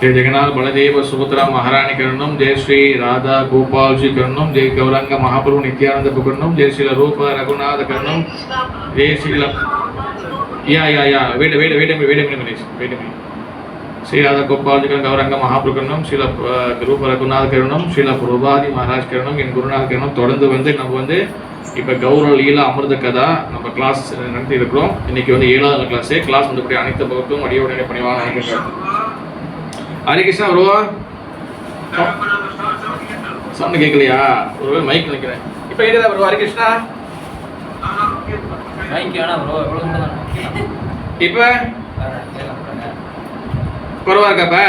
जय जगन्नाथ बलदेव सुभद्रा महारानी करणम, जय श्री राधा गोपाल जी करणम, जय गौरंग महाप्रभु नित्यानंद करणम, जय श्री रूप रघुनाथ करणम, जय श्री या वेट श्री राधा गोपाल जी करण गौरंग महाप्रभु करणम, श्री रूप रघुनाथ करणम, श्री प्रभाதி महाराज करणम, என் குருநாத் கரணம். தொடர்ந்து வந்து நம்ம வந்து இப்போ கௌரவ லீலா அமிர்த கதா நம்ம கிளாஸ் நடத்தி இருக்கிறோம். இன்னைக்கு வந்து 7வது கிளாஸ் வந்து அனைத்து பக்கத்தும் அடியோடனே பணிவாக நினைக்கிறேன். ஹரே கிருஷ்ணா ப்ரோ. சவுண்ட் கேட்கலையா? ஒருவேளை மைக் நினைக்கிறேன். இப்போ கேட்குதா ப்ரோ? ஹரே கிருஷ்ணா. மைக் வேணா ப்ரோ, எவ்வளோ தான் இப்போ குறவா இருக்காப்பா?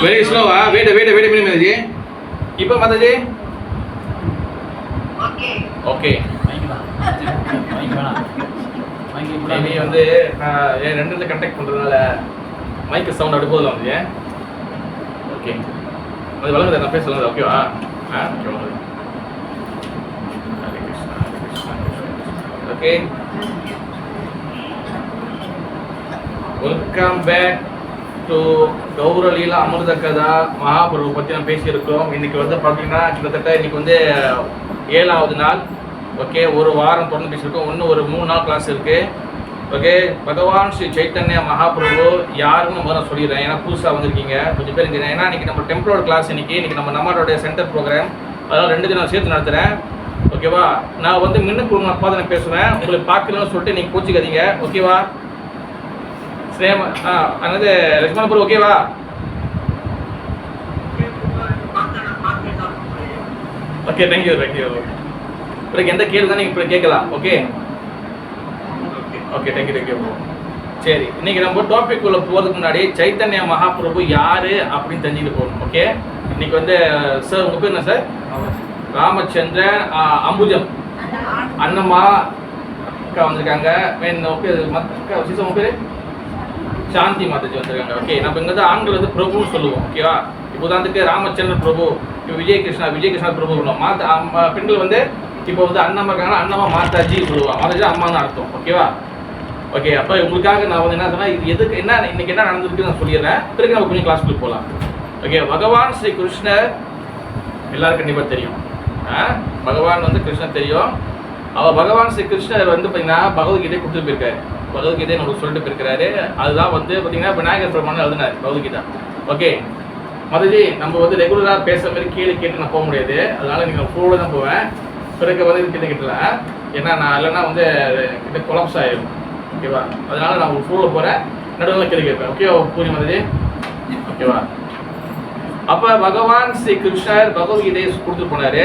வெரி ஸ்லோவா? வெயிட் மினிமம் மாதாஜி. இப்போ மாதாஜி ஓகே. மைக் வேணா. நீ வந்து நான் ரெண்டு கண்டக்ட் பண்ணுறதுனால மைக்கு சவுண்ட் அப்படி போதும் வந்து. ஓகே அது வளருது, நான் பேச சொல்லுது. ஓகேவா? Okay welcome back to Gaura லீலா அமிர்த கதா மகாபிரபு பற்றி நான் பேசியிருக்கோம். இன்னைக்கு வந்து பார்த்தீங்கன்னா கிட்டத்தட்ட இன்னைக்கு வந்து 7வது நாள். ஓகே, ஒரு வாரம் தொடர்ந்து பேசியிருக்கோம். இன்னும் ஒரு 3 நாள் கிளாஸ் இருக்குது. ஓகே, பகவான் ஸ்ரீ சைத்தன்ய மகாபிரபு யாருன்னு முதல்ல சொல்லிடுறேன். ஏன்னா புதுசாக வந்திருக்கீங்க கொஞ்சம் பேர் இருந்தீங்க. ஏன்னா இன்றைக்கி நம்ம டெம்பிளோட கிளாஸ் இன்னைக்கு நம்ம நம்மளோடைய சென்டர் ப்ரோக்ராம், அதனால் 2 தினம் சேர்த்து நடத்துகிறேன். ஓகேவா? நான் வந்து மின்னுக்கு அப்பா தானே பேசுவேன். உங்களுக்கு பார்க்கலன்னு சொல்லிட்டு நீங்கள் கோச்சிக்காதீங்க. ஓகேவா? சேம் அதாவது லட்சுமணபுரம். ஓகேவா? Okay, thank you. உங்களுக்கு எந்த கேள்வி தான் நீங்கள் இப்போ கேட்கலாம். Okay okay, thank you. சரி, இன்னைக்கு நம்ம டாபிக் உள்ள போகிறதுக்கு முன்னாடி சைத்தன்ய மகாபிரபு யாரு அப்படின்னு தெரிஞ்சுட்டு போகணும். ஓகே, இன்னைக்கு வந்து சார் உங்கள் பேர் என்ன சார்? ராமச்சந்திரன் அம்புஜம் அண்ணம்மா அக்கா வந்திருக்காங்க. உங்கள் பேர் சாந்தி மாதாஜி வந்திருக்காங்க. ஓகே, நம்ம இங்கே வந்து ஆண்கள் வந்து பிரபுன்னு சொல்லுவோம். ஓகேவா? இப்போ உதாரணத்துக்கு ராமச்சந்திரன் பிரபு, இப்போ விஜயகிருஷ்ணா பிரபு சொல்லுவோம். பெண்கள் வந்து இப்போ வந்து அண்ணம்மா இருக்காங்கன்னா அண்ணம்மா மாதாஜி சொல்லுவாங்க. மாதாஜி அம்மான்னு அர்த்தம். ஓகேவா? ஓகே, அப்போ உங்களுக்காக நான் வந்து என்ன சொன்னால் இது எதுக்கு என்ன இன்னைக்கு என்ன நடந்திருக்குன்னு நான் சொல்லிடுறேன். பிறகு நம்ம கொஞ்சம் கிளாஸ்க்கு போகலாம். ஓகே, பகவான் ஸ்ரீ கிருஷ்ணர் எல்லாரும் கண்டிப்பாக தெரியும். பகவான் வந்து கிருஷ்ணர் தெரியும். அவர் பகவான் ஸ்ரீ கிருஷ்ணர் வந்து பார்த்தீங்கன்னா பகவத்கீதை கொடுத்துட்டு போயிருக்காரு. பகவத்கீதை நம்மளுக்கு சொல்லிட்டு போயிருக்கிறாரு. அதுதான் வந்து பார்த்தீங்கன்னா விநாயகர் பெருமான் எழுதினார் பகவத்கீதா. ஓகே மதுஜி, நம்ம வந்து ரெகுலராக பேசுகிற மாதிரி கேட்டு நான் போக முடியாது. அதனால் நீங்கள் ஃபோனில் தான் போவேன். பிறகு வந்து இது கிட்ட ஏன்னா நான் இல்லைன்னா வந்து கிட்ட கொலாப்ஸ் ஆகிடும். ஓகேவா? அதனால் நான் ஒரு ஃபோனில் போகிறேன், நடுவில் கேள்வி கேட்பேன். ஓகேவா பூரி மதுஜி? ஓகேவா? அப்போ பகவான் ஸ்ரீ கிருஷ்ணர் பகவத்கீதையை கொடுத்துட்டு போனார்.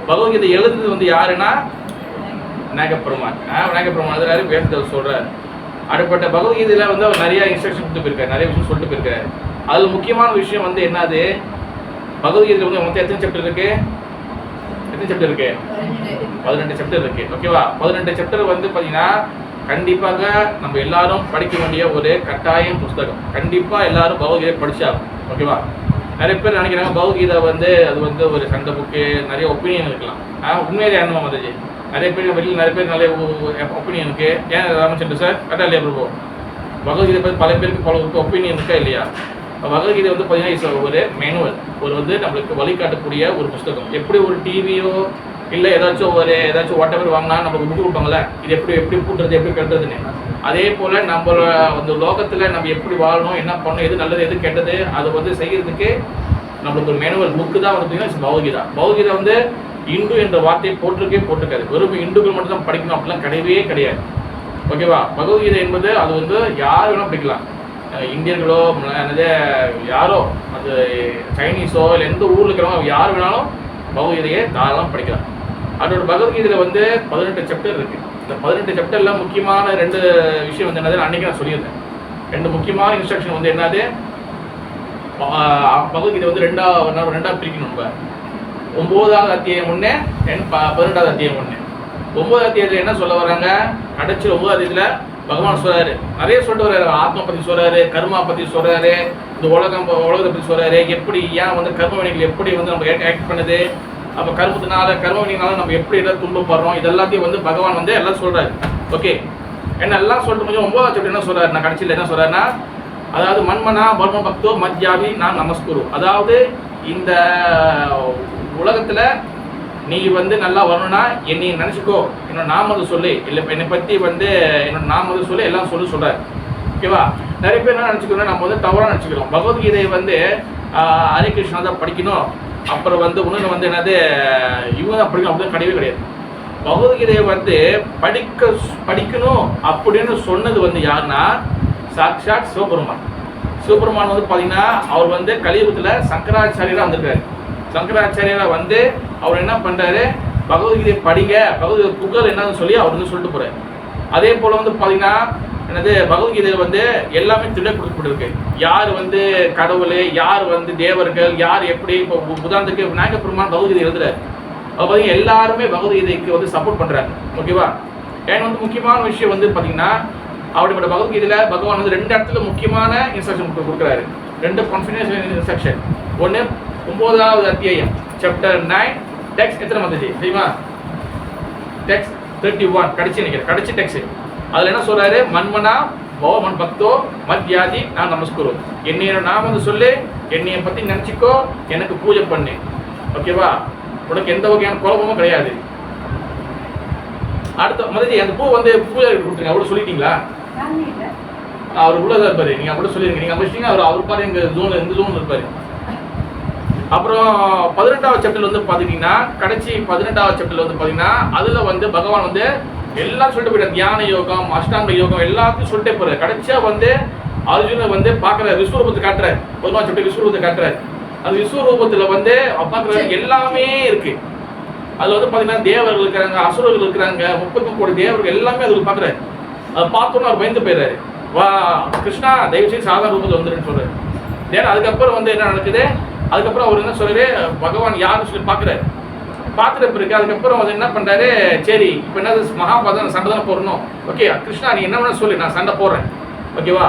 பகவத்கீதை எழுதுறது வந்து யாருன்னா விநாயகர் பெருமான். விநாயகர் பெருமான் எழுதுறாரு, வேதத்தில் சொல்கிறார். அடுப்பட்ட பகவத்கீதையில் வந்து அவர் நிறைய இன்ஸ்ட்ரக்ஷன் கொடுத்து போயிருக்காரு, நிறைய விஷயம் சொல்லிட்டு போயிருக்காரு. அதில் முக்கியமான விஷயம் வந்து என்னது, பகவத்கீதையில் வந்து மொத்தம் எத்தனை சாப்டர் இருக்கு? 12 சாப்டர் இருக்கு. ஓகேவா? 12 சாப்டர் வந்து பார்த்தீங்கன்னா கண்டிப்பாக நம்ம எல்லாரும் படிக்க வேண்டிய ஒரு கட்டாயம் புஸ்தகம். கண்டிப்பாக எல்லாரும் பகவத்கீதை படிச்சாகும். ஓகேவா? நிறைய பேர் நினைக்கிறாங்க பகவத்கீதை வந்து அது வந்து ஒரு சண்டை புக்கு, நிறைய ஒப்பீனியன் இருக்கலாம். உண்மையிலே அனுபவம் வந்துச்சு. நிறைய பேர் வெளியில் நிறைய பேர் நிறைய ஒப்பீனியன் இருக்கு. ஏன் ராமச்சந்திர சார் கரெக்டாக இல்லையா பிரபு? பகவத்கீதை பற்றி பல பேருக்கு பல ஒப்பீனியன் இருக்கா இல்லையா? பகவத்கீதை வந்து பார்த்தீங்கன்னா ஒரு மேனுவல், ஒரு வந்து நம்மளுக்கு வழிகாட்டக்கூடிய ஒரு புஸ்தகம். எப்படி ஒரு டிவியோ இல்லை ஏதாச்சும் வாட் எவர் வாங்கினா நம்மளுக்கு புக்கு கொடுப்பாங்களே, இது எப்படி பூட்டுறது, எப்படி கட்டுறதுன்னு, அதே போல் நம்ம அந்த லோகத்தில் நம்ம எப்படி வாழணும், என்ன பண்ணணும், எது நல்லது எது கெட்டது, அதை வந்து செய்கிறதுக்கு நம்மளுக்கு ஒரு மேனுவல் புக்கு தான் வந்து பார்த்தீங்கன்னா பகவத்கீதா. பகவத்கீதை வந்து இந்து என்ற வார்த்தையை போட்டிருக்காது. வெறும் இந்துக்கள் மட்டும் தான் படிக்கணும் அப்படிலாம் கிடையவே கிடையாது. ஓகேவா? பகவத்கீதை என்பது அது வந்து யார் வேணால் படிக்கலாம். இந்தியர்களோ யாரோ, அது சைனீஸோ இல்லை எந்த ஊரில் இருக்கிறவங்க யார் வேணாலும் பகவத்கீதையை தாராளமாக படிக்கலாம். அதோட பகவத்கீதையில் வந்து 18 சாப்டர் இருக்குது. இந்த 18 சாப்டரில் முக்கியமான 2 விஷயம் வந்து என்னது அன்றைக்கி நான் சொல்லியிருந்தேன். 2 முக்கியமான இன்ஸ்ட்ரக்ஷன் வந்து என்னது, பகவத்கீதை வந்து ரெண்டாக பிரிக்கணும். நம்ம 9வது அத்தியாயம் 1, 12வது அத்தியாயம் 1. 9வது அத்தியாயத்தில் என்ன சொல்ல வர்றாங்க, கடைசி 9வது அத்தியாயத்தில் பகவான் சொல்கிறாரு, நிறைய சொல்லிட்டு வர்றாரு. ஆத்மா பற்றி சொல்கிறாரு, கர்மா பற்றி சொல்கிறாரு, இந்த உலகத்தை பற்றி சொல்கிறாரு. எப்படி ஏன் வந்து கர்ம வினைகள் எப்படி வந்து நம்ம ஆக்ட் பண்ணுது, அப்போ கர்ம வினைனால நம்ம எப்படி எதாவது துன்பப்படுறோம், இது எல்லாத்தையும் வந்து பகவான் வந்து எல்லாம் சொல்கிறாரு. ஓகே, என்ன எல்லாம் சொல்லிட்டு கொஞ்சம் 9வது சாப்டர் என்ன சொல்றாரு, நான் கடைசியில் என்ன சொல்றாருன்னா, அதாவது மன்மனா பர்ம பக்தோ மத்யாவி நான் நமஸ்குரு, அதாவது இந்த உலகத்துல நீ வந்து நல்லா வரணும்னா என்னை நினைச்சுக்கோ, என்னோட நாமத்தை சொல்லி, இல்லை என்னை பத்தி வந்து என்னோட நாமத்தை சொல்லி எல்லாம் சொல்றாரு. ஓகேவா? நிறைய பேர் என்ன நினச்சிக்கிறோம், நம்ம வந்து தவறாக நினச்சிக்கிறோம். பகவத்கீதையை வந்து ஹரே கிருஷ்ணா தான் படிக்கணும், அப்புறம் வந்து இன்னொன்று வந்து என்னது இவங்க தான் படிக்கணும் அப்படின்னு கிடையவே கிடையாது. பகவத்கீதையை வந்து படிக்கணும் அப்படின்னு சொன்னது வந்து யாருன்னா சாக்ஷாத் சிவபெருமான். சிவபெருமான் வந்து பார்த்தீங்கன்னா அவர் வந்து கலியுகத்தில் சங்கராச்சாரியராக வந்திருக்காரு. சங்கராச்சாரியராக வந்து அவர் என்ன பண்ணுறாரு, பகவத்கீதையை படிங்க, பகவத்கீதை புகழ் என்னன்னு சொல்லி அவர் வந்து சொல்லிட்டு போகிறார். அதே போல் வந்து பார்த்தீங்கன்னா என்னது பகவத்கீதையில் வந்து எல்லாமே திட்ட கொடுக்கப்பட்டிருக்கு. யார் வந்து கடவுள், யார் வந்து தேவர்கள், யார் எப்படி. இப்போ உதாரணத்துக்கு விநாயகர் பெருமான் பகவத்கீதை எழுதுறாரு, அவர் பார்த்தீங்கன்னா எல்லாருமே பகவத்கீதைக்கு வந்து சப்போர்ட் பண்ணுறாங்க. ஓகேவா? ஏன்னா வந்து முக்கியமான விஷயம் வந்து பார்த்தீங்கன்னா அவருடைய பகவத்கீதையில் பகவான் வந்து 2 இடத்துல முக்கியமான இன்ஸ்ட்ரக்ஷன் கொடுக்குறாரு, 2 கான்ஃபிடென்ஷியல் இன்ஸ்ட்ரக்ஷன். ஒன்று 9வது அத்தியாயம் சாப்டர் 9 டெக்ஸ்ட் எத்தனை வந்துச்சு தெரியுமா? டெக்ஸ்ட் 31 கடைசி நினைக்கிறேன், கடைசி டெக்ஸ்ட். அதில் என்ன சொல்றாரு, மன்மனா பவமன் பக்தோ மத்யாதி நான் நமஸ்குரு, என்னைய நான் வந்து சொல்லு, என்னைய பற்றி நினச்சிக்கோ, எனக்கு பூஜை பண்ணு. ஓகேவா? உனக்கு எந்த வகையான குழப்பமும் கிடையாது. அடுத்த முதல்ல அந்த பூ வந்து பூஜை கொடுத்துருங்க, அவ்வளோ சொல்லிட்டீங்களா? அவர் உள்ளதாக இருப்பாரு, நீங்கள் அப்படி சொல்லிடுங்க. நீங்கள் அமைச்சிட்டீங்க, அவர் பாரு எங்கள் ஜோன் இந்த ஜோன் இருப்பார். அப்புறம் 18வது சாப்டர்ல வந்து பார்த்தீங்கன்னா கடைசி 18வது சாப்டர்ல வந்து பார்த்தீங்கன்னா அதில் வந்து பகவான் வந்து எல்லாம் சொல்லிட்டு போயிட்டார். தியான யோகம், அஷ்டாங்க யோகம் எல்லாத்தையும் சொல்லிட்டே போறாரு. கடைசியா வந்து அர்ஜுனை வந்து பார்க்குற விஸ்வரூபத்தை காட்டுறாரு. 11வது சாப்டர் விஸ்வரூபத்தை காட்டுறாரு. அந்த விஸ்வரூபத்தில் வந்து பார்க்குற எல்லாமே இருக்கு. அதில் வந்து பார்த்தீங்கன்னா தேவர்கள் இருக்கிறாங்க, அசுரர்கள் இருக்கிறாங்க, 30 கோடி தேவர்கள் எல்லாமே அதில் பார்க்குறாரு. அதை பார்த்தோன்னா அவர் பயந்து போயிடுறாரு. வா கிருஷ்ணா தயவுசெய்து சாதாரண ரூபத்தில் வந்துருன்னு சொல்றாரு. ஏன்னா அதுக்கப்புறம் வந்து என்ன நடக்குது, அதுக்கப்புறம் அவர் என்ன சொல்றாரு, பகவான் யாருன்னு சொல்லி பார்க்குறாரு. பார்த்துட்டு பிறகு அதுக்கப்புறம் வந்து என்ன பண்ணுறாரு, சரி இப்போ என்ன மகாபாரதம் சண்டை தானே போடணும், ஓகே கிருஷ்ணா நீ என்ன வேணா சொல்லி நான் சண்டை போடுறேன். ஓகேவா?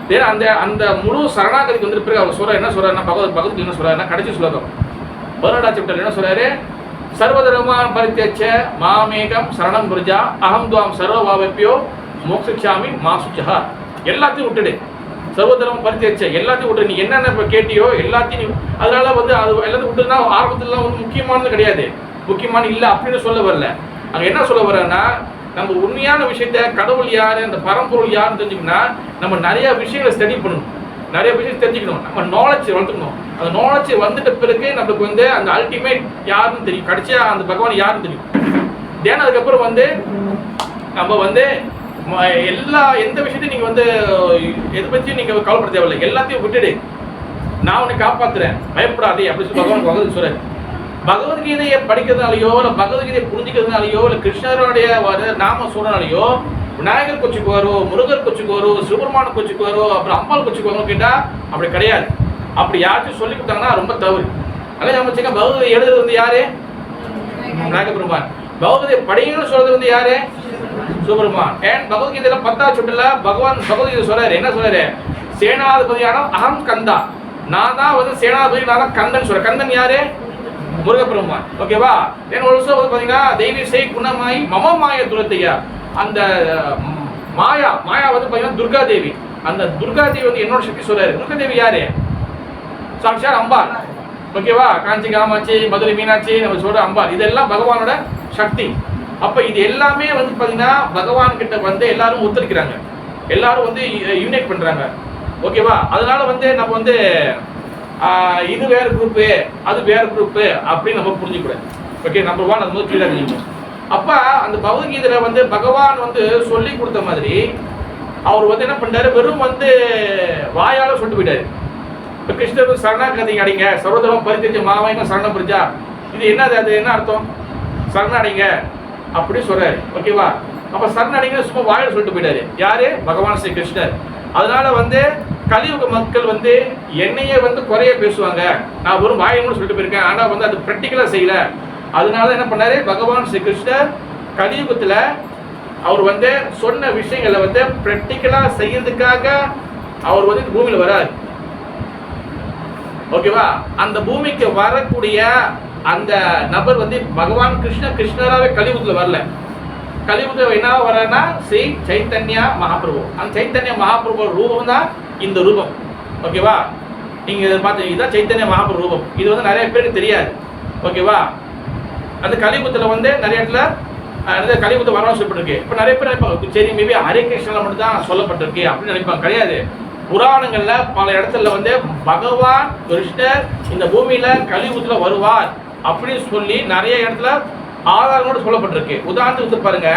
தென் அந்த அந்த முழு சரணாகதிக்கு வந்துட்டு பிறகு அவர் சொல்கிறார், என்ன சொல்கிறாருன்னா பகவத் என்ன சொல்கிறாருன்னா கடைசி ஸ்லோகம் 18வது சாப்டர் என்ன சொல்கிறாரு, சர்வதர்மான் பரித்யஜ்ய மாமேகம் சரணம் புரிஜா அகம் துவாம் சர்வபாவப்யோ மோக்ஷாமி மாசுச்சா. எல்லாத்தையும் விட்டுடு, சர்வதர்மம் பரித்யஜ்ய எல்லாத்தையும் விட்டு, நீ என்னென்ன இப்போ கேட்டியோ எல்லாத்தையும் நீ, அதனால வந்து அது எல்லாத்தையும் விட்டுனா ஆரம்பத்துலாம் வந்து முக்கியமானது கிடையாது, முக்கியமான இல்லை அப்படின்னு சொல்ல வரல. அங்கே என்ன சொல்ல வரேன்னா, நம்ம உண்மையான விஷயத்த கடவுள் யார், அந்த பரம்பொருள் யாருன்னு தெரிஞ்சுக்கணும்னா நம்ம நிறைய விஷயங்களை ஸ்டடி பண்ணணும், நிறைய விஷயம் தெரிஞ்சுக்கணும், நம்ம நாலேஜ் வளர்த்துக்கணும். அந்த நாலேஜ் வந்துட்ட பிறகு நம்மளுக்கு வந்து அந்த அல்டிமேட் யாருன்னு தெரியும், கடைசியா அந்த பகவான் யாருன்னு தெரியும். தேன் அதுக்கப்புறம் வந்து நம்ம வந்து எந்த விஷயத்தையும் நீங்கள் வந்து எதை பற்றியும் நீங்கள் கவலைப்பட தேவையில்லை, எல்லாத்தையும் விட்டுடு, நான் உன்னை காப்பாற்றுறேன், பயப்படாதே அப்படின்னு சொல்லி பகவான் பகவத் சொல்றாரு. பகவத்கீதையை படிக்கிறதுனாலையோ இல்லை பகவத்கீதையை புரிஞ்சுக்கிறதுனாலையோ இல்லை கிருஷ்ணருடைய நாம சொல்றதுனாலையோ விநாயகர் கொச்சுக்குவாரோ, முருகர் கொச்சுக்குவாரோ, சிவபெருமான கொச்சுக்குவாரோ, அப்புறம் அம்பாள் கொச்சுக்குவாரோ கேட்டால் அப்படி கிடையாது. அப்படி யாராச்சும் சொல்லி கொடுத்தாங்கன்னா ரொம்ப தவறு. அதே நம்ம வச்சுக்க, பகவத்கீதை எழுதுறது வந்து யாரு? விநாயகர் பெருமான். பகவத்கீதை படிக்கணும்னு சொல்றது வந்து யாரு? சிவபெருமான். ஏன் பகவத்கீதையில 10வது சாப்டர்ல பகவத்கீதை சொல்றாரு, என்ன சொல்றாரு, சேனாதிபதியான அகம் கந்தா, நான் தான் வந்து சேனாதிபதி, நான் தான் கந்தன் சொல்றேன். கந்தன் யாரு? முருகப்பெருமான். ஓகேவா? ஒரு வருஷம் வந்து பாத்தீங்கன்னா தெய்வீ செய் குணமாய் மம மாய துரத்தையா, அந்த மாயா வந்து பாத்தீங்கன்னா துர்கா தேவி. அந்த துர்கா தேவி வந்து என்னோட சக்தி சொல்றாரு. துர்கா தேவி யாரு? சாட்சாத் அம்பாள். ஓகேவா? காஞ்சி காமாட்சி, மதுரை மீனாட்சி, நம்ம சொல்ற அம்பாள், இதெல்லாம் பகவானோட சக்தி. அப்ப இது எல்லாமே வந்து பாத்தீங்கன்னா பகவான் கிட்ட வந்து எல்லாரும் ஒத்துழைக்கிறாங்க, எல்லாரும் வந்து யூனைட் பண்றாங்க. ஓகேவா? அதனால வந்து நம்ம வந்து இது வேற குரூப்பு அது வேற குரூப்பு அப்படின்னு நம்ம புரிஞ்சுக்கூடாது. ஓகே, நம்பர் 1 அது வந்து கிளியரா தெரிஞ்சுக்கணும். அப்ப அந்த பகவத்கீதையில வந்து பகவான் வந்து சொல்லி கொடுத்த மாதிரி அவர் வந்து என்ன பண்றாரு, வெறும் வந்து வாயால சொல்லிட்டு போயிட்டாரு. இப்போ கிருஷ்ணர் சரணாகதி அடைங்க, சர்வதர்மம் பரித்யஜ்ய மாமேகம் சரணம் புரிஜா, இது என்னது, அது என்ன அர்த்தம்? சரணடைங்க அப்படி சொல்றாரு. ஓகேவா? அப்ப சரணடைங்க சும்மா வாயில சொல்லிட்டு போயிட்டாரு. யாரு? பகவான் ஸ்ரீ கிருஷ்ணர். அதனால வந்து கலியுக மக்கள் வந்து என்னையே வந்து குறைய பேசுவாங்க, நான் வெறும் வாயின்னு சொல்லிட்டு போயிருக்கேன், ஆனா வந்து அது பிராக்டிக்கலா செய்யல. அதனால என்ன பண்ணாரு, பகவான் ஸ்ரீ கிருஷ்ணர் கலியுகத்துல அவர் வந்து சொன்ன விஷயங்களை வந்து பிராக்டிக்கலா செய்யறதுக்காக அவர் வந்து பூமியில வராரு. ஓகேவா? அந்த பூமிக்கு வரக்கூடிய அந்த நபர் வந்து பகவான் கிருஷ்ணராவே கலியுகத்துல வரல. கலியுகத்தில் என்ன வரனா ஸ்ரீ சைத்தன்யா மகாபிரபு. அந்த சைத்தன்ய மகாபிரபு ரூபம் தான் இந்த ரூபம். ஓகேவா? நீங்க இதை பார்த்து இதுதான் சைத்தன்ய மகாபிரபு ரூபம். இது வந்து நிறைய பேருக்கு தெரியாது. ஓகேவா? அந்த கலியுகத்தில் வந்து நிறைய இடத்துல கலியுகத்தை வரணும் சொல்லப்பட்டிருக்கு. இப்போ நிறைய பேர் நினைப்பாங்க சரி மேபி ஹரே கிருஷ்ணால மட்டும் தான் சொல்லப்பட்டிருக்கு அப்படின்னு நினைப்பாங்க. கிடையாது. புராணங்கள்ல பல இடத்துல வந்து பகவான் கிருஷ்ணர் இந்த பூமியில கலியுகத்துல வருவார் அப்படின்னு சொல்லி நிறைய இடத்துல ஆதாரங்களோடு சொல்லப்பட்டிருக்கு. உதாரணத்துக்கு பாருங்க,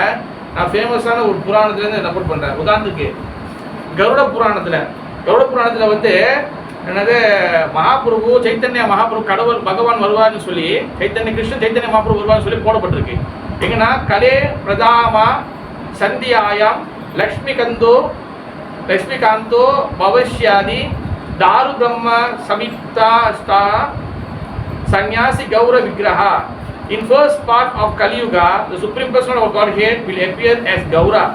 நான் ஃபேமஸான ஒரு புராணத்துல இருந்து என்ன போட் பண்றேன். உதாரணத்துக்கு கருட புராணத்துல வந்து என்னது மகாபிரபு சைத்தன்ய மகாபிரபு கடவுள் பகவான் வருவார்னு சொல்லி சைத்தன்ய கிருஷ்ணன் சைத்தன்ய மகாபிரபு வருவார்னு சொல்லி போடப்பட்டிருக்கு. எங்கன்னா கலே பிரதாமா சந்தியாயாம் லக்ஷ்மிகாந்தோ பவஷ்யாதி தாரு பிரம்ம சமிப்தா sannyasi Gaura விக்கிரஹா. In first part of Kali Yuga, the Supreme Personality of Godhead will appear as Gaura.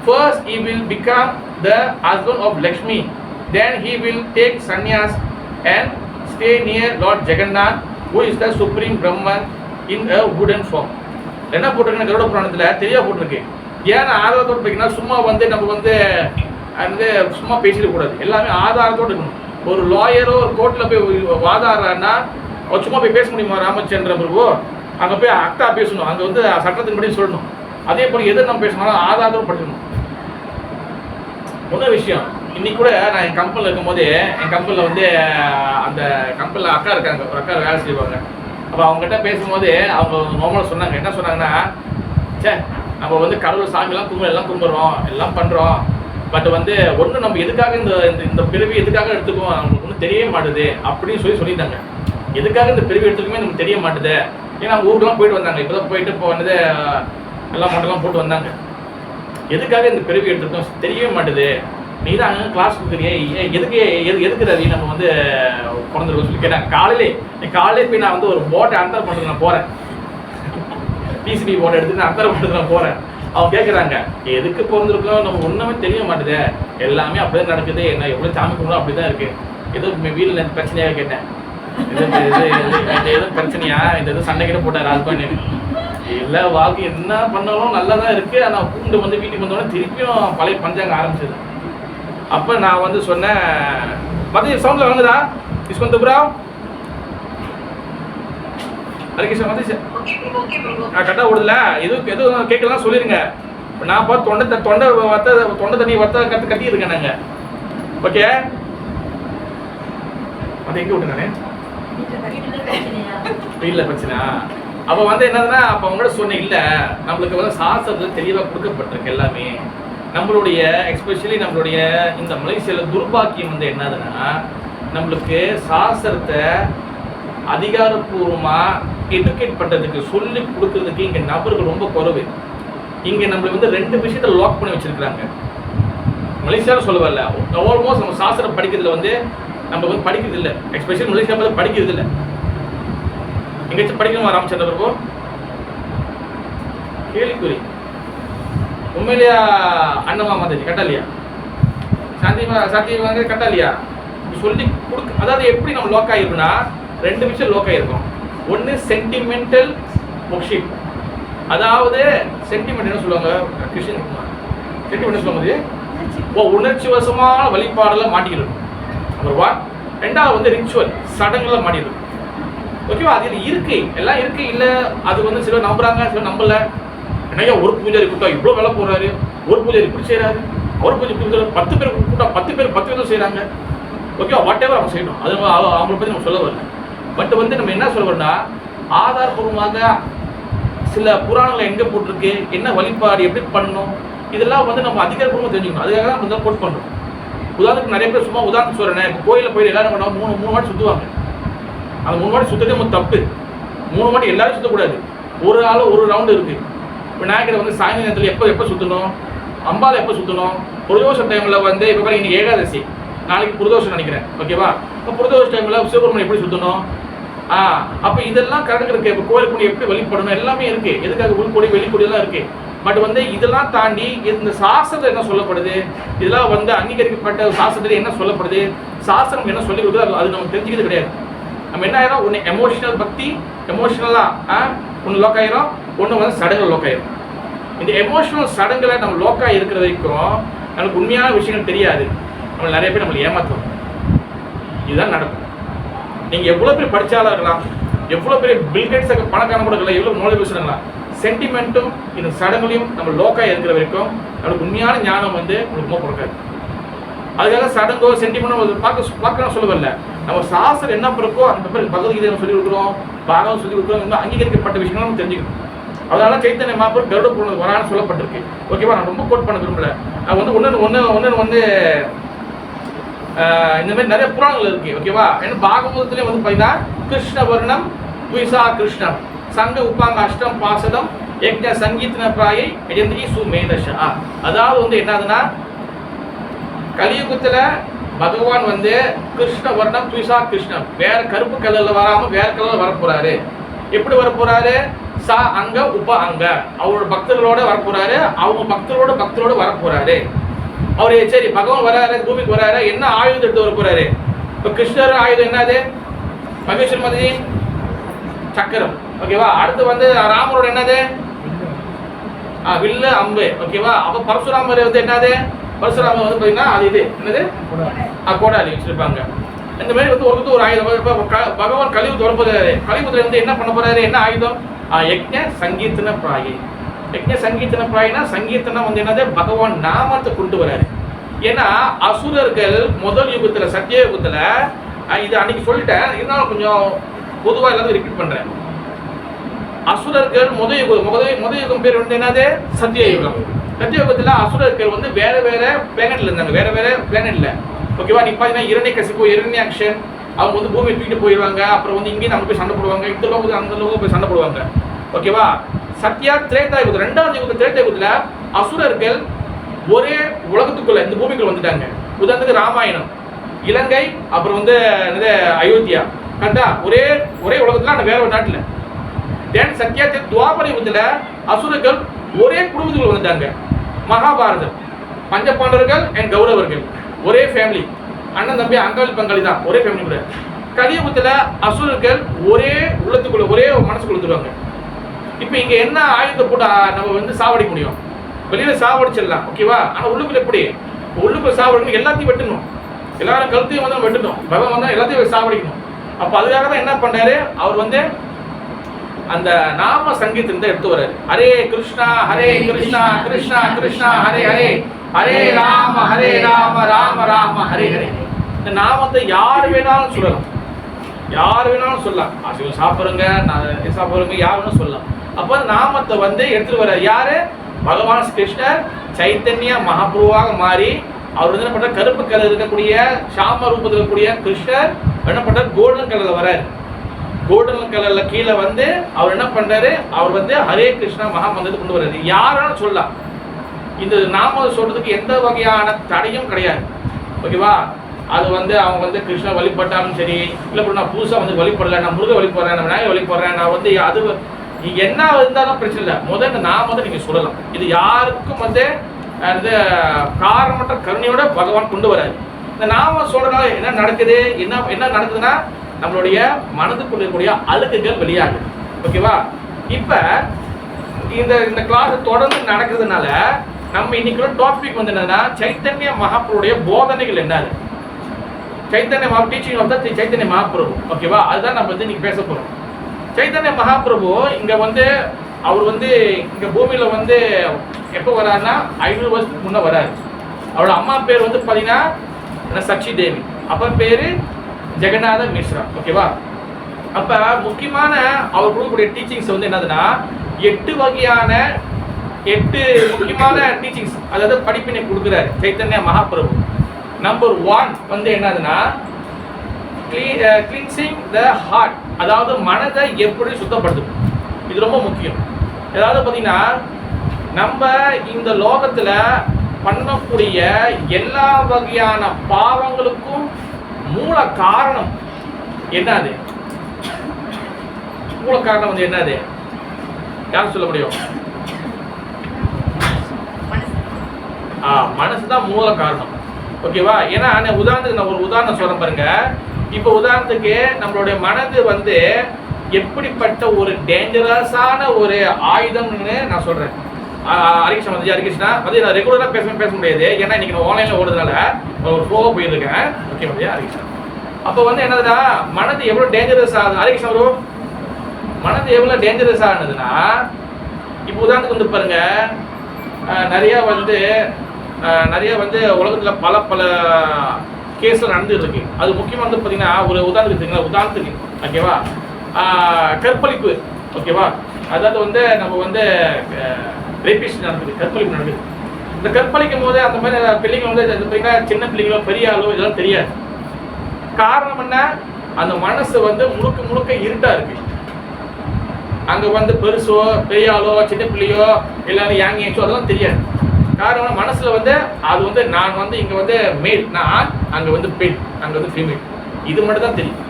First, he will become the husband of Lakshmi. Then he will take sannyas and stay near Lord Jagannath, who is the Supreme Brahman in a wooden form. என்ன போட்டிருக்கேன் கருட புராணத்தில் தெளிவாக போட்டிருக்கு. ஏன்னா ஆதாரத்தோடு பார்த்தீங்கன்னா சும்மா வந்து நம்ம வந்து சும்மா பேசிடக்கூடாது. எல்லாமே ஆதாரத்தோடு இருக்கணும். ஒரு லாயரோ ஒரு கோர்ட்டில் போய் வாதாடுறான்னா அவர் சும்மா போய் பேச முடியுமா? ராமச்சந்திர பிரபு அங்கே போய் அக்டா பேசணும். அங்கே வந்து சட்டத்தின்படி சொல்லணும். அதே போல் எது நம்ம பேசணும் ஆதாரத்தோடு படிக்கணும். ஒன்றும் விஷயம் இன்னைக்கு கூட நான் என் கம்பெனியில் இருக்கும்போது என் கம்பெனியில் வந்து அந்த கம்பெனியில் அக்கா இருக்காங்க. ஒரு அக்கா வேலை செய்வாங்க. அப்போ அவங்ககிட்ட பேசும்போது அவங்க நார்மலாக சொன்னாங்க. என்ன சொன்னாங்கன்னா, நம்ம வந்து கடவுள் சாமியெல்லாம் எல்லாம் கும்பிட்றோம் எல்லாம் பண்ணுறோம். பட் வந்து ஒன்று நம்ம எதுக்காக இந்த பிறவி எதுக்காக எடுத்துக்குவோம் நம்மளுக்கு ஒன்றும் தெரிய மாட்டுது அப்படின்னு சொல்லிட்டாங்க. எதுக்காக இந்த பிறவி எடுத்துக்குமே நமக்கு தெரிய மாட்டுது. ஏன்னா ஊருக்குலாம் போயிட்டு வந்தாங்க. இப்போ தான் போயிட்டு இப்போ வந்து எல்லாம் மட்டெல்லாம் போட்டு வந்தாங்க. எதுக்காக இந்த பிறவி எடுத்துருக்கோம் தெரியவே மாட்டுது. நீ தான் அங்கே கிளாஸ் கொடுக்குறியே எதுக்கு ரவி நம்ம வந்து பிறந்திருக்கோம் சொல்லி கேட்டாங்க. காலையிலே போய் நான் வந்து ஒரு போட்டை அந்தர் பண்ணுறது நான் போகிறேன். பிசிபி போட்டை எடுத்து நான் அந்தர் பண்ணுறது நான் போகிறேன். அவங்க கேட்குறாங்க எதுக்கு பிறந்திருக்கோம் நம்ம ஒன்றுமே தெரிய மாட்டுது. எல்லாமே அப்படியே நடக்குது. என்ன எவ்வளோ சாமி கும்பிடும் அப்படி தான் இருக்குது. ஏதோ வீட்டில் இந்த பிரச்சனையாக கேட்டேன். எதுவும் பிரச்சனையா இந்த எதுவும் சண்டை கிட்ட போட்டார் ஹஸ்பண்ட். இல்லை வாழ்க்கை என்ன பண்ணாலும் நல்லா தான் இருக்குது. ஆனால் கூண்டு வந்து வீட்டுக்கு வந்தோடனே திருப்பியும் பழைய பஞ்சாங்க ஆரம்பிச்சது. அப்போ நான் வந்து சொன்னேன் மதிய சவுண்டில் வாங்குதா இஸ்வந்த் ப்ரோ ஹரிகிருஷ்ணன் மதிய கரெக்டாக விடுதல எதுவும் கேட்கலாம் சொல்லிடுங்க. இப்போ நான் பார்த்து தொண்டை தண்ணி கட்டி இருக்கேன் நாங்கள். ஓகே அது எங்கே விட்டு நானே இல்லை பிரச்சனை. அப்போ வந்து என்னதுன்னா அப்போ அவங்கள்ட்ட சொன்னேன் இல்லை நம்மளுக்கு வந்து சாஸ்திரத்தில் தெளிவாக கொடுக்கப்பட்டிருக்கு எல்லாமே. நம்மளுடைய எஸ்பெஷலி நம்மளுடைய இந்த மலேசியாவில் துர்பாக்கியம் வந்து என்னதுன்னா நம்மளுக்கு சாஸ்திரத்தை அதிகாரப்பூர்வமாக எடுக்கேட் பண்ணுறதுக்கு சொல்லி கொடுக்கறதுக்கு இங்கே நபர்கள் ரொம்ப குறைவு. இங்கே நம்மளுக்கு வந்து 2 விஷயத்தை லாக் பண்ணி வச்சுருக்குறாங்க. மலேசியாவில் சொல்ல வரல ஆல்மோஸ்ட் நம்ம சாஸ்திரம் படிக்கிறதுல வந்து நம்ம வந்து படிக்கிறது இல்லை. எஸ்பெஷலி மலேசியா பார்த்து படிக்கிறது இல்லை. எங்கேயாச்சும் படிக்கணுமா ராமச்சந்திர பிரபு? கேள்விக்குறி. உண்மையிலேயா அண்ணமா மாதாஜி கட்டா இல்லையா? சாந்தி வந்து கட்டா இல்லையா? சொல்லி கொடுக்க அதாவது எப்படி நம்ம லோக் ஆகிருக்குன்னா 2 விஷயம் லோக் ஆகிருக்கும். ஒன்று சென்டிமெண்டல் ஒர்ஷிப். அதாவது சென்டிமெண்ட் என்ன சொல்லுவாங்க கிருஷ்ணன் சென்டிமெண்ட் சொல்லும்போது உணர்ச்சி வசமான வழிபாடெல்லாம் மாட்டிக்கிடும். நம்பர் 1. 2வது வந்து ரிச்சுவல் சடங்குலாம் மாட்டிடும். ஓகேவா? அது இருக்கு எல்லாம் இருக்கு. இல்லை அது வந்து சிலர் நம்புறாங்க சிலர் நம்பல. என்னையா ஒரு பூஜாரி கூட்டா இவ்வளோ வேலை போடுறாரு, ஒரு பூஜாரி இப்படி செய்கிறாரு, அவர் பூஜை இப்படி 10 பேர் கூட்டா 10 பேர் 10 விதம் செய்கிறாங்க. ஓகேவா? வாட் எவர் அவங்க செய்யணும். அது அவங்கள பற்றி நம்ம சொல்ல வரல. பட் வந்து நம்ம என்ன சொல்ல வரோம்னா ஆதாரபூர்வமாக சில புராணங்களை எங்கே போட்டிருக்கு, என்ன வழிபாடு எப்படி பண்ணணும், இதெல்லாம் வந்து நம்ம அதிகாரப்பூர்வமாக தெரிஞ்சுக்கணும். அதுக்காக தான் நம்ம கோட் பண்ணுறோம். உதாரணத்துக்கு நிறைய பேர் சும்மா உதாரணம் சொல்கிறேன். இப்போ கோயிலில் போய் எல்லாரும் பண்ணுவாங்க 3 வாட்டி சுற்றுவாங்க. அந்த 3 வாட்டி சுற்றதே ரொம்ப தப்பு. 3 வாட்டி எல்லாரும் சுற்றக்கூடாது. ஒரு ஆள் ஒரு ரவுண்டு இருக்குது. விநாயகரை வந்து சாயந்தர நேரத்தில் எப்போ சுற்றணும், அம்பாவை எப்போ சுற்றணும், பிரதோஷ டைமில் வந்து இப்போ பாருங்க இன்னைக்கு ஏகாதசி, நாளைக்கு பிரதோஷம் நினைக்கிறேன். ஓகேவா? இப்போ பிரதோஷ டைமில் சிவபெருமன் எப்படி சுற்றணும், அப்போ இதெல்லாம் கணக்கு இருக்குது. இப்போ கோயிலுக்கு எப்படி வழிபடணும் எல்லாமே இருக்குது. எதுக்காக உள்கொடி வெளிக்கொடியெல்லாம் இருக்குது. பட் வந்து இதெல்லாம் தாண்டி இந்த சாஸ்திரத்தில் என்ன சொல்லப்படுது, இதெல்லாம் வந்து அங்கீகரிக்கப்பட்ட சாஸ்திரத்தில் என்ன சொல்லப்படுது, சாஸ்திரம் என்ன சொல்லி கொடுக்குது அது நமக்கு தெரிஞ்சுக்கிறது கிடையாது. நம்ம என்ன ஆயிரும், ஒன்று எமோஷனல் பக்தி எமோஷனலாக ஒன்று லோக் ஆயிரும், ஒன்று வந்து சடங்கு லோக் ஆயிரும். இந்த எமோஷனல் சடங்குல நம்ம லோக்கா இருக்கிற வரைக்கும் நமக்கு உண்மையான விஷயங்கள் தெரியாது. நம்ம நிறைய பேர் நம்மளை ஏமாத்துவோம். இதுதான் நடக்கும். நீங்க எவ்வளவு பேர் படிச்சாலும் இருக்கலாம், எவ்வளவு பெரிய பில்கேட்ஸ் பணக்கான கூட இருக்கலாம், எவ்வளவு நோய் பேசுறாங்களா, சென்டிமெண்ட்டும் இந்த சடங்குலையும் நம்ம லோக்கா இருக்கிற வரைக்கும் நம்மளுக்கு உண்மையான ஞானம் வந்து உங்களுக்கு கொடுக்காது. அதுக்காக சடங்கோ சென்டிமெண்டோ பார்க்கணும் சொல்ல வரல. நம்ம சாஸ்திரம் என்ன இருக்கோ அந்த பேர் பகவத்கீதை சொல்லி கொடுக்குறோம், பாகம் சொல்லி கொடுக்குறோம், இன்னும் அங்கீகரிக்கப்பட்ட விஷயங்களும் நம்ம தெரிஞ்சுக்கணும். அதனால சைத்தன்ய மகாபிரபு கருட பூர்ணம் வரான்னு சொல்லப்பட்டிருக்கு. ஓகேவா, நான் ரொம்ப கோட் பண்ண விரும்பல. நான் வந்து ஒன்று வந்து இந்த மாதிரி நிறைய புராணங்கள் இருக்கு. ஓகேவா, ஏன்னா பாகவதத்திலே வந்து பார்த்தீங்கன்னா கிருஷ்ண வர்ணம் துவிசா கிருஷ்ணம் சங்க உப்பாங்க அஷ்டம் பாசதம் யக்ஞ சங்கீத்ன பிராயை எஜந்தி சுமேதஷா. அதாவது வந்து என்னதுன்னா, கலியுகத்துல பகவான் வந்து கிருஷ்ண வர்ணம் துவிசா கிருஷ்ணம் வேற கருப்பு கலர்ல வராம வேற கலர்ல வரப்போறாரு. எப்படி வரப்போறாரு? சா அங்க உப அங்க அவரோட பக்தர்களோட வரப்போறாரு, அவங்க பக்தரோட வரப்போறாரு. அவரு சரி பகவான் வராரு, பூமிக்கு வராரு, என்ன ஆயுதம் எடுத்து வர போறாரு? இப்ப கிருஷ்ணர் ஆயுதம் என்னது? மகேஸ்வர் மதி சக்கரம். ஓகேவா, அடுத்து வந்து ராமரோட என்னது? வில்லு அம்பு. ஓகேவா, அப்ப பரசுராமர் வந்து என்னது? பரசுராமர் வந்து பாத்தீங்கன்னா அது இது என்னது? கோடாலி வச்சிருப்பாங்க. இந்த மாதிரி வந்து ஒரு ஆயுதம். பகவான் கலியுகத்து வரப்போறாரு. கலியுகத்துல வந்து என்ன பண்ண போறாரு? என்ன ஆயுதம்? யக்ஞ சங்கீர்த்தன பிராயை. யக்ஞ சங்கீர்த்தன பிராயனா சங்கீர்த்தனம் வந்து என்னது? பகவான் நாமத்தை கொண்டு வராரு. ஏன்னா அசுரர்கள் முதல் யுகத்துல சத்திய யுகத்துல இது அன்னைக்கு சொல்லிட்டேன், இருந்தாலும் கொஞ்சம் பொதுவா எல்லாத்தையும் ரிப்பீட் பண்றேன். அசுரர்கள் முதல் யுகம் பேர் வந்து என்னது? சத்திய யுகம். சத்திய யுகத்துல அசுரர்கள் வந்து வேற பிளானட்ல இருந்தாங்க, வேற பிளானட்ல. ஓகேவா, நீ பாத்தீங்கன்னா இரண்யகசிப்பு இரண்யாக்ஷன் அவங்க வந்து பூமியை தூக்கிட்டு போயிடுவாங்க. அப்புறம் வந்து இங்கேயும் அங்கே போய் சண்டை போடுவாங்க, இந்த லோகத்துக்கு அந்த லோகம் போய் சண்டை போடுவாங்க. ஓகேவா, சத்யா திரேதா யுகத்தில் ரெண்டாவது யுகத்தில் திரேதா யுகத்தில் அசுரர்கள் ஒரே உலகத்துக்குள்ள இந்த பூமிக்குள்ள வந்துட்டாங்க. உதாரணத்துக்கு ராமாயணம், இலங்கை, அப்புறம் வந்து அயோத்தியா, கரெக்டா? ஒரே உலகத்துல ஆனால் வேற ஒரு நாட்டில். தென் சத்யா துவாபர யுகத்தில் அசுரர்கள் ஒரே குடும்பத்துக்குள்ள வந்துட்டாங்க. மகாபாரதம், பஞ்சபாண்டவர்கள் அண்ட் கௌரவர்கள் ஒரே ஃபேமிலி, அண்ணன் தம்பி அங்காளி பங்காளி தான், ஒரே ஃபேமிலி கூட. கலியுகத்துல அசுரர்கள் ஒரே உள்ளத்துக்குள்ள ஒரே மனசுக்குள்ள வந்துருவாங்க. இப்போ இங்க என்ன ஆயுதத்தை போட்டு நம்ம வந்து சாவடிக்க முடியும்? வெளியில சாவடிச்சிடலாம். ஓகேவா, ஆனா உள்ளுக்குள்ள எப்படி? உள்ளுக்குள்ள சாவடிக்கணும், எல்லாத்தையும் வெட்டணும், எல்லாரும் கருத்தையும் வந்து வெட்டணும். பகவான் வந்தா எல்லாத்தையும் சாவடிக்கணும். அப்போ அதுக்காக தான் என்ன பண்ணாரு? அவர் வந்து அந்த நாம சங்கீதத்தை எடுத்து வர்றாரு. ஹரே கிருஷ்ணா கிருஷ்ணா கிருஷ்ணா ஹரே ஹரே, ஹரே ராம ராம ராம ஹரே ஹரே. இந்த நாமத்தை யார் வேணாலும் சொல்லலாம், யார் வேணாலும் சொல்லலாம். அசிவம் சாப்பிடுங்க, சாப்பிடுங்க, யார் வேணாலும் சொல்லலாம். அப்போ நாமத்தை வந்து எடுத்துட்டு வர்றாரு. யாரு? பகவான் கிருஷ்ணர் சைத்தன்ய மகாபிரபுவாக மாறி அவர் வந்து என்ன பண்ற? கருப்பு கலர் இருக்கக்கூடிய சாம ரூபத்தில் இருக்கக்கூடிய கிருஷ்ணர் என்ன பண்றாரு? கோல்டன் கலர்ல வர்றாரு. கோல்டன் கலர்ல கீழே வந்து அவர் என்ன பண்றாரு? அவர் வந்து ஹரே கிருஷ்ணா மகாமந்திரத்தை கொண்டு வர்றாரு. யாராலும் சொல்லலாம். இந்த நாம சொல்றதுக்கு எந்த வகையான தடையும் கிடையாது. ஓகேவா, அது வந்து அவங்க வந்து கிருஷ்ண வழிபட்டாலும் சரி, இல்லை நான் புதுசாக வந்து வழிபடல, நான் முருக வழிபடுறேன், நான் விநாயகர் வழிபடுறேன், நான் வந்து அது என்ன இருந்தாலும் பிரச்சனை இல்லை. முதல் இந்த நாம வந்து நீங்க சொல்லலாம். இது யாருக்கும் வந்து காரணமற்ற கருணையோட பகவான் கொண்டு வராது. இந்த நாம சொல்றதுனால என்ன நடக்குது? என்ன நடக்குதுன்னா நம்மளுடைய மனதுக்குள்ள இருக்கக்கூடிய அழுக்குகள் வெளியாகுது. ஓகேவா, இப்ப இந்த கிளாஸ் தொடர்ந்து நடக்கிறதுனால நம்ம இன்னைக்கு டாபிக் வந்து என்னன்னா, சைத்தன்ய மகாபிரபுடைய போதனைகள் என்னது? Chaitanya teaching of the Chaitanya Mahaprabhu. ஓகேவா, அதுதான் நம்ம வந்து இன்னைக்கு பேச போறோம். சைத்தன்ய மகாபிரபு இங்க வந்து அவர் வந்து இங்க பூமியில வந்து எப்போ வராருன்னா 500 வருஷத்துக்கு முன்ன வராரு. அவரோட அம்மா பேர் வந்து பாத்தீங்கன்னா சச்சி தேவி, அப்ப பேரு ஜெகநாத மிஸ்ரா. ஓகேவா, அப்ப முக்கியமான அவர் கொடுக்கக்கூடிய டீச்சிங்ஸ் வந்து என்னதுன்னா 8 வகையான 8 முக்கியமான டீச்சிங்ஸ், அதாவது படிப்பினை கொடுக்குறாரு சைத்தன்ய மகாபிரபு. நம்பர் 1 வந்து என்னதுன்னா கிளீன்சிங் த ஹார்ட், அதாவது மனதை எப்படி சுத்தப்படுத்தணும். இது ரொம்ப முக்கியம். அதாவது பார்த்தீங்கன்னா நம்ம இந்த லோகத்துல பண்ணக்கூடிய எல்லா வகையான பாவங்களுக்கும் மூல காரணம் என்னது? மூல காரணம் வந்து என்னது? யார் சொல்ல முடியும்? மனசுதான் மூல காரணம். ஓகேவா, ஏன்னா உதாரணத்துக்கு நான் ஒரு உதாரணம் சொல்றேன் பாருங்க. இப்போ உதாரணத்துக்கு நம்மளுடைய மனது வந்து எப்படிப்பட்ட ஒரு டேஞ்சரஸான ஒரு ஆயுதம்னு நான் சொல்றேன். ஹரிகிருஷ்ணா வந்து ஹரிகிருஷ்ணா வந்து நான் ரெகுலராக பேச முடியாது, ஏன்னா இன்னைக்கு நான் ஆன்லைனில் ஓடுறதுனால ஒரு ஃப்ளோவாக போயிருக்கேன். ஓகே மதியா ஹரிகிருஷ்ணா. அப்போ வந்து என்னதுன்னா மனது எவ்வளோ டேஞ்சரஸ் ஆகுது ஹரிகிருஷ்ணா ப்ரோ, மனது எவ்வளோ டேஞ்சரஸ் ஆனதுன்னா இப்போ உதாரணத்துக்கு வந்து பாருங்க, நிறைய வந்து உலகத்தில் பல கேஸில் நடந்துட்டு இருக்கு. அது முக்கியமாக வந்து பார்த்தீங்கன்னா ஒரு உதாரணத்துக்கு ஓகேவா, கற்பழிப்பு ஓகேவா, அதாவது வந்து நம்ம வந்து ரேபிஸ்ட் நடக்குது, கற்பழிப்பு நடக்குது. இந்த கற்பழிக்கும் போது அந்த மாதிரி பிள்ளைங்க வந்து பார்த்தீங்கன்னா சின்ன பிள்ளைங்களோ பெரிய ஆளோ இதெல்லாம் தெரியாது. காரணம் என்ன, அந்த மனசு வந்து முழுக்க இருட்டா இருக்கு. அங்க வந்து பெருசோ பெரிய ஆளோ சின்ன பிள்ளையோ எல்லாரும் யாங்கியோ அதெல்லாம் தெரியாது. காரணம் மனசுல வந்து அது வந்து நான் வந்து இங்க வந்து மேல், நான் அங்க வந்து பெண், அங்க வந்து ஃபீமேல், இது மட்டும் தான் தெரியும்.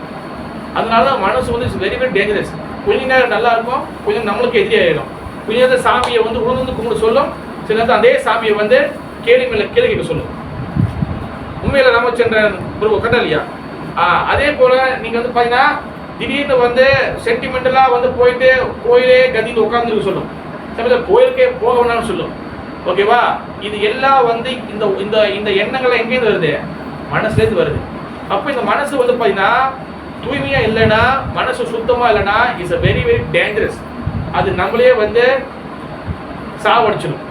அதனால மனசு வந்து வெரி டேஞ்சரஸ். கொஞ்ச நேரம் நல்லா இருக்கும், கொஞ்சம் நம்மளுக்கு எதிரியாயிடும். கொஞ்ச நேரம் சாமியை வந்து உணர்ந்து கும்பிட சொல்லும், சில நேரத்தில் அதே சாமியை வந்து கேள்வி மேல கேள்வி கேட்க சொல்லும். உண்மையில ராமச்சந்திரன் குரு கரெக்டா இல்லையா? அதே போல நீங்க வந்து பாத்தீங்கன்னா திடீர்னு வந்து சென்டிமெண்டலா வந்து போயிட்டு கோயிலே கதின்னு உட்கார்ந்து சொல்லும், சமயத்தில் கோயிலுக்கே போக வேணாம்னு சொல்லும். ஓகேவா, இது எல்லாம் வந்து இந்த இந்த இந்த எண்ணங்கள் எங்கேருந்து வருது, மனசுலேருந்து வருது. அப்போ இந்த மனசு வந்து பாத்தீங்கன்னா தூய்மையா இல்லைன்னா, மனசு சுத்தமா இல்லைன்னா இட்ஸ் வெரி டேஞ்சரஸ். அது நம்மளே வந்து சாவடிச்சிடும்,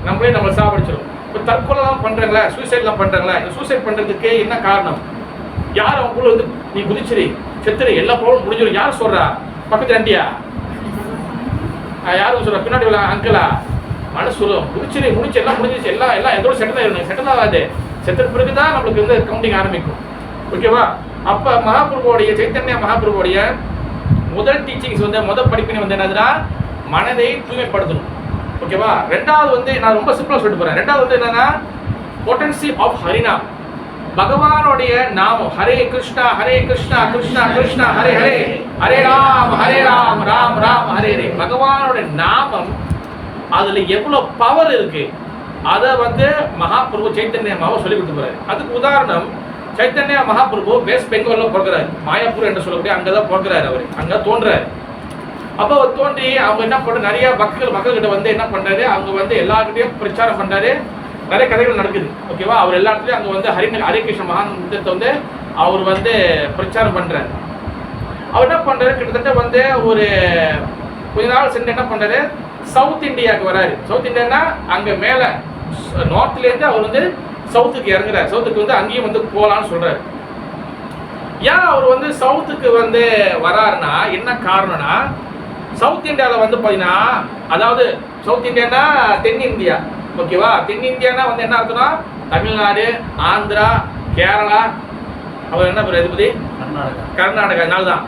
நம்மளை சாவடிச்சிடும். இப்போ தற்கொலைலாம் பண்றாங்களா, சூசைட்லாம் பண்றாங்களா, இந்த சூசைட் பண்றதுக்கு என்ன காரணம்? யார் அவங்களுக்குள்ள வந்து நீ குதிச்சிரு செத்துரு எல்லா ப்ராப்ளம் முடிஞ்சிடும் யார் சொல்றா? பக்கத்து ஆண்டியா யாரும் சொல்றா? பின்னாடி உள்ள அங்கிளா? மனசு சொல்லும் குதிச்சிரு முடிச்சு எல்லாம் முடிஞ்சிச்சு, எல்லாம் எதோட செட்டில் ஆயிடும். செட்டில் ஆகாது, செத்துற பிறகுதான் நம்மளுக்கு வந்து கவுண்டிங் ஆரம்பிக்கும். ஓகேவா? அப்ப மகாபிரபுவோடைய சைத்தன்ய மகாபிரபுவோடைய முதல் டீச்சிங்ஸ் வந்து முதல் படிப்பினை வந்து என்னதுன்னா மனதை தூய்மைப்படுத்தணும். ஓகேவா? ரெண்டாவது வந்து நான் ரொம்ப சிம்பிளா சொல்லிட்டு போறேன். ரெண்டாவது வந்து என்னன்னா பொட்டன்சி ஆஃப் ஹரிநாம், பகவானுடைய நாமம். ஹரே கிருஷ்ணா கிருஷ்ணா கிருஷ்ணா ஹரே ஹரே, ஹரே ராம் ராம் ராம் ஹரே ஹரே. பகவானுடைய நாமம் அதுல எவ்வளவு பவர் இருக்கு அதை வந்து மகாபிரபு சைத்தன்ய மகா சொல்லி கொடுத்து போறாரு. அதுக்கு உதாரணம் சைத்தன்ய மகாபிரபு வெஸ்ட் பெங்கால்ல பிறகுறாரு, மாயாப்பூர் என்று சொல்லக்கூடிய அங்கதான் பிறகுறாரு. அவரு அங்க தோன்றாரு. அப்போ அவர் தோன்றி அவங்க என்ன பண்ற நிறைய மக்கள்கிட்ட வந்து என்ன பண்றாரு, அவங்க வந்து எல்லாருக்கிட்டையும் பிரச்சாரம் பண்றாரு. நிறைய கதைகள் நடக்குது. ஓகேவா? அவர் எல்லா இடத்துலயும் அங்க வந்து ஹரே கிருஷ்ண மகானந்தத்தை வந்து அவர் வந்து பிரச்சாரம் பண்றாரு. அவர் என்ன பண்றாரு, கிட்டத்தட்ட வந்து ஒரு கொஞ்ச நாள் சென்று என்ன பண்றாரு, சவுத் இந்தியாவுக்கு வராரு. சவுத் இந்தியானா அங்க மேல நார்த்ல இருந்து அவர் வந்து சவுத்துக்கு இறங்குறாரு. சவுத்துக்கு வந்து அங்கேயும் வந்து போகலான்னு சொல்றாரு. ஏன் அவர் வந்து சவுத்துக்கு வந்து வராருன்னா என்ன காரணம்னா, சவுத் இந்தியாவில் வந்து பார்த்தீங்கன்னா, அதாவது சவுத் இந்தியானா தென்னிந்தியா. ஓகேவா? தென்னிந்தியானா வந்து என்ன அர்த்தம்னா தமிழ்நாடு, ஆந்திரா, கேரளா, அவர் என்ன பேர் எதுபதி, கர்நாடகா. இதனால தான்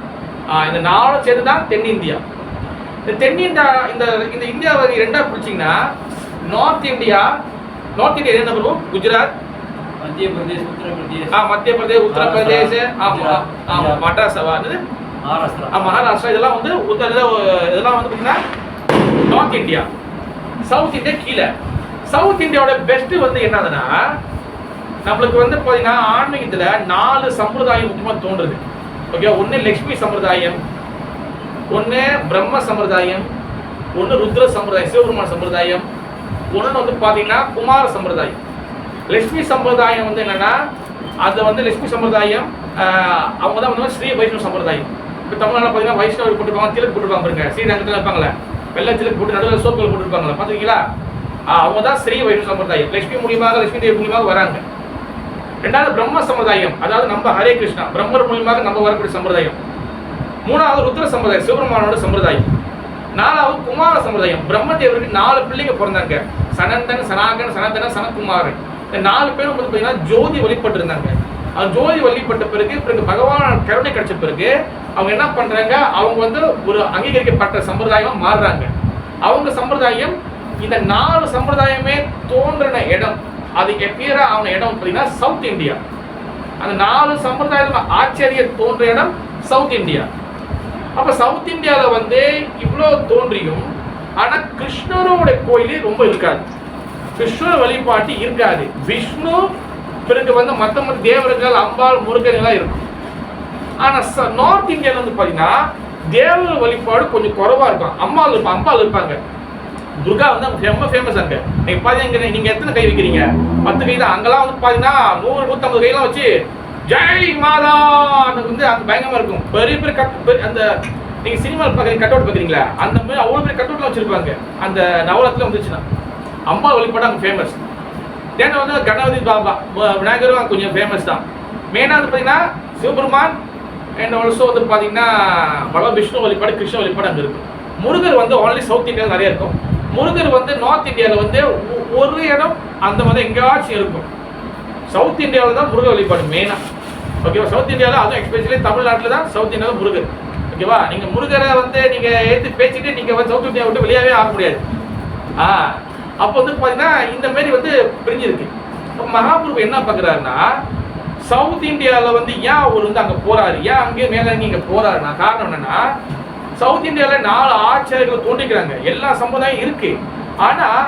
இந்த நாளும் சேர்ந்து தான் தென்னிந்தியா. இந்த தென்னிந்தியா இந்த இந்தியாவை ரெண்டா பிடிச்சிங்கன்னா நார்த் இந்தியா என்ன பண்ணுவோம், குஜராத், மத்திய பிரதேஷ், உத்தரப்பிரதேஷ், மட்ராஸ், மகாராஷ்டிரா, இதெல்லாம் வந்து இதெல்லாம் வந்து பார்த்தீங்கன்னா நார்த் இந்தியா. சவுத் இந்தியா கீழே. சவுத் இந்தியாவோட பெஸ்ட் வந்து என்னதுன்னா, நம்மளுக்கு வந்து பார்த்தீங்கன்னா ஆன்மீகத்தில் 4 சம்பிரதாயம் முக்கியமாக தோன்றுது. ஓகே, ஒன்று லக்ஷ்மி சம்பிரதாயம், ஒன்று பிரம்ம சம்பிரதாயம், ஒன்று ருத்ர சம்பிரதாயம் சிவபெருமான சம்பிரதாயம், ஒன்று வந்து பார்த்தீங்கன்னா குமார சம்பிரதாயம். லக்ஷ்மி சம்பிரதாயம் வந்து என்னன்னா, அது வந்து லக்ஷ்மி சம்பிரதாயம் அவங்க தான் வந்து ஸ்ரீ வைஷ்ணவ சம்பிரதாயம். இப்போ தமிழ்நாட்டில் பார்த்தீங்கன்னா வைஷ்ணவர் போட்டுருப்பாங்க, திலக் போட்டுருப்பாங்க பாருங்க, ஸ்ரீரங்கத்தில் இருப்பாங்களே, வெள்ளை திலக் போட்டு நடுவில் சோப்புகள் போட்டுருப்பாங்களா, பார்த்துருக்கீங்களா? அவங்க தான் ஸ்ரீ வைஷ்ணவ சம்பிரதாயம். லக்ஷ்மி தேவி மூலியமாக வராங்க. ரெண்டாவது பிரம்ம சம்பிரதாயம், அதாவது நம்ம ஹரே கிருஷ்ணா பிரம்மர் மூலியமாக நம்ம வரக்கூடிய சம்பிரதாயம். மூணாவது ருத்ர சம்பிரதாயம், சிவபெருமானோட சம்பிரதாயம். நாலாவது குமார சம்பிரதாயம், பிரம்மதேவருக்கு 4 பிள்ளைங்க பிறந்தாங்க, சனந்தன், சனாகன், சனத்குமாரன். இந்த 4 பேரும் வந்து பார்த்தீங்கன்னா ஜோதி வழிபட்டு இருந்தாங்க. அது ஜோதி வழிபட்ட பிறகு பகவான் கருணை கிடைச்ச பிறகு அவங்க என்ன பண்றாங்க, அவங்க வந்து ஒரு அங்கீகரிக்கப்பட்ட சம்பிரதாயமா மாறுறாங்க. அவங்க சம்பிரதாயம் இந்த 4 சம்பிரதாயமே தோன்றின இடம், அது எப்பீரா அவன இடம் பார்த்தீங்கன்னா சவுத் இந்தியா. அந்த 4 சம்பிரதாயம் ஆச்சரிய தோன்ற இடம் சவுத் இந்தியா. அப்ப சவுத் இந்தியாவில் வந்து இவ்வளோ தோன்றியும் ஆனா கிருஷ்ணரோட கோயிலே ரொம்ப இருக்காது, கிருஷ்ணர் வழிபாட்டு இருக்காது. விஷ்ணு பிறகு வந்து மற்ற தேவர்கள், அம்பாள், முருகன் எல்லாம் இருக்கும். ஆனா நார்த் இந்தியாவில் வந்து பார்த்தீங்கன்னா தேவர்கள் வழிபாடு கொஞ்சம் குறைவா இருக்கும். அம்பாள் இருப்பாங்க, துர்கா வந்து ரொம்ப ஃபேமஸ் அங்கே. நீங்கள் பார்த்தீங்கன்னா நீங்கள் எத்தனை கை வைக்கிறீங்க? 10 கை தான். அங்கெல்லாம் வந்து பார்த்தீங்கன்னா 100 150 கையெல்லாம் வச்சு ஜெய் மாதா வந்து அந்த பயங்கரமாக இருக்கும். பெரிய பெரிய அந்த நீங்கள் சினிமாவில் பார்க்குறீங்க கட் அவுட் பார்க்குறீங்களா, அந்த மாதிரி அவ்வளோ பெரிய கட் அவுட்லாம் வச்சுருப்பாங்க. அந்த நவராத்திரியில் வந்துச்சுன்னா அம்மா வழிபாடு அங்கே ஃபேமஸ். தேனை வந்து கணபதி பாபா விநாயகரும் கொஞ்சம் ஃபேமஸ் தான். மெயினாக வந்து பார்த்தீங்கன்னா சிவபெருமான் அண்ட் ஆல்சோ வந்து பார்த்தீங்கன்னா பல விஷ்ணு வழிபாடு, கிருஷ்ண வழிபாடு அங்கே இருக்கும். முருகர் வந்து ஆன்லி சவுத் இந்தியாவில் நிறைய இருக்கும். முருகர் வந்து நார்த் இந்தியாவில் வந்து ஒரு இடம் அந்த மாதிரி எங்கேயாச்சும் இருக்கும். சவுத் இந்தியாவில் தான் முருகர் வழிபாடு மெயினாக. ஓகேவா? சவுத் இந்தியாவில் அதுவும் எஸ்பெஷலி தமிழ்நாட்டில் தான் சவுத் இந்தியாவில் முருகர். ஓகேவா? நீங்கள் முருகரை வந்து நீங்கள் ஏற்று பேசிட்டு நீங்கள் வந்து சவுத் இந்தியா விட்டு வெளியாகவே ஆக முடியாது. அப்போ வந்து பார்த்தீங்கன்னா இந்த மாரி வந்து பிரிஞ்சிருக்கு. இப்போ மகாபிரபு என்ன பார்க்குறாருன்னா, சவுத் இந்தியாவில் வந்து ஏன் அவர் வந்து அங்கே போகிறாரு, ஏன் அங்கேயே மேலே இங்கே போகிறாருன்னா காரணம் என்னென்னா, சவுத் இந்தியாவில் 4 ஆச்சாரியர்கள் தோன்றிக்கிறாங்க. எல்லா சம்பிரதாயம் இருக்கு. ஆனால்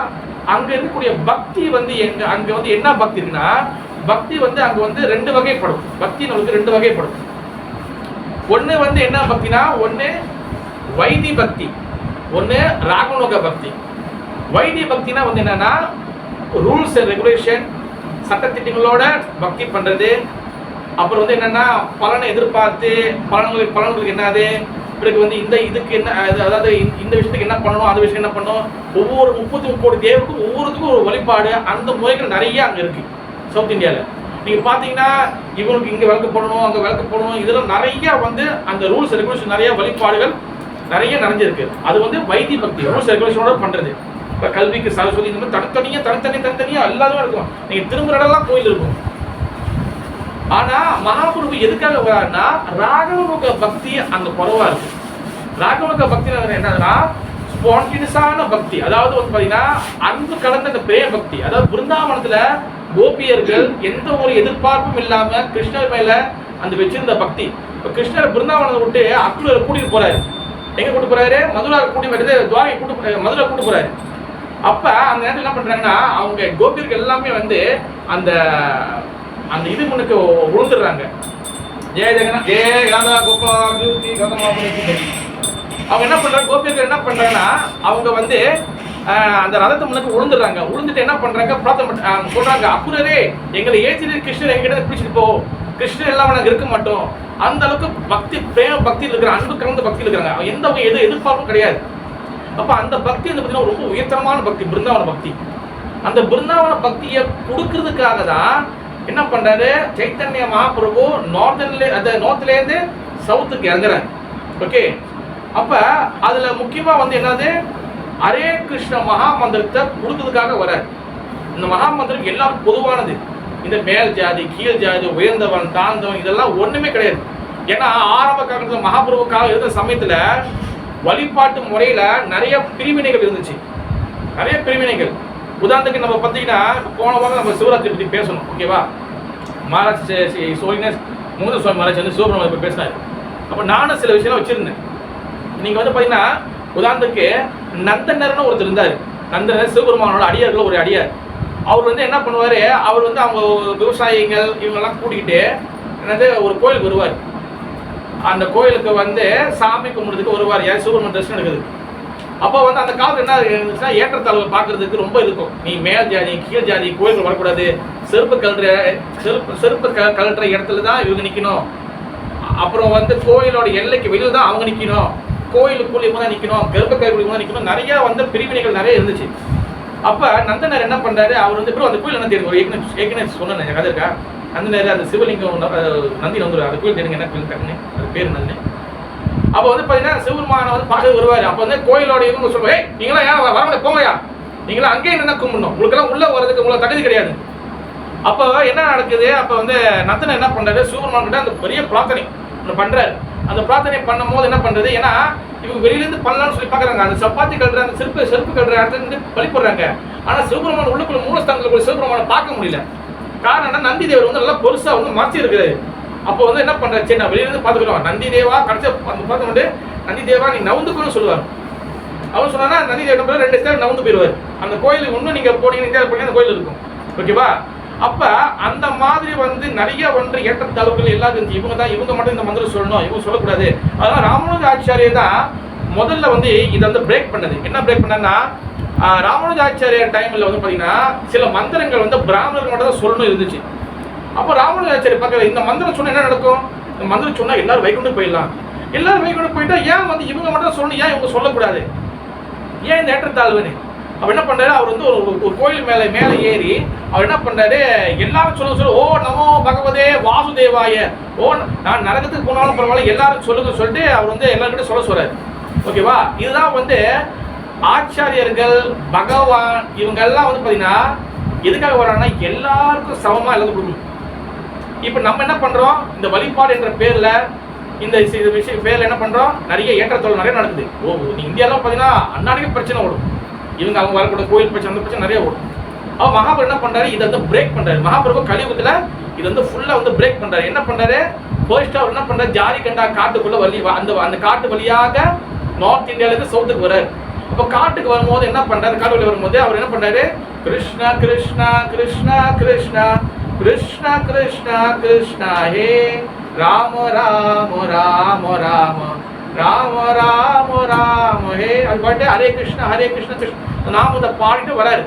அங்கே இருக்கக்கூடிய பக்தி வந்து அங்கே வந்து என்ன பக்தி இருக்குன்னா, பக்தி வந்து அங்கே வந்து 2 வகைப்படும். பக்தி நம்மளுக்கு 2 வகைப்படும். ஒன்று வந்து என்ன பக்தினா, ஒன்று வைதி பக்தி, ஒன்று ராகநோக பக்தி. வைத்திய பக்தினா வந்து என்னன்னா, ரூல்ஸ் அண்ட் ரெகுலேஷன், சட்டத்திட்டங்களோட பக்தி பண்றது. அப்புறம் வந்து என்னன்னா, பலனை எதிர்பார்த்து பலன்களுக்கு என்னது, பிறகு வந்து இந்த இதுக்கு என்ன, அதாவது இந்த விஷயத்துக்கு என்ன பண்ணணும், அந்த விஷயம் என்ன பண்ணணும், ஒவ்வொரு 33 கோடி தேவருக்கும் ஒவ்வொருத்துக்கும் ஒரு வழிபாடு, அந்த முறைகள் நிறைய அங்கே இருக்கு சவுத் இந்தியாவில். நீங்க பாத்தீங்கன்னா இவங்களுக்கு இங்க விளக்கு போடணும், அங்க விளக்கு போடணும், இதெல்லாம் நிறைய வந்து அந்த ரூல்ஸ் ரெகுலேஷன், நிறைய வழிபாடுகள் நிறைய நிறைஞ்சிருக்கு. அது வந்து வைத்திய பக்தி, ரூல்ஸ் ரெகுலேஷனோட பண்றது. இப்போ கல்விக்கு சரஸ்வதி இந்த மாதிரி தனித்தனியா எல்லாரும் இருக்கும். நீங்க திரும்புற இடம்லாம் கோயில் இருக்கும். ஆனா மகாபிரபு எதுக்காக வராருன்னா, ராகவனுக பக்தி அங்க குறைவா இருக்கு. ராகவனுக பக்தி என்னன்னா ஸ்பான்டினியஸான பக்தி, அதாவது வந்து பாத்தீங்கன்னா அன்பு கலந்த அந்த பிரேம பக்தி. அதாவது பிருந்தாவனத்துல கோபியர்கள் எந்த ஒரு எதிர்பார்ப்பும் இல்லாம கிருஷ்ணர் மேல அந்த வச்சிருந்த பக்தி. இப்போ கிருஷ்ணர் பிருந்தாவனத்தை விட்டு அக்ரூரை கூட்டிட்டு போறாரு. எங்க கூட்டு போறாரு? மதுரா கூட்டி வருது, துவாரை கூட்டு மதுரை கூட்டு போறாரு. அப்ப அந்த நேரத்தில் என்ன பண்றாங்கன்னா, அவங்க கோபியர்கள் எல்லாமே வந்து அந்த அந்த இது முன்னுக்கு விழுந்துடுறாங்க. ஜெய ஜெகனா ஜெய ராதா கோபால் ஜூதி கௌதமா. அவங்க என்ன பண்றாங்க, கோபியர்கள் என்ன பண்றாங்கன்னா, அவங்க வந்து அந்த ரதத்தை முன்னுக்கு விழுந்துடுறாங்க. விழுந்துட்டு என்ன பண்றாங்க, பிரார்த்தனை சொல்றாங்க, அக்குரரே எங்களை ஏற்றிட்டு கிருஷ்ணர் எங்கிட்ட பிடிச்சிட்டு போ, கிருஷ்ணர் எல்லாம் நாங்கள் இருக்க மாட்டோம். அந்த அளவுக்கு பக்தி, பிரேம பக்தியில் இருக்கிற, அன்பு கலந்த பக்தியில் இருக்கிறாங்க. எந்த எதிர்பார்ப்பும் கிடையாது. அப்ப அந்த பக்தி வந்து பார்த்தீங்கன்னா ரொம்ப உயர்த்தரமான பக்தி, பிருந்தாவன பக்தி. அந்த பிருந்தாவன பக்தியை கொடுக்கறதுக்காக தான் என்ன பண்றாரு, சைத்தன்ய மகாபிரபு நார்த்லேருந்து சவுத்துக்கு இறங்குறாரு. ஓகே, அப்ப அதுல முக்கியமா வந்து என்னது, ஹரே கிருஷ்ண மகா மந்திரத்தை கொடுக்கறதுக்காக வராரு. இந்த மகா மந்திரம் எல்லாருக்கும் பொதுவானது. இந்த மேல் ஜாதி, கீழ் ஜாதி, உயர்ந்தவன், தாழ்ந்தவன் இதெல்லாம் ஒண்ணுமே கிடையாது. ஏன்னா ஆரம்ப காலத்துல மகாபிரபுக்காக இருந்த சமயத்துல வழிபாட்டு முறையில நிறைய பிரிவினைகள் இருந்துச்சு, நிறைய பிரிவினைகள். உதாரணத்துக்கு நம்ம பார்த்தீங்கன்னா, போன வாரம் நம்ம சிவராத்திரி பற்றி பேசணும். ஓகேவா? மகாராஜ் சோழினர் மூந்த சுவாமி மகாராஜ் வந்து சிவபெருமானை பற்றி பேசினார். அப்போ நானும் சில விஷயம்லாம் வச்சிருந்தேன். நீங்கள் வந்து பார்த்தீங்கன்னா, உதாரணத்துக்கு நந்தனர்னு ஒருத்தர் இருந்தார். நந்தனர் சிவபெருமானோட அடியார்கள் ஒரு அடியார். அவர் வந்து என்ன பண்ணுவார், அவர் வந்து அவங்க விவசாயிகள் இவங்கெல்லாம் கூட்டிக்கிட்டு என்னது ஒரு கோயிலுக்கு வருவார். அந்த கோயிலுக்கு வந்து சாமி கும்பிடுறதுக்கு வருவார். யார் சிவபெருமான் தரிசனம் எடுக்குது. அப்போ வந்து அந்த காலத்தில் என்ன இருந்துச்சுன்னா, ஏற்றத்தாழ்வு பார்க்கறதுக்கு ரொம்ப இருக்கும். நீ மேல் ஜாதி, கீழ் ஜாதி, கோயிலுக்கு வரக்கூடாது, செருப்பு கழட்டுற இடத்துல தான் இவங்க நிற்கணும். அப்புறம் வந்து கோயிலோட எல்லைக்கு வெளியில் தான் அவங்க நிற்கணும், கோயிலுக்குள்ளே தான் நிற்கணும், கர்ப்பக்காய்க்குள்ளே தான் நிற்கணும். நிறையா வந்து பிரிவினைகள் நிறைய இருந்துச்சு. அப்போ நந்தனர் என்ன பண்ணுறாரு, அவர் வந்து இப்போ அந்த கோயில் என்ன தெரியும், ஒரு ஏற்கனவே சொன்னேன் கதை இருக்கா, நந்தனர் அந்த சிவலிங்கம் நந்தி வந்துடும். அந்த கோயில் தெரியுங்க, என்ன கோயில் டக்குன்னு அது பேர் நந்தி. அப்போ வந்து பார்த்தீங்கன்னா சிவபெருமானை வந்து பார்க்க வருவார். அப்போ வந்து கோயிலோட இவங்க சொல்லுவாங்க, நீங்களாம் ஏன் வரவங்க போங்கயா, நீங்களாம் அங்கேயே என்ன கும்பிடணும், உங்களுக்கெல்லாம் உள்ளே வர்றதுக்கு உங்களுக்கு தகுதி கிடையாது. அப்போ என்ன நடக்குது, அப்போ வந்து நந்தனர் என்ன பண்ணுறாரு, சிவபெருமான் கிட்ட அந்த பெரிய பிரார்த்தனை ஒன்று பண்ணுறாரு. அந்த பிரார்த்தனை பண்ணும் போது என்ன பண்ணுறது, ஏன்னா இவங்க வெளியிலேருந்து பண்ணலாம்னு சொல்லி பார்க்குறாங்க. அந்த சப்பாத்தி கழுற, அந்த செருப்பு கழுற இடத்துல இருந்து வழிபடுறாங்க. ஆனால் சிவபெருமான் உள்ளுக்குள்ள மூலஸ்தானத்துக்குள்ள சிவபெருமானை பார்க்க முடியல. காரணம் என்ன, நந்தி தேவர் வந்து நல்லா பெருசாக வந்து மறைச்சி இருக்குது. அப்போ வந்து என்ன பண்ணுறாரு, சரி நான் வெளியிலேருந்து பார்த்துக்கிறோம், நந்தி தேவா கடைசி அந்த பார்த்து நந்தி தேவா நீ நவுந்துக்குன்னு சொல்லுவார். அவர் சொன்னா நந்தி தேவன் 2 ஸ்டேர் நவுந்து போயிடுவார். அந்த கோயிலுக்கு இன்னும் நீங்கள் போனீங்கன்னா அந்த கோயில் இருக்கும். ஓகேவா? அப்ப அந்த மாதிரி வந்து நிறைய வந்து ஏற்றத்தாழ்வுகள் எல்லாம் இருந்துச்சு. இவங்க மட்டும் இந்த மந்திரம் சொல்லணும், இவங்க சொல்லக்கூடாது. அதனால ராமானுஜ ஆச்சாரியர் தான் முதல்ல வந்து இதை வந்து பிரேக் பண்ணது. என்ன பிரேக் பண்ணா, ராமானுஜாச்சாரியர் டைம்ல வந்து பாத்தீங்கன்னா சில மந்திரங்கள் வந்து பிராமணர்கள் மட்டும் தான் சொல்லணும் இருந்துச்சு. அப்போ ராமானுஜாச்சாரியர் பார்க்கல இந்த மந்திரம் சொன்னா என்ன நடக்கும், இந்த மந்திரம் சொன்னா எல்லாரும் வைகுண்டம் போயிடலாம், எல்லாரும் வைகுண்டம் போயிட்டா ஏன் வந்து இவங்க மட்டும் சொல்லணும், ஏன் இவங்க சொல்லக்கூடாது, ஏன் இந்த ஏற்றத்தாழ்வுன்னு. அவர் என்ன பண்றாரு, அவர் வந்து ஒரு கோயில் மேல ஏறி அவர் என்ன பண்றாரு, எல்லாரும் சொல்ல ஓ நமோ பகவதே வாசுதேவாய, ஓ நான் நரகத்துக்கு போனாலும் பரவாயில்ல எல்லாரும் சொல்லுங்க சொல்லிட்டு அவர் வந்து எல்லாருக்கிட்ட சொல்றாரு. ஓகேவா, இதுதான் வந்து ஆச்சாரியர்கள் பகவான் இவங்க எல்லாம் வந்து பாத்தீங்கன்னா எதுக்காக வராங்கன்னா எல்லாருக்கும் சமமா எல்லாத்தையும் கொடுக்கணும். இப்ப நம்ம என்ன பண்றோம், இந்த வழிபாடு என்ற பேர்ல இந்த விஷயம் பேர்ல என்ன பண்றோம், நிறைய ஏற்றத்தாழ்வு நிறைய நடக்குது. நீங்க இந்தியாலாம் பாத்தீங்கன்னா அன்னாடிக்கு பிரச்சனை ஓடும், இவங்க அவங்க வரக்கூடிய கோயில் பிரச்சனை அந்த பிரச்சனை நிறைய ஓடும். அவ மகாபிரபு என்ன பண்றாரு, இதை வந்து பிரேக் பண்றாரு. மகாபிரபு கலியுகத்துல இது வந்து ஃபுல்லா வந்து பிரேக் பண்றாரு. என்ன பண்றாரு, ஃபர்ஸ்ட் அவர் என்ன பண்றாரு, ஜாரிகண்டா காட்டுக்குள்ள வழி அந்த காட்டு வழியாக நார்த் இந்தியால இருந்து சவுத்துக்கு வராரு. அப்ப காட்டுக்கு வரும்போது என்ன பண்றாரு, காட்டு வழி வரும்போது அவர் என்ன பண்றாரு, கிருஷ்ணா கிருஷ்ணா கிருஷ்ணா கிருஷ்ணா கிருஷ்ணா கிருஷ்ணா கிருஷ்ணா ஹே ராம ராம ராம ராம ராம ராம ராம ஹே அது பாட்டு ஹரே கிருஷ்ணா கிருஷ்ண நாமத்தை பாடிட்டு வராரு.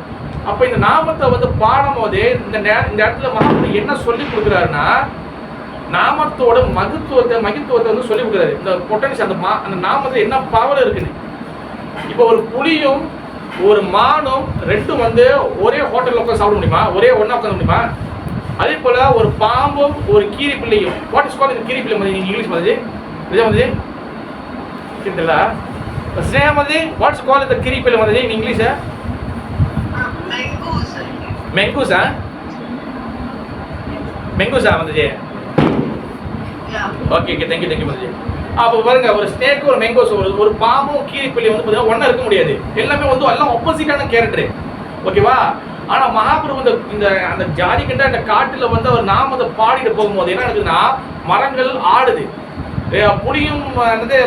அப்ப இந்த நாமத்தை வந்து பாடும் போது இந்த இடத்துல மகாபிரபு என்ன சொல்லி கொடுக்குறாருன்னா, நாமத்தோட மகித்துவத்தை வந்து சொல்லி கொடுக்குறாரு. இந்த பொட்டன்ஷியல் அந்த நாமத்துல என்ன பவர் இருக்குன்னு. இப்ப ஒரு புலியும் ஒரு மானும் ரெண்டும் வந்து ஒரே ஹோட்டல்ல உட்காந்து சாப்பிட முடியுமா, ஒரே ஒண்ணா உட்காந்து முடியுமா? அதே போல ஒரு பாம்பும் ஒரு கீரி பிள்ளையும், வாட் இஸ் கால்ட் இந்த கீரி பிள்ளை மாதிரி இங்கிலீஷ் மாதிரி விஜய் மாதிரி கிட்டல ஸ்னேஹ மாதிரி, வாட்ஸ் கால்ட் இந்த கீரி பிள்ளை மாதிரி இன் இங்கிலீஷ் மெங்கூஸா மெங்கூஸா வந்து ஓகே ஓகே தேங்க்யூ வந்து. அப்போ பாருங்க, ஒரு ஸ்னேக் ஒரு மெங்கோஸ் ஒரு பாம்பும் கீரி பிள்ளையும் வந்து பார்த்தீங்கன்னா ஒன்றா இருக்க முடியாது, எல்லாமே வந்து எல்லாம் ஆப்போசிட்டான கேரக்டர். ஓகேவா, ஆனா மகாபிரபு இந்த அந்த ஜாரிகண்டா இந்த காட்டுல வந்து அவர் நாமத்தை பாடிட்டு போகும்போது என்ன நடக்குதுன்னா, மரங்கள் ஆடுது,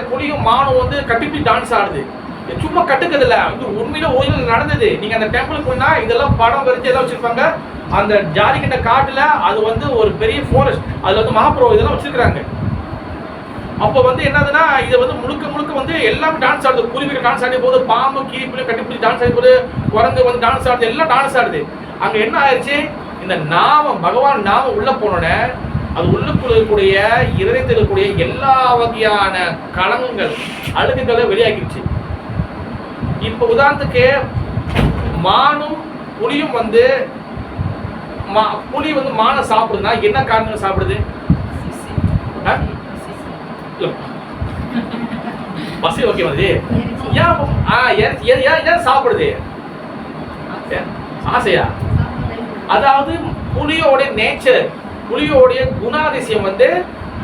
புலியும் மானும் வந்து கட்டிப்பி டான்ஸ் ஆடுது. சும்மா கட்டுக்கிறது இல்ல, இது உண்மையில ஓய்வு நடந்தது. நீங்க அந்த டெம்பிளுக்கு போனா இதெல்லாம் படம் வரைஞ்சு எல்லாம் வச்சிருப்பாங்க. அந்த ஜாரிகண்ட காட்டுல அது வந்து ஒரு பெரிய ஃபாரஸ்ட், அதுல வந்து மகாபிரபு இதெல்லாம் வச்சிருக்காங்க. அப்போ வந்து என்னதுன்னா, இதை வந்து முழுக்க வந்து எல்லாமே டான்ஸ் ஆடுது. குருவிகள் டான்ஸ் ஆடி போது, பாம்பு கீரிப்பிள்ளை கட்டிப்பிடி டான்ஸ் ஆடி போது, குரங்கு வந்து டான்ஸ் ஆடுது, எல்லாம் டான்ஸ் ஆடுது. அங்க என்ன ஆயிடுச்சு, இந்த நாமம் பகவான் நாமம் உள்ள போனோடனே அது உள்ளுக்குள்ள இருக்கக்கூடிய இருதயத்தில் இருக்கக்கூடிய எல்லா வகையான களங்கங்கள் அழுகுகளை வெளியாகிடுச்சு. இப்ப உதாரணத்துக்கு மானும் புலியும் வந்து புலி வந்து மானை சாப்பிடுதுன்னா என்ன காரணம் சாப்பிடுது, பசி ஓகே வந்து ஏன் சாப்பிடுது, ஆசையா? அதாவது புலியோட நேச்சர், புலியோடைய குணாதிசயம் வந்து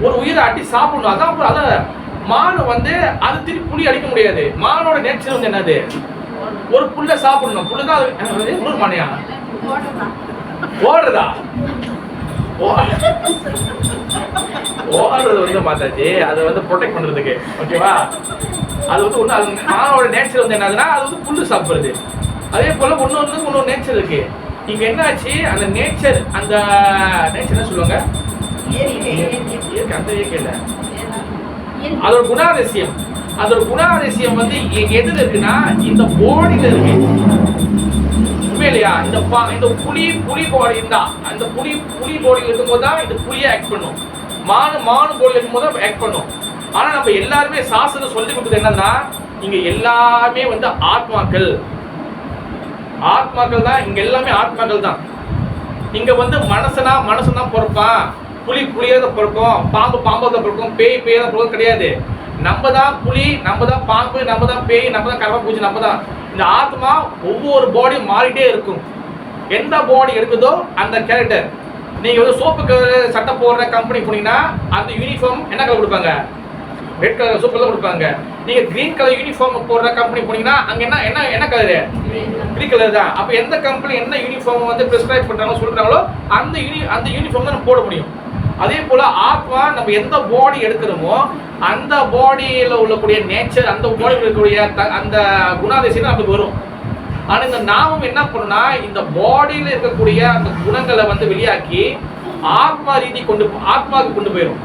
ஒரு உயிரை அடி சாப்பிடணும். அதான் மானு வந்து அது திருப்பி புலி அடிக்க முடியாது. மானோட நேச்சர் வந்து என்னது, ஒரு புல்ல சாப்பிடணும். புல்லுதான் இன்னொரு மானையா ஓடுறதா, ஓடுறது வந்து மாத்தாச்சு, அது வந்து ப்ரொடெக்ட் பண்றதுக்கு. ஓகேவா, அது வந்து ஒண்ணு மானோட நேச்சர் வந்து என்னதுன்னா அது வந்து புல்லு சாப்பிடுறது. அதே போல ஒன்னொரு நேச்சர் இருக்கு. இங்க என்ன ஆச்சு, அந்த நேச்சர் என்ன சொல்லுவாங்க, அந்த இயற்கையில அதோட குணாதிசயம், வந்து எதுல இருக்குன்னா இந்த பாடியில இருக்கு. உண்மையிலையா, இந்த புலி பாடி இருந்தா அந்த புலி பாடியில் இருக்கும்போது தான் இந்த புலியை ஆக்ட் பண்ணும். மானு பாடியில் இருக்கும்போது தான் ஆக்ட் பண்ணும். ஆனா நம்ம எல்லாருமே சாஸ்திரம் சொல்லி கொடுத்தது என்னன்னா, இங்க எல்லாமே வந்து ஆத்மாக்கள் தான். இங்க எல்லாமே ஆத்மாக்கள் தான். இங்க வந்து மனசனா பொறுப்பான், புலியா தான் பொறுக்கும், பாம்பா தான் பொறுக்கும், பேய் தான் பொறுக்கும் கிடையாது. நம்ம தான் புலி, நம்ம தான் பாம்பு, நம்ம தான் பேய், நம்ம தான் கரவா பூச்சி, நம்ம தான். இந்த ஆத்மா ஒவ்வொரு பாடியும் மாறிட்டே இருக்கும். எந்த பாடி எடுக்குதோ அந்த கேரக்டர். நீங்க வந்து சோப்பு கலர் சட்டை போடுற கம்பெனி போனீங்கன்னா அந்த யூனிஃபார்ம் என்ன கலர் கொடுப்பாங்க, ரெட் கலர் சோப்பு கலர் கொடுப்பாங்க. நீங்க கிரீன் கலர் யூனிஃபார்ம் போடுற கம்பெனி போனீங்கன்னா அங்க என்ன கலரு, கிரீன் கலர் தான். அப்ப எந்த கம்பெனி என்ன யூனிஃபார்ம் வந்து பிரிஸ்கிரைப் பண்றாங்களோ சொல்றாங்களோ அந்த யூனிஃபார்ம் தான் நம்ம போட முடியும். அதே போல ஆத்மா நம்ம எந்த பாடி எடுக்கிறோமோ அந்த பாடியில உள்ளக்கூடிய நேச்சர், அந்த பாடியில் இருக்கக்கூடிய அந்த குணாதிசயம் நமக்கு வரும். ஆனா இந்த நாமம் என்ன பண்ணுனா, இந்த பாடியில இருக்கக்கூடிய அந்த குணங்களை வந்து வெளியாக்கி ஆத்மாவுக்கு கொண்டு போயிடும்.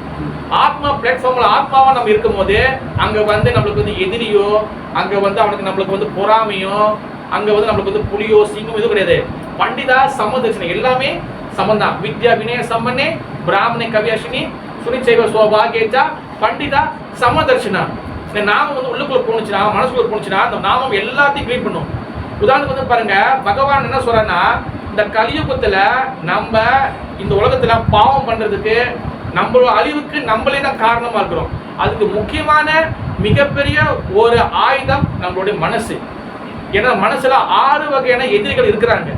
ஆத்மா பிளாட்ஃபார்ம்ல ஆத்மாவா நம்ம இருக்கும் போது அங்க வந்து நம்மளுக்கு வந்து எதிரியோ, அங்க வந்து அவனுக்கு நம்மளுக்கு வந்து பொறாமையோ, அங்க வந்து நம்மளுக்கு வந்து புலியோ சிங்கம் எதுவும் கிடையாது. பண்டிதா சமதர்ஷினி எல்லாமே சமந்தான். வித்யா வினய சம்பன்னே பிராமணே கவியாஷினி சுனிச்சைவ சோபாகேச்சா பண்டிதா சமதர்ஷினா. இந்த நாமம் வந்து உள்ளுக்குள்ள போனுச்சுன்னா, மனசுக்குள்ள போனுச்சுன்னா அந்த நாமம் எல்லாத்தையும் கிரியேட் பண்ணும். உதாரணத்துக்கு வந்து பாருங்க, பகவான் என்ன சொல்றாருன்னா, இந்த கலியுகத்துல நம்ம இந்த உலகத்துல பாவம் பண்றதுக்கு நம்மளோட அழிவுக்கு நம்மளே தான் காரணமா இருக்கிறோம். அதுக்கு முக்கியமான மிகப்பெரிய ஒரு ஆயுதம் நம்மளுடைய மனசு. ஏன்னா மனசுல 6 வகையான எதிரிகள் இருக்கிறாங்க.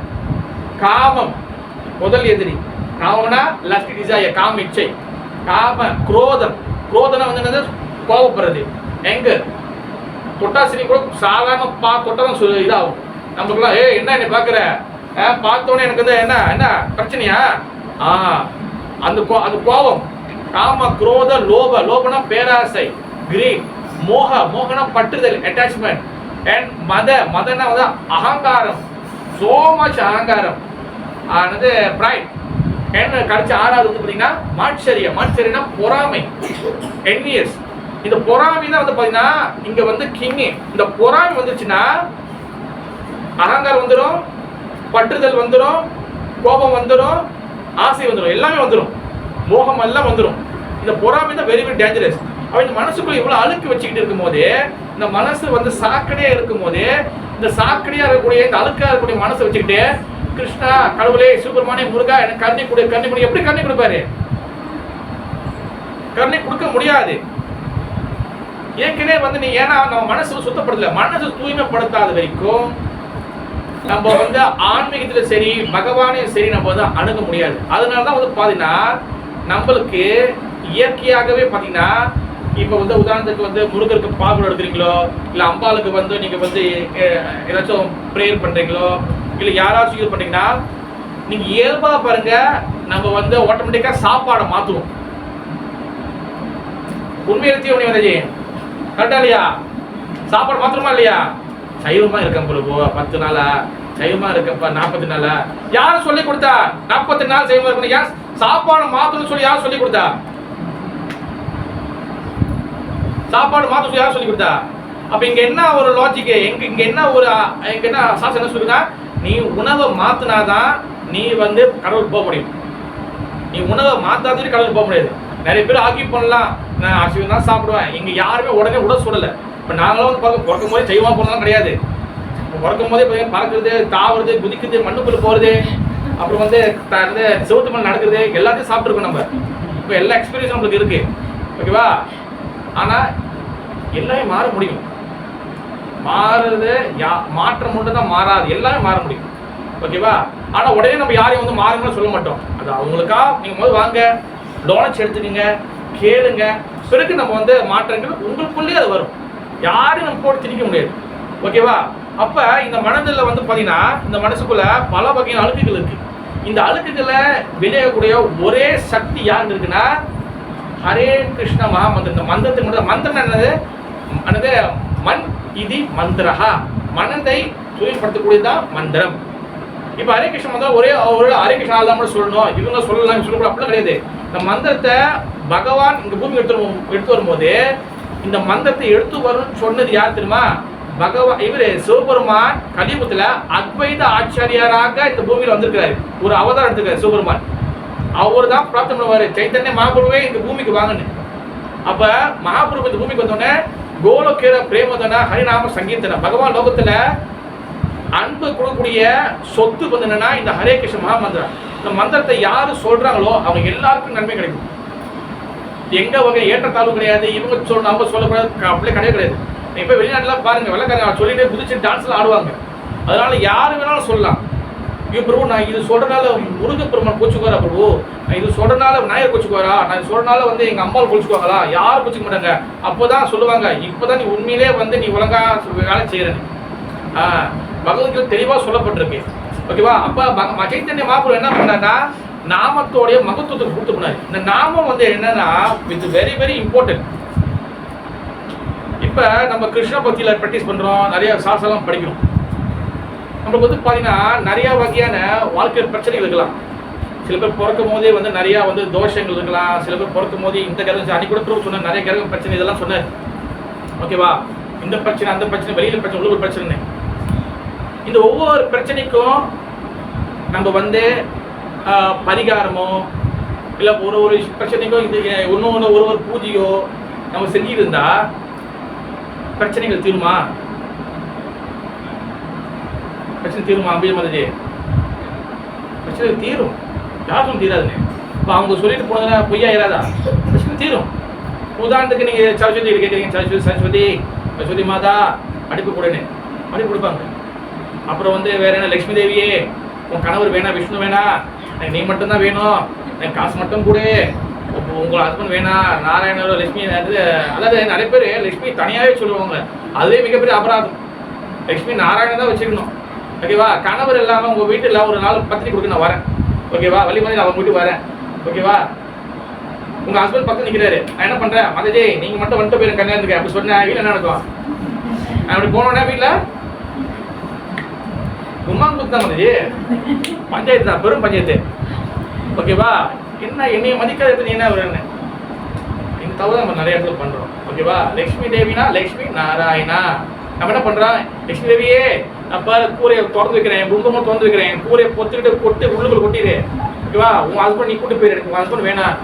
காமம் முதல் எதிரி. காமனா லஸ்ட் டிசைர், காம இச்சை. காம குரோதம். குரோதனா வந்து என்னது? கோபப்படுறது. எங்க தொட்டாசினி கூட சாதாரண தொட்டாதான் இதாகும். நமக்குலாம் என்ன என்ன பாக்குற, பார்த்தோன்னே எனக்கு வந்து என்ன என்ன பிரச்சனையா? அந்த கோபம். காம குரோத லோப. லோபனா பேராசை, கிரீட். மோக. மோகனா பற்றுதல், அட்டாச்மெண்ட். அண்ட் மதனா வந்து அகங்காரம். சோ மச் அகங்காரம். ஆனது பிரைட். என்ன கடைசி 6வது வந்து பாத்தீங்கன்னா மாட்சரியம். மாட்சரியம்னா பொறாமை, என்வியஸ். இந்த பொறாமை தான் வந்து பாத்தீங்கன்னா இங்க வந்து கிங். இந்த பொறாமை வந்துச்சுன்னா அகங்காரம் வந்துடும், பற்றுதல் வந்துடும், கோபம் வந்துடும், ஆசை வந்துடும், எல்லாமே வந்துடும், மோகம் எல்லாம் வந்துடும். இந்த பொறாமை தான் வெரி வெரி டேஞ்சரஸ். அவன் இந்த மனசுக்குள்ள இவ்வளவு அழுக்கு வச்சுக்கிட்டு இருக்கும் போது, இந்த மனசு வந்து சாக்கடையா இருக்கும் போது, இந்த சாக்கடையா இருக்கக்கூடிய இந்த அழுக்கா இருக்கக்கூடிய மனசை வச்சுக்கிட்டு கிருஷ்ணா, கடவுளே, சுப்பிரமணிய, முருகா எனக்கு கருணை கொடு, கருணை கொடு. எப்படி கருணை கொடுப்பாரு? கருணை கொடுக்க முடியாது. ஏற்கனவே வந்து நீ ஏன்னா நம்ம மனசு சுத்தப்படுத்தல. மனசு தூய்மைப்படுத்தாத வரைக்கும் நம்ம வந்து ஆன்மீகத்துல சரி, பகவானையும் சரி நம்ம வந்து அணுக முடியாது. அதனாலதான் வந்து பாத்தீங்கன்னா நம்மளுக்கு இயற்கையாகவே பாத்தீங்கன்னா இப்ப வந்து உதாரணத்துக்கு வந்து முருகருக்கு பாகுடு எடுக்கிறீங்களோ, இல்ல அம்பாளுக்கு வந்து நீங்க வந்து ஏதாச்சும் ப்ரேயர் பண்றீங்களோ, இல்ல யாராச்சும் இது பண்றீங்கன்னா நீங்க இயல்பா பாருங்க, நம்ம வந்து ஆட்டோமேட்டிக்கா சாப்பாடை மாத்துவோம். உண்மையில தீவனி வந்தது கரெக்டா இல்லையா? சாப்பாடு மாத்திரமா இல்லையா? சைவமா இருக்கேன் பிரபு 10 நாளா, சைவமா இருக்கப்ப 40 நாளா. யாரும் சொல்லி கொடுத்தா 40 நாள் சைவமா இருக்கணும்? யார் சாப்பாடு மாத்தணும்னு சொல்லி யார் சொல்லி கொடுத்தா? சாப்பாடு மாத்த சொல்லி யார் சொல்லி கொடுத்தா? அப்ப இங்க என்ன ஒரு லாஜிக், இங்க என்ன ஒரு என்ன சாஸ்திரம் என்ன சொல்லுதா? நீ உணவை மாத்தினாதான் நீ வந்து கடவுள் போக முடியும். நீ உணவை மாத்தாதே கடவுள் போக முடியாது. நிறைய பேர் ஆக்கி பண்ணலாம், நான் அசிவம் தான் சாப்பிடுவேன். இங்க யாருமே உடனே உட சொல்லல. இப்ப நாங்களும் வந்து பார்க்க பிறக்கும் போதே செய்வா போனதான் கிடையாது. பிறக்கும் போதே பறக்கிறது, தாவுறது, குதிக்கிறது, மண்ணுக்குள்ள போறது, அப்புறம் வந்து செவத்து மண் நடக்கிறது, எல்லாத்தையும் சாப்பிட்டுருக்கோம் நம்ம. இப்போ எல்லா எக்ஸ்பீரியன்ஸ் நம்மளுக்கு இருக்கு. ஓகேவா? ஆனா எல்லாமே மாற முடியும். மாறுறது மாற்றம் மட்டும் தான் மாறாது, எல்லாமே மாற முடியும். ஓகேவா? ஆனா உடனே நம்ம யாரையும் வந்து மாறுங்கன்னு சொல்ல மாட்டோம். அது அவங்களுக்கா நீங்க முதல்ல வாங்க, டோனட்ஸ் எடுத்துக்கீங்க, கேளுங்க, பிறகு நம்ம வந்து மாற்றங்கள் உங்களுக்குள்ளே அது வரும். யாரும் நம்ம போட்டு திணிக்க முடியாது. ஓகேவா? அப்ப இந்த மனதில் வந்து பாத்தீங்கன்னா இந்த மனசுக்குள்ள பல வகையான அழுக்குகள் இருக்கு. இந்த அழுக்குகளை வெளியேறக்கூடிய ஒரே சக்தி யாருக்கு இருக்குன்னா ஹரே கிருஷ்ண மகாமந்திரம். இந்த மந்திரத்துக்கு மட்டும் மந்திரம் என்னது? என்னது? மண் இது மந்திரஹா. மனதை தூய்மைப்படுத்தக்கூடியதான் மந்திரம். இப்ப ஹரே கிருஷ்ண மந்திரம் ஒரே ஒரு ஹரே கிருஷ்ணா தான் மட்டும் சொல்லணும், இவங்க சொல்லலாம் சொல்லக்கூடாது அப்படிலாம் கிடையாது. இந்த மந்திரத்தை பகவான் இங்க பூமி எடுத்து வரும்போது இந்த மந்திரத்தை எடுத்து வரும்னு சொன்னது யார் தெரியுமா? பகவான். இவரு சிவபெருமான் கலியுகத்துல அத்வைத ஆச்சாரியாராக இந்த பூமியில வந்திருக்கிறாரு. ஒரு அவதாரம் எடுத்துக்கிறார் சிவபெருமான். அவர் தான் பிரார்த்தனை பண்ணுவாரு, சைத்தன்ய மகாபிரபுவே இந்த பூமிக்கு வாங்கன்னு. அப்ப மகாபிரபு இந்த பூமிக்கு வந்தோடனே கோலோக்கிற பிரேமதன ஹரிநாம சங்கீர்த்தன. பகவான் லோகத்துல அன்பு கொடுக்கக்கூடிய சொத்து வந்து என்னன்னா இந்த ஹரே கிருஷ்ண மகாமந்திரம். இந்த மந்திரத்தை யாரு சொல்றாங்களோ அவங்க எல்லாருக்கும் நன்மை கிடைக்கும். எங்க வகை ஏற்றத்தாழ்வு கிடையாது. இவங்க சொல்ல அவங்க சொல்லக்கூடாது அப்படியே கிடையாது. இப்ப வெளிநாட்டுல பாருங்க, வெள்ளக்காரங்க சொல்லிட்டு குதிச்சு டான்ஸ்ல ஆடுவாங்க. அதனால யாரு வேணாலும் சொல்லலாம், ஐயோ பிரபு நான் இது சொல்றதுனால முருக பெருமான் கோச்சுக்குவாரா பிரபு, நான் இது சொல்றதுனால விநாயகர் கோச்சுக்குவாரா, நான் இது சொல்றதுனால வந்து எங்க அம்மாவை கோச்சுக்குவாங்களா? யாரும் கோச்சுக்க மாட்டாங்க. அப்போதான் சொல்லுவாங்க, இப்பதான் நீ உண்மையிலே வந்து நீ ஒழுங்கா வேலை செய்யறேன்னு. பகவத்கீதை தெளிவா சொல்லப்பட்டிருக்கு. ஓகேவா? அப்ப சைத்தன்ய மகாபிரபு என்ன பண்ணாருன்னா நாமத்தோடைய மகத்துவத்தை கொடுத்து போனாரு. இந்த நாமம் வந்து என்னன்னா இட்ஸ் வெரி வெரி இம்பார்ட்டன்ட். இப்ப நம்ம கிருஷ்ண பக்தியில பிராக்டிஸ் பண்றோம், நிறைய சாஸ்திரம் படிக்கிறோம். நம்மளுக்கு வந்து பாத்தீங்கன்னா நிறைய வகையான வாழ்க்கை பிரச்சனைகள் இருக்கலாம். சில பேர் பிறக்கும் போதே வந்து நிறைய வந்து தோஷங்கள் இருக்கலாம். சில பேர் பிறக்கும் போதே இந்த கிரகம் அன்னைக்கு கூட சொன்ன நிறைய கிரகம் பிரச்சனை இதெல்லாம் சொன்னார். ஓகேவா? இந்த பிரச்சனை, அந்த பிரச்சனை, வெளியில பிரச்சனை, உள்ள பிரச்சனை. இந்த ஒவ்வொரு பிரச்சனைக்கும் நம்ம வந்து பரிகாரமோ இல்லை ஒரு பிரச்சனைக்கும் இது ஒன்று ஒரு பூஜையோ நம்ம செஞ்சுட்டு இருந்தா பிரச்சனைகள் தீருமா? பிரச்சனை தீருமா? அபிஜி பிரச்சனை தீரும். யாருக்கும் தீராதுங்க. இப்போ அவங்க சொல்லிட்டு போனதுன்னா பொய்யா இராதா? பிரச்சனை தீரும். உதாரணத்துக்கு நீங்கள் சரஸ்வதி கேட்குறீங்க, சரஸ்வதி மாதா அடிப்பு கொடுன்னு அடிப்பு கொடுப்பாங்க. அப்புறம் வந்து வேற என்ன, லட்சுமி தேவியே உன் கணவர் வேணா, விஷ்ணு வேணா, எனக்கு நீ மட்டும்தான் வேணும், எனக்கு காசு மட்டும் கொடு, உங்கள் ஹஸ்பண்ட் வேணா, நாராயண லட்சுமி. அதாவது நிறைய பேர் லட்சுமி தனியாகவே சொல்லுவாங்க. அதுவே மிகப்பெரிய அபராதம். லட்சுமி நாராயணன் தான் வச்சுக்கணும். ஓகேவா? கணவர் இல்லாமல் உங்கள் வீட்டில் ஒரு நாள் பத்திரிக்கை கொடுக்க நான் வரேன். ஓகேவா? வழிமதி நான் வீட்டுக்கு வரேன். ஓகேவா? உங்கள் ஹஸ்பண்ட் பக்கம் நிற்கிறாரு. நான் என்ன பண்ணுறேன், மதஜி நீங்கள் மட்டும் வந்துட்டு போயிரு கல்யாணத்துக்கு அப்படி சொன்னேன். வீட்டில் என்ன நடக்கும்? நான் அப்படி போனோன்னா வீட்டில் உமா கொடுத்தா மதஜி பஞ்சாயத்து தான், பெரும் பஞ்சாயத்து. ஓகேவா? என்ன என்னைய மதிக்காத நீ என்ன வருன்னு இந்த தவிர நம்ம நிறைய இடத்துல பண்ணுறோம். ஓகேவா? லட்சுமி தேவினா லட்சுமி நாராயணா. நம்ம என்ன பண்ணுறோம், லட்சுமி தேவியே அப்போ கூரையை திறந்து வைக்கிறேன், குங்குமம் திறந்து வைக்கிறேன், கூரையை பொத்துக்கிட்டு கொட்டு உள்ளுக்குள்ள கொட்டிடு. ஓகேவா? உன் ஹஸ்பண்ட் நீ கூட்டு போயிரு, எனக்கு உன் ஹஸ்பண்ட் வேணாம்.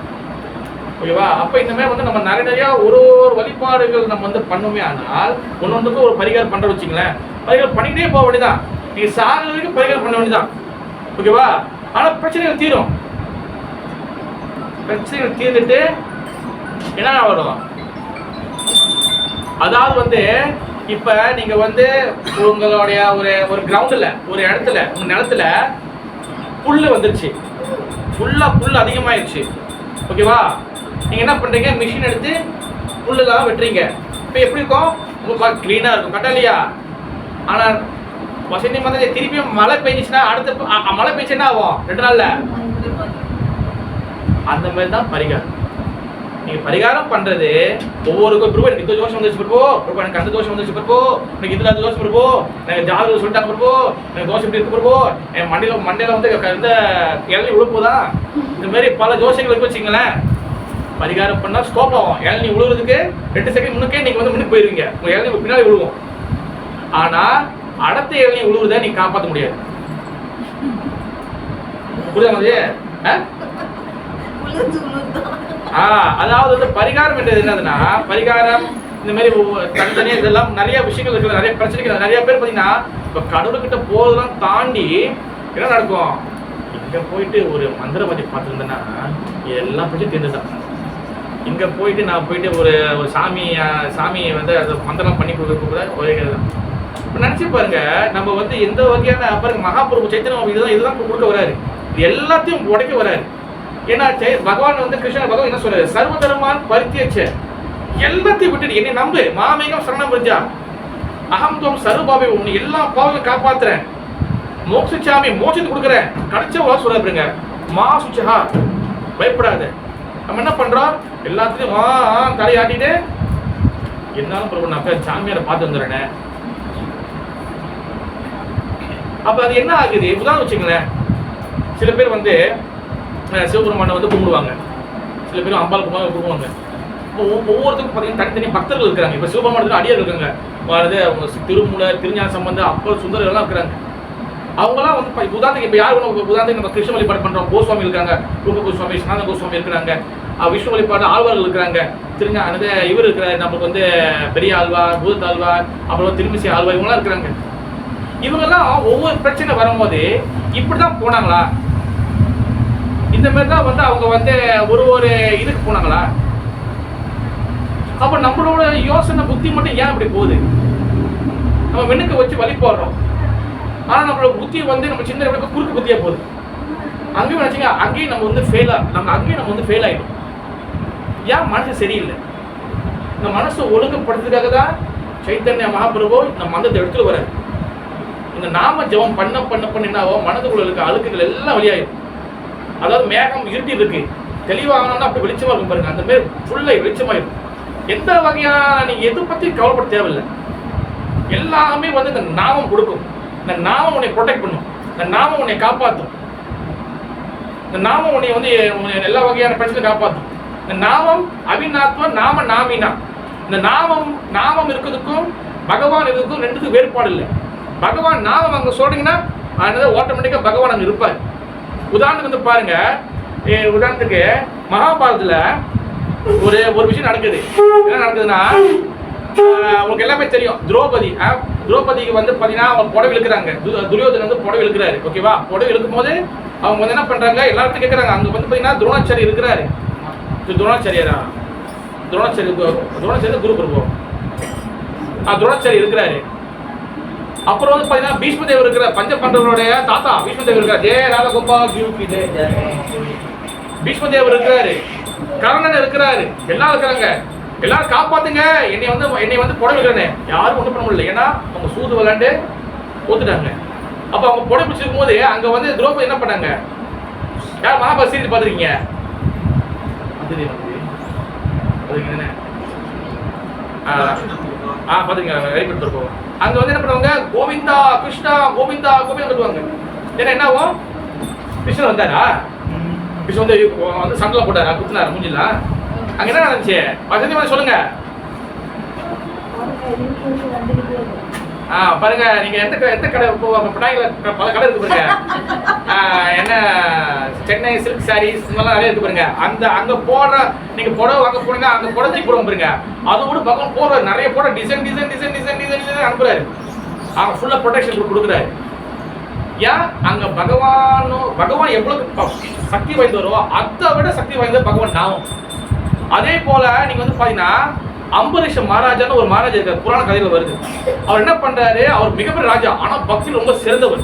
ஓகேவா? அப்போ இந்த மாதிரி வந்து நம்ம நிறைய ஒரு வழிபாடுகள் நம்ம வந்து பண்ணுமே. ஆனால் ஒன்றுக்கு ஒரு பரிகாரம் பண்ணுற வச்சுங்களேன், பரிகாரம் பண்ணிக்கிட்டே போக வேண்டியதான். நீங்கள் சாகிற வரைக்கும் பரிகாரம் பண்ண வேண்டியதான். ஓகேவா? ஆனால் பிரச்சனைகள் தீரும். பிரச்சனைகள் தீர்ந்துட்டு என்ன வரும், அதாவது வந்து இப்ப நீங்க வந்து உங்களுடைய ஒரு கிரவுண்ட்ல ஒரு இடத்துல உங்க நிலத்துல புல்லு வந்துருச்சு, புல் அதிகமாயிருச்சு. ஓகேவா? நீங்க என்ன பண்றீங்க, மிஷின் எடுத்து புல்லுலாம் வெட்டுறீங்க. இப்ப எப்படி இருக்கும், உங்களுக்கு கிளீனா இருக்கும், கரெக்டா இல்லையா? ஆனா வசதி மாதிரி திருப்பியும் மழை பெஞ்சிச்சுன்னா அடுத்த மழை பெய்ச்சு என்ன ஆகும் 2 நாள்ல? அந்த மாதிரி தான் பரிகாரம். நீங்க பரிகாரம் பண்றது ஒவ்வொருக்கும் பிரபு எனக்கு இந்த தோஷம் வந்துச்சு பிரபு, எனக்கு அந்த தோஷம் வந்துச்சு பிரபு, எனக்கு இதுல அந்த தோஷம் பிரபு, எனக்கு ஜாதகம் சொல்லிட்டாங்க பிரபு, எனக்கு தோஷம் இப்படி இருக்கு பிரபு, என் மண்டையில வந்து இந்த இளநீ உழுப்புதா, இந்த மாதிரி பல தோஷங்கள் இருக்கு வச்சுங்களேன். பரிகாரம் பண்ணா ஸ்டோப் ஆகும். இளநீ உழுவுறதுக்கு 2 செகண்ட் முன்னுக்கே நீங்க வந்து முன்னுக்கு போயிருவீங்க, உங்க இளநீ பின்னாடி விழுவும். ஆனா அடுத்த இளநீ உழுவுறதை நீங்க காப்பாற்ற முடியாது. புரியுதா மாதிரி? அதாவது வந்து பரிகாரம் என்றது என்னதுன்னா, பரிகாரம் இந்த மாதிரி தனித்தனியாக இதெல்லாம் நிறைய விஷயங்கள் இருக்குது, நிறைய பிரச்சனைகள். நிறைய பேர் பார்த்தீங்கன்னா இப்போ கடவுள்கிட்ட போதெல்லாம் தாண்டி என்ன நடக்கும், இங்கே போயிட்டு ஒரு மந்திரவாதி பார்த்துருந்தேன்னா எல்லாம் பிரச்சனை தெரிஞ்சுதான். இங்கே போயிட்டு நான் போயிட்டு ஒரு சாமியை வந்து அதை மந்திரம் பண்ணி கொடுக்க ஒரே தான். இப்போ நினச்சி பாருங்க, நம்ம வந்து எந்த வகையான பாருங்க மகாபிரபு சைத்தன்ய இதுதான் கொடுக்க வராரு, இது எல்லாத்தையும் உடைக்க வராரு. ஏன்னா பகவான் வந்து கிருஷ்ண பகவான் என்ன சொல்றாரு, சர்வ தர்மான் பரித்தியஜ, எல்லாத்தையும் விட்டுட்டு என்னை நம்பு, மாமேகம் சரணம் பிரஜா, அகம் துவம் சர்வபாவை, உன்னை எல்லா பாவங்களும் காப்பாத்துறேன், மோட்சிச்சாமி மோட்சத்தை கொடுக்குறேன், கிடைச்ச சொல்றாருங்க, மா சுச்சா பயப்படாத. நம்ம என்ன பண்றோம், எல்லாத்துலயும் தலையாட்டிட்டு என்னாலும் பிரபு நான் சாமியாரை பார்த்து வந்துடுறேன். அப்ப அது என்ன ஆகுது, உதாரணம் வச்சுங்களேன், சில பேர் வந்து சிவபெருமானை வந்து கும்பிடுவாங்க, சில பேரும் அம்பாள் கும்பிடுவாங்க. ஒவ்வொருத்தருக்கும் பார்த்தீங்கன்னா தனித்தனி பக்தர்கள் இருக்கிறாங்க. இப்போ சிவபெருமானுக்கு அடியார் இருக்காங்க, திருமூல, திருஞான சம்பந்தம், அப்பர் சுந்தர் எல்லாம் இருக்கிறாங்க. அவங்களாம் வந்து உதாரணத்துக்கு இப்போ யார் உதாரணத்துக்கு நம்ம கிருஷ்ண வழிபாடு பண்றோம், கோஸ்வாமி இருக்காங்க, ரூப கோஸ்வாமி, சனாதன கோஸ்வாமி இருக்கிறாங்க, விஷ்ணு வழிபாடு ஆழ்வார்கள் இருக்கிறாங்க, இவர் இருக்கிறார் நமக்கு வந்து பெரிய ஆழ்வார், பூத ஆழ்வார், அப்புறம் திருமிசை ஆழ்வார், இவங்களாம் இருக்கிறாங்க. இவங்கெல்லாம் ஒவ்வொரு பிரச்சனை வரும்போது இப்படிதான் போனாங்களா, இந்த மாதிரி தான் வந்து அவங்க வந்து ஒரு இதுக்கு போனாங்களா? அப்ப நம்மளோட யோசனை புத்தி மட்டும் ஏன் இப்படி போகுது? நம்ம வெண்ணுக்கு வச்சு வழி போடுறோம், ஆனா நம்மளோட புத்தி வந்து நம்ம சின்ன குறுக்கு புத்தியா போகுது. அங்கேயும் நினைச்சீங்க, அங்கேயும் நம்ம வந்து அங்கேயும் நம்ம வந்து ஃபெயில் ஆயிடும். ஏன் மனசு சரியில்லை? இந்த மனசை ஒழுங்குபடுத்துறதுக்காக தான் சைத்தன்ய மகாபிரபு இந்த மந்திரத்தை எடுத்துட்டு வர. இந்த நாம ஜபம் பண்ண என்னாவோ மனதுக்குள்ள இருக்க அழுக்குகள் எல்லாம் வெளியாயிடும். அதாவது மேகம் இருட்டி இருக்கு, தெளிவாகணும்னா அப்படி வெளிச்சமா இருக்கும் பாருங்க, அந்த மாதிரி ஃபுல்லா வெளிச்சமாயிடும். எந்த வகையான நீங்க எது பத்தி கவலைப்பட தேவையில்லை. எல்லாமே வந்து இந்த நாமம் கொடுக்கும். இந்த நாமம் உன்னை ப்ரொடெக்ட் பண்ணும், இந்த நாமம் உன்னை காப்பாற்றும், இந்த நாமம் உன்னை வந்து எல்லா வகையான பிரச்சனை காப்பாற்றும். இந்த நாமம் அபிநாத்வ நாம நாமினா. இந்த நாமம் இருக்கிறதுக்கும் பகவான் இருக்கிறதுக்கும் ரெண்டுக்கும் வேறுபாடு இல்லை. பகவான் நாமம் அங்க சொல்றீங்கன்னா ஆட்டோமேட்டிக்கா பகவான் அங்க இருப்பார். உதாரணத்துக்கு வந்து பாருங்க, உதாரணத்துக்கு மகாபாரதத்துல ஒரு விஷயம் நடக்குது. என்ன நடக்குதுன்னா, உங்களுக்கு எல்லாமே தெரியும். திரௌபதிக்கு வந்து பாத்தீங்கன்னா அவங்க புடவை இழுக்கிறாங்க. துரியோதனன் வந்து புடவை இழுக்கிறாரு. ஓகேவா? புடவை இழுக்கும் போது அவங்க வந்து என்ன பண்றாங்க, எல்லாத்தையும் கேட்கறாங்க. அங்க வந்து பாத்தீங்கன்னா துரோணாச்சாரி இருக்கிறாரு. துரோணாச்சாரி குரு பிரபு துரோணாச்சாரி இருக்கிறாரு. அப்புறம் வந்து பாத்தீங்கன்னா பீஷ்மதேவர் இருக்கிறார். பஞ்ச பாண்டவருடைய தாத்தா பீஷ்மதேவர் இருக்காரு. ஜெய ராதகோபால் பீஷ்மதேவர் இருக்கிறாரு. கர்ணன் இருக்கிறாரு. எல்லாரும் இருக்கிறாங்க. எல்லாரும் காப்பாத்துங்க, என்னை வந்து புடவை இருக்கிறேன். யாரும் ஒன்றும் பண்ண முடியல. ஏன்னா அவங்க சூது விளையாண்டு ஓத்துட்டாங்க. அப்ப அவங்க புடவை பிடிச்சிருக்கும் போது அங்க வந்து திரௌபதி என்ன பண்ணாங்க? யார் மகாபாரத சீரியல் பாத்துருக்கீங்க? பாத்துருக்கீங்க. வெளிப்படுத்திருக்கோம். அங்க வந்து என்ன பண்ணுவாங்க, கோவிந்தா கிருஷ்ணா கோவிந்தா கோவிந்தா சொல்லுவாங்க. ஏன்னா என்ன ஆகும், கிருஷ்ணன் வந்தாரா, கிருஷ்ணன் வந்து சண்டை போட்டாரா, குத்துனாரா மூஞ்சிலாம்? அங்க என்ன நடந்துச்சு வசதி சொல்லுங்க. பாருங்க, நீங்க எந்த கடை பல கடை இருக்கு பாருங்க. என்ன சென்னை சில்க் சாரீஸ் இதெல்லாம் நிறைய இருக்கு பாருங்க. அங்க போடுற நீங்க புடவை வாங்க போனீங்க, அங்க புடவை போடுவோம் பாருங்க. அது கூட பக்கம் போடுறாரு. நிறைய போட டிசைன் அனுப்புறாரு. அவங்க ஃபுல்லா ப்ரொடெக்ஷன் கொடுக்குறாரு. ஏன்? அங்க பகவான் எவ்வளவு சக்தி வாய்ந்தவரோ அதை விட சக்தி வாய்ந்த பகவான் நாமும். அதே போல நீங்க வந்து பாத்தீங்கன்னா அம்பரீஷ மகாராஜான்னு ஒரு மகாராஜா இருக்கார். புராண கதையில வருது. அவர் என்ன பண்றாரு, அவர் மிகப்பெரிய ராஜா, ஆனா பக்தியில் ரொம்ப சிறந்தவர்.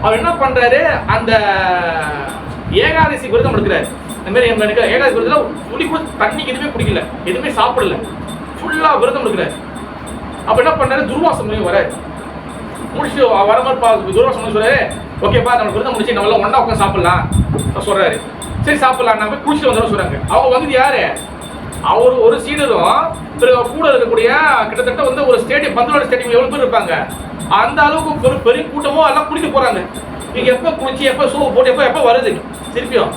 அவர் என்ன பண்றாரு, அந்த ஏகாதசி விரதம் எடுக்கிறாரு. இந்த மாதிரி ஏகாதசி விரதத்துல துளி கூட தண்ணி எதுவுமே குடிக்கல, எதுவுமே சாப்பிடல, ஃபுல்லா விரதம் எடுக்கிறாரு. அப்ப என்ன பண்றாரு, துர்வாச முனிவர் வராரு. முடிச்சு வரமாதிரி துர்வாச முனிவர் சொல்றாரு, ஓகேப்பா நம்ம விரதம் முடிச்சு நம்ம எல்லாம் ஒண்ணா உட்காந்து சாப்பிடலாம் சொல்றாரு. சரி சாப்பிடலாம், நம்ம போய் குளிச்சுட்டு வந்துடும் சொல்றாங்க. அவங்க வந்து யாரு, அவர் ஒரு சீடரும் கூட இருக்கக்கூடிய கிட்டத்தட்ட வந்து ஒரு ஸ்டேடியம், பந்தலோட ஸ்டேடியம் எவ்வளவு பேர் இருப்பாங்க, அந்த அளவுக்கு ஒரு பெரிய கூட்டமோ எல்லாம் குளிக்க போறாங்க. நீங்க எப்ப குளிச்சு எப்ப சோப்பு போட்டு எப்ப வருது திருப்பியும்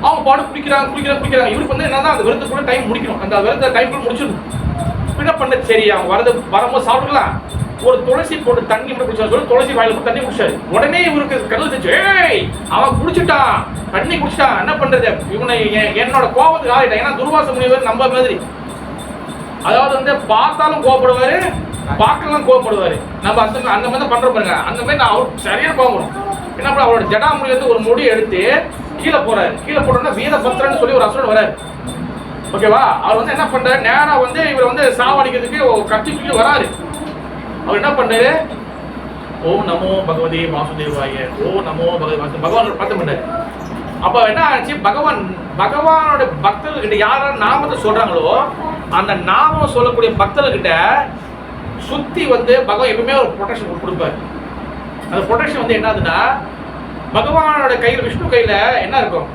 அவங்க பாடு குளிக்கிறாங்க. இவருக்கு வந்து என்னன்னா அந்த விரதத்தை கூட டைம் முடிக்கணும், அந்த விரத டைம் கூட முடிச்சிடணும். என்ன பண்ண, சரி அவங்க வரும்போது சாப்பிடலாம், ஒரு துளசி போட்டு தண்ணி மட்டும் குடிச்சா சொல்லி துளசி வாயில போட்டு தண்ணி குடிச்சாரு. உடனே இவருக்கு கடல் செஞ்சு, அவன் குடிச்சுட்டான், தண்ணி குடிச்சிட்டான், என்ன பண்றது, இவனை என்னோட கோபத்துக்கு ஆகிட்டான். ஏன்னா துர்வாச முனிவர் நம்ம மாதிரி, அதாவது வந்து பார்த்தாலும் கோபப்படுவாரு, பார்க்கலாம் கோபப்படுவாரு. நம்ம அந்த மாதிரி தான் பண்றோம் பாருங்க. அந்த மாதிரி நான் அவர் சரியான கோபம். என்ன பண்ண, அவரோட ஜடாமுடியில இருந்து ஒரு முடி எடுத்து கீழே போறாரு. கீழே போட்டோம்னா வீரபத்ரன்னு சொல்லி ஒரு அசுரன் வராரு. ஓகேவா? அவர் வந்து என்ன பண்றாரு, நேரா வந்து இவர் வந்து சாவடிக்கிறதுக்கு கத்தி தூக்கி வராரு. அவர் என்ன பண்றாரு, ஓம் நமோ பகவதி வாசுதேவாய, ஓ நமோ பகவதி வாசுதேவ, பகவான் பத்தம் பண்ணாரு. அப்ப என்ன ஆச்சு, பகவானோட பக்தர்கிட்ட யாரும் நாமத்தை சொல்றாங்களோ அந்த நாமம் சொல்லக்கூடிய பக்தர்கிட்ட சுத்தி வந்து பகவான் எப்பவுமே ஒரு ப்ரொடெக்ஷன் கொடுப்பாரு. அந்த ப்ரொடெக்ஷன் வந்து என்னதுன்னா, பகவானோட கையில, விஷ்ணு கையில என்ன இருக்கும்,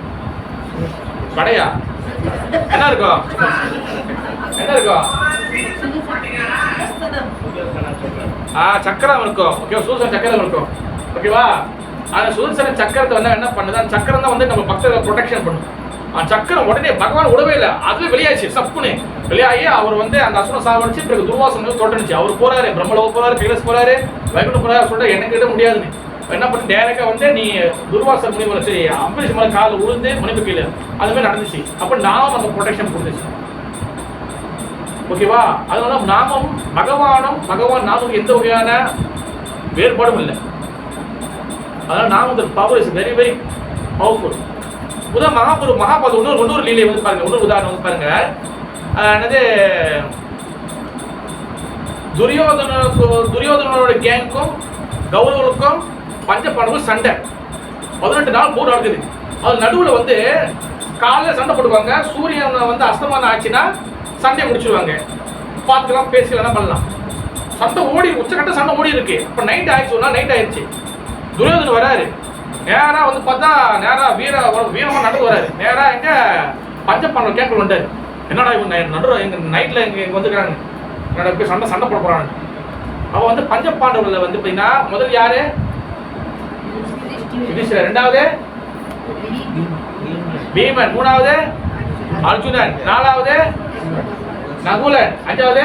படையா என்ன இருக்கும், சக்கரம் இருக்கும். ஓகே, சுதர்சன சக்கரம் இருக்கும். ஓகேவா? அந்த சுதர்சன சக்கரத்தை வந்து என்ன பண்ணுது, அந்த சக்கரம் தான் வந்து நம்ம பக்தர்களை ப்ரொடெக்ஷன் பண்ணும். அந்த சக்கரம் உடனே பகவான் விடவே இல்லை, அதுல வெளியாச்சு, சப்புன்னு வெளியாகி அவர் வந்து அந்த அசுரம் சாவடிச்சு பிறகு துர்வாசனை தோட்டணிச்சு. அவர் போறாரு, பிரம்மலோக போறாரு, கைலாஸ் போறாரு, வைகுண்டம் போறாரு. சொல்ற எனக்கு கிட்ட முடியாதுன்னு என்ன பண்ண, டேரக்டா வந்து நீ துர்வாச முனிவர் சரி அம்பரீஷ் மலை காலில் உழுந்து மனைவி கீழே அது மாதிரி நடந்துச்சு. அப்ப நாம அந்த ப்ரொடெக்ஷன் கொடுத்துச்சு. ஓகேவா? அதனால நாமும் பகவான் நாமும் எந்த வகையான வேறுபாடும் இல்லை. அதனால நாம இந்த power is very very powerful. Mahabharatam இன்னொரு லீலை வந்து பாருங்க, இன்னொரு உதாரணம் வந்து பாருங்க. என்னது, துரியோதனோட கேங்க்கும் கௌரவர்களுக்கும் பஞ்ச பாண்டவர்கள் சண்டை 18 நாள் போர் நடக்குது. அது நடுவில் வந்து காலையில் சண்டை போடுவாங்க, சூரியன் வந்து அஸ்தமானம் ஆச்சுன்னா சண்டையை முடிச்சிருவாங்க. பார்த்துக்கலாம், பேசிக்கலாம், பண்ணலாம். சண்டை உச்சக்கட்ட சண்டை ஓடி இருக்கு. இப்போ நைட் ஆயிடுச்சுன்னா நைட் ஆயிடுச்சு. துரியோதனன் வராரு, நேராக வந்து பார்த்தா நேராக வீரமாக நடந்து வராரு. நேராக எங்க பஞ்ச பாண்டவர் கேட்க வந்தாரு. என்னடா இவங்க நடுவில் எங்கள் நைட்டில் இங்கே வந்துருக்காங்க, என்னடா போய் சண்டை போட போகிறாங்க. அவன் வந்து பஞ்ச பாண்டவர்களில் வந்து பார்த்தீங்கன்னா முதல் யாரு, யுதிஷ்டிரர், ரெண்டாவது பீமன், மூணாவது அர்ஜுனன், நாலாவது நகுலன், அஞ்சாவது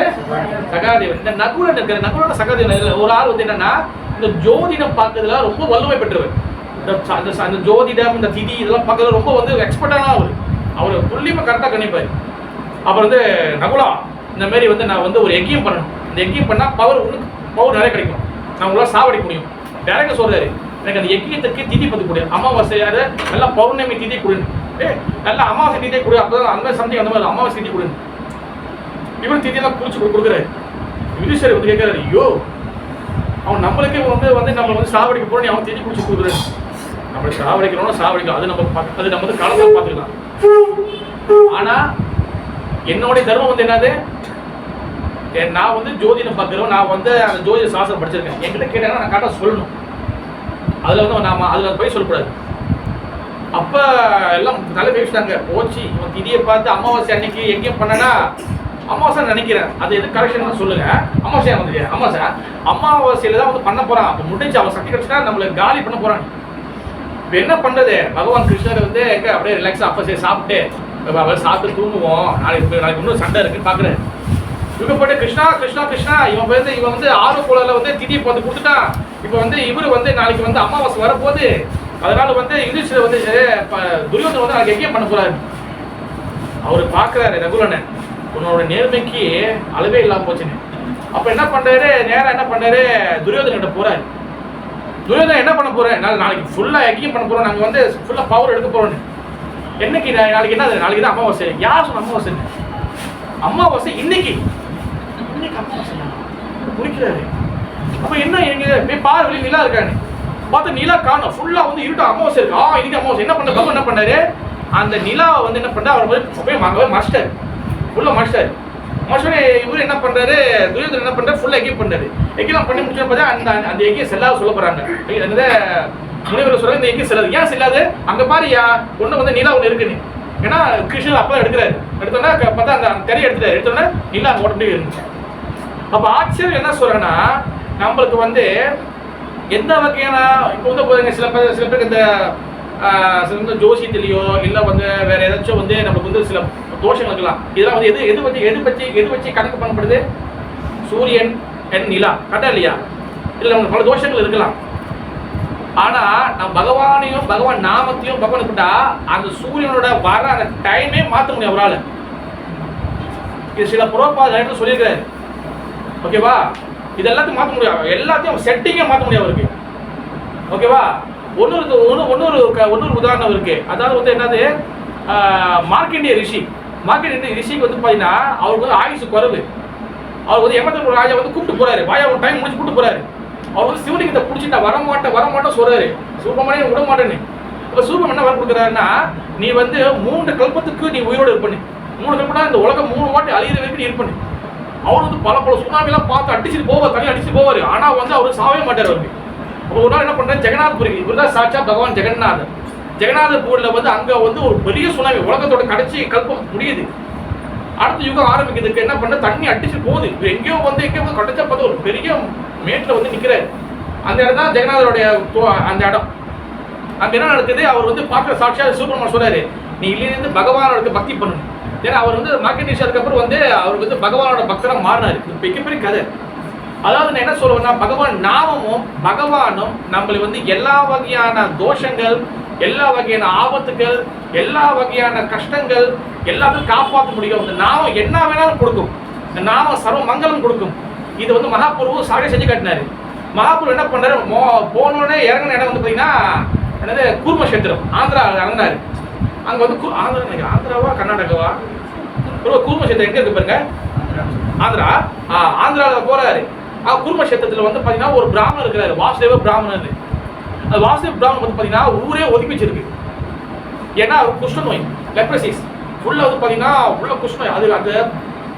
சகாதேவன். இந்த நகுலன் இருக்கிற நகுலோட சகாதேவன் ஒரு ஆள் வந்து என்னன்னா இந்த ஜோதிடம் பார்க்கறதுல ரொம்ப வல்லமை பெற்றவர். அந்த ஜோதிடம், இந்த திதி இதெல்லாம் பார்க்கறது ரொம்ப வந்து எக்ஸ்பர்ட்டான அவர் துல்லியமாக கரெக்டாக கணிப்பார். அப்புறம் வந்து நகுலா, இந்த மாதிரி வந்து நான் வந்து ஒரு எக்கியம் பண்ணணும், இந்த எக்கியம் பண்ணால் பவர் நிறைய கிடைக்கும், நான் உங்களால் சாவடிக்க முடியும். டேரக்டாக சொல்கிறாரு, எனக்கு அந்த எக்கியத்துக்கு திதி பற்றி கொடு, அமாவாசையார் நல்லா பௌர்ணமி திதி கொடுன்னு, நல்லா அமாவாசை திதியை கொடு, அப்போ தான் அந்த மாதிரி சம்திங் அந்த மாதிரி அமாவாசை திதி கொடுன்னு இவன் திதியெல்லாம் குறிச்சு கொடுக்குறாரு. யுதிஷ்டர் வந்து கேட்குறாரு, ஐயோ அவன் நம்மளுக்கு வந்து நம்ம வந்து சாவடிக்க போகிறோம், அவன் திதி குறிச்சு கொடுக்குறாரு. நம்மளை சாவடிக்கிறோம்னா சாவடிக்கலாம், அது நம்ம வந்து காலத்தில் பார்த்துக்கலாம். ஆனால் என்னுடைய தர்மம் வந்து என்னது, நான் வந்து ஜோதிடம் பார்க்குறோம், நான் வந்து அந்த ஜோதிட சாஸ்திரம் படிச்சிருக்கேன், என்கிட்ட கேட்டாங்கன்னா நான் கரெக்டாக சொல்லணும், அதில் வந்து நாம் அதில் போய் சொல்லக்கூடாது. அப்போ எல்லாம் நல்ல பேசிட்டாங்க, போச்சு இவன் திதியை பார்த்து அமாவாசை அன்னைக்கு எங்கேயும் பண்ணனா அமாவாசை நினைக்கிறேன், அது எது கரெக்ஷன் சொல்லுங்க. அமாவாசையா வந்து அமாவாசையில தான் வந்து பண்ண போறான், அப்போ முடிஞ்சு அவன் சக்தி கிடைச்சா நம்மளை காலி பண்ண போறான். இப்போ என்ன பண்றது, பகவான் கிருஷ்ணர் வந்து எங்க அப்படியே ரிலாக்ஸா அப்போ சரி சாப்பிட்டு அவர் சாப்பிட்டு தூங்குவோம், நாளைக்கு இன்னும் சண்டை இருக்குன்னு பாக்குறேன். இவங்க போட்டு கிருஷ்ணா கிருஷ்ணா கிருஷ்ணா, இவன் வந்து ஆர்வக்குள்ள வந்து திதியை பார்த்து கொடுத்துட்டான். இப்போ வந்து இவரு வந்து நாளைக்கு வந்து அமாவாசை வரப்போகுது, அதனால வந்து யுதிஷ்டர் வந்து துரியோதனன் வந்து நாளைக்கு எங்கேயும் பண்ண போறாரு. அவரு பாக்குறாரு, ரகுலனை உன்னோட நேர்மைக்கு அளவே இல்லாம போச்சுன்னு. அப்ப என்ன பண்றாரு, நேரம் என்ன பண்றாரு, துரியோதனன் கிட்ட போறாரு. துரியோதனன் என்ன பண்ண போறேன், நாளைக்கு ஃபுல்லா எங்கேயும் பண்ண போறோம், நாங்க வந்து ஃபுல்லா பவர் எடுக்க போறோம்னு. என்னைக்கு நாளைக்கு என்ன, நாளைக்கு தான் அமாவாசை. யார் சொன்ன அமாவாசை? அமாவாசை இன்னைக்கு அமாவாசை முடிக்கிறாரு. அப்ப என்ன எங்க போய் பாரு வெளியே நிலா இருக்கான்னு பார்த்தா நிலா காணும், ஃபுல்லா வந்து இருட்டு அமாவாசை இருக்கு. இன்னைக்கு அமாவாசை. என்ன பண்ண பகவான் என்ன பண்ணாரு, அந்த நிலாவை வந்து என்ன பண்ணா அவர் போய் மாஸ்டர் ஃபுல்லா மாஸ்டர் இவரு என்ன பண்றாரு, துரியோதனன் என்ன பண்றாரு, ஃபுல்லா எக்கி பண்றாரு. எக்கிலாம் பண்ணி முடிச்சு பார்த்தா அந்த எக்கியை செல்லாத சொல்ல போறாங்க. முனிவர் சொல்றாங்க, இந்த எக்கி செல்லாது. ஏன் செல்லாது, அங்க பாரு ஒண்ணு வந்து நிலா ஒண்ணு இருக்குன்னு. ஏன்னா கிருஷ்ணர் அப்பதான் எடுக்கிறாரு, எடுத்தோன்னா பார்த்தா அந்த திரையை எடுத்தோன்னா நிலா அங்க ஓட்ட முடியும் இருந்துச்சு. அப்ப ஆச்சரியம் என்ன சொல்றேன்னா, நம்மளுக்கு வந்து எந்த வகையான இப்போ வந்து சில பேருக்கு இந்த ஜோசியத்திலேயோ இல்லை வந்து வேற ஏதாச்சும் வந்து நமக்கு வந்து சில தோஷங்கள் இருக்கலாம். இதெல்லாம் வந்து எது வச்சு கணக்கு பண்ணப்படுது, சூரியன் நிலா கரெக்டா இல்லையா? இல்லை நமக்கு பல தோஷங்கள் இருக்கலாம். ஆனா நம்ம பகவானையும் பகவான் நாமத்தையும் பகவான் கிட்டா அந்த சூரியனோட வர அந்த டைமே மாற்ற முடியும் அவரால். இது சில புரோபாத சொல்லியிருக்கிறாரு, ஓகேவா? இது எல்லாத்தையும் மாற்ற முடியும், எல்லாத்தையும் செட்டிங்கே மாற்ற முடியும் அவருக்கு, ஓகேவா? ஒன்னொரு உதாரணம் இருக்கு. அதாவது வந்து என்னது, மார்க்கண்டிய ரிஷிக்கு வந்து பார்த்தீங்கன்னா அவருக்கு வந்து ஆயுசு குறைவு. அவர் வந்து எமதர் ராஜா வந்து கூப்பிட்டு போறாரு, வாயா ஒரு டைம் முடிச்சு கூப்பிட்டு போறாரு. அவர் வந்து சிவலிங்கத்தை பிடிச்சிட்டா வரமாட்டேன் சொல்றாரு, சுப்பிரமணியன் விட மாட்டேன்னு. இப்போ சூரியன் என்ன வர கொடுக்குறாருன்னா, நீ வந்து 3 கல்பத்துக்கு நீ உயிரோடு இருப்பண்ணு, 3 கல்பனா இந்த உலகம் 3 வாட்டி அழியிற வரைக்கும் நீ இருப்பண்ணு. அவர் வந்து பல சுனாமிலாம் பார்த்து அடிச்சுட்டு போவார், தனியாக அடிச்சுட்டு போவார். ஆனால் வந்து அவர் சாவே மாட்டார். அவருக்கு அப்போ ஒரு நாள் என்ன பண்ணுறாரு, ஜெகநாத்புரிக்கு, இவர் தான் சாட்சா பகவான் ஜெகநாதர். ஜெகநாதபூரில் வந்து அங்கே வந்து ஒரு பெரிய சுனாமி, உலகத்தோட கடைசி கல்பம் முடியுது, அடுத்த யுகம் ஆரம்பிக்கிறதுக்கு என்ன பண்ண, தண்ணி அடிச்சு போகுது. இவர் எங்கேயோ வந்து கடைச்சா பார்த்து ஒரு பெரிய மேட்டில் வந்து நிற்கிறாரு. அந்த இடம் தான் ஜெகநாதருடைய அந்த இடம். அங்கே என்ன நடக்குது, அவர் வந்து பார்க்குற சாட்சியா சூப்பர்மன் சொல்றாரு, நீ இல்லையிருந்து பகவானோட பக்தி பண்ணணும். ஏன்னா அவர் வந்து மார்க்கண்டேயர் அதுக்கப்புறம் வந்து அவர் வந்து பகவானோட பக்தராக மாறினார். மிகப்பெரிய கதை. அதாவது நான் என்ன சொல்லுவேன்னா, பகவான் நாமமும் பகவானும் நம்மளை வந்து எல்லா வகையான தோஷங்கள், எல்லா வகையான ஆபத்துகள், எல்லா வகையான கஷ்டங்கள் எல்லாத்தையும் காப்பாற்ற முடியும். இந்த நாமம் என்ன வேணாலும் கொடுக்கும், இந்த நாமம் சர்வ மங்களம் கொடுக்கும். இது வந்து மகாபுரு சாகை செஞ்சு காட்டினாரு. மகாபுரு என்ன பண்ணாரு, போனோடனே இறங்கின இடம் வந்து பார்த்தீங்கன்னா என்னது, கூர்மக்ஷேத்திரம், ஆந்திரா இறங்கினாரு. அங்கே வந்து ஆந்திராவா கர்நாடகாவா கூர்மக்ஷேத்திரம் எங்கே இருக்கு பாருங்க, ஆந்திரா. ஆந்திராவில் போறாரு. கூர்மக்ஷேத்திரத்தில் வந்து பார்த்தீங்கன்னா ஒரு பிராமணர் இருக்கிறாரு, வாசுதேவ பிராமணர். அந்த வாசுதேவ பிராமணன் வந்து பார்த்தீங்கன்னா ஊரே ஒதுக்கி வச்சிருக்கு. ஏன்னா அவர் குஷ்ணநோய், லெப்ரசிஸ் ஃபுல்லாக வந்து பார்த்தீங்கன்னா உள்ள குஷ்ணநோய். அது அந்த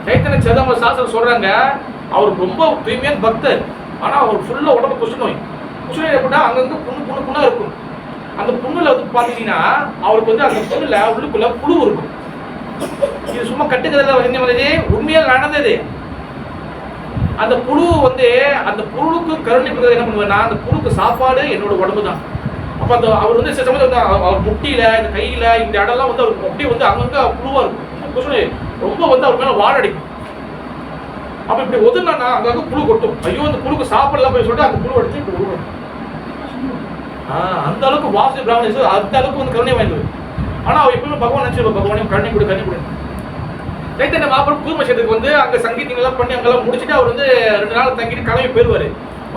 சைத்தன்ய சேதாம்பர சாஸ்திரம் சொல்றாங்க, அவர் ரொம்ப தூய்மையான பக்தர், ஆனால் அவர் ஃபுல்லாக உடம்பு குஷ்ணநோய். குஷ்ணநோய் எப்படின்னா அங்கங்கே புண்ணாக இருக்கும். அந்த புண்ணுல வந்து பார்த்தீங்கன்னா அவருக்கு வந்து அந்த புண்ணுல உள்ளுக்குள்ள புழு இருக்கும். இது சும்மா கட்டுக்கதை உண்மையாக நடந்தது. அந்த புழு வந்து அந்த புழுக்கு கருணை என்ன பண்ணுவாருன்னா, அந்த புழுக்கு சாப்பாடு என்னோட உடம்பு தான். அப்போ அந்த அவர் வந்து சில சமயத்தில் வந்து அவர் முட்டியில, இந்த கையில, இந்த இடம்லாம் வந்து அவருக்கு அப்படியே வந்து அங்கங்கே புழுவா இருக்கும். ரொம்ப வந்து அவர் மேலே வாழ அடிக்கும். அப்ப இப்படி ஒதுனா அங்க புழு கொட்டும். ஐயோ அந்த புழுக்கு சாப்பிடலாம் போய் சொல்லிட்டு அந்த புழு எடுத்து இப்படி விடுவோம். அந்த அளவுக்கு வாசி பிராமணேஸ்வர் அந்த அளவுக்கு வந்து கருணை வாய்ந்தது. ஆனா அவ எப்பவுமே பகவான் நினைச்சிருப்பா, பகவானையும் கருணை கொடு. சைத்தன்ய மகாபிரபு கூர்மஷத்துக்கு வந்து அங்க சங்கீதங்கள்லாம் பண்ணி அங்கெல்லாம் முடிச்சுட்டு அவர் வந்து 2 நாள் தங்கிட்டு கிளம்பி போயிருவாரு.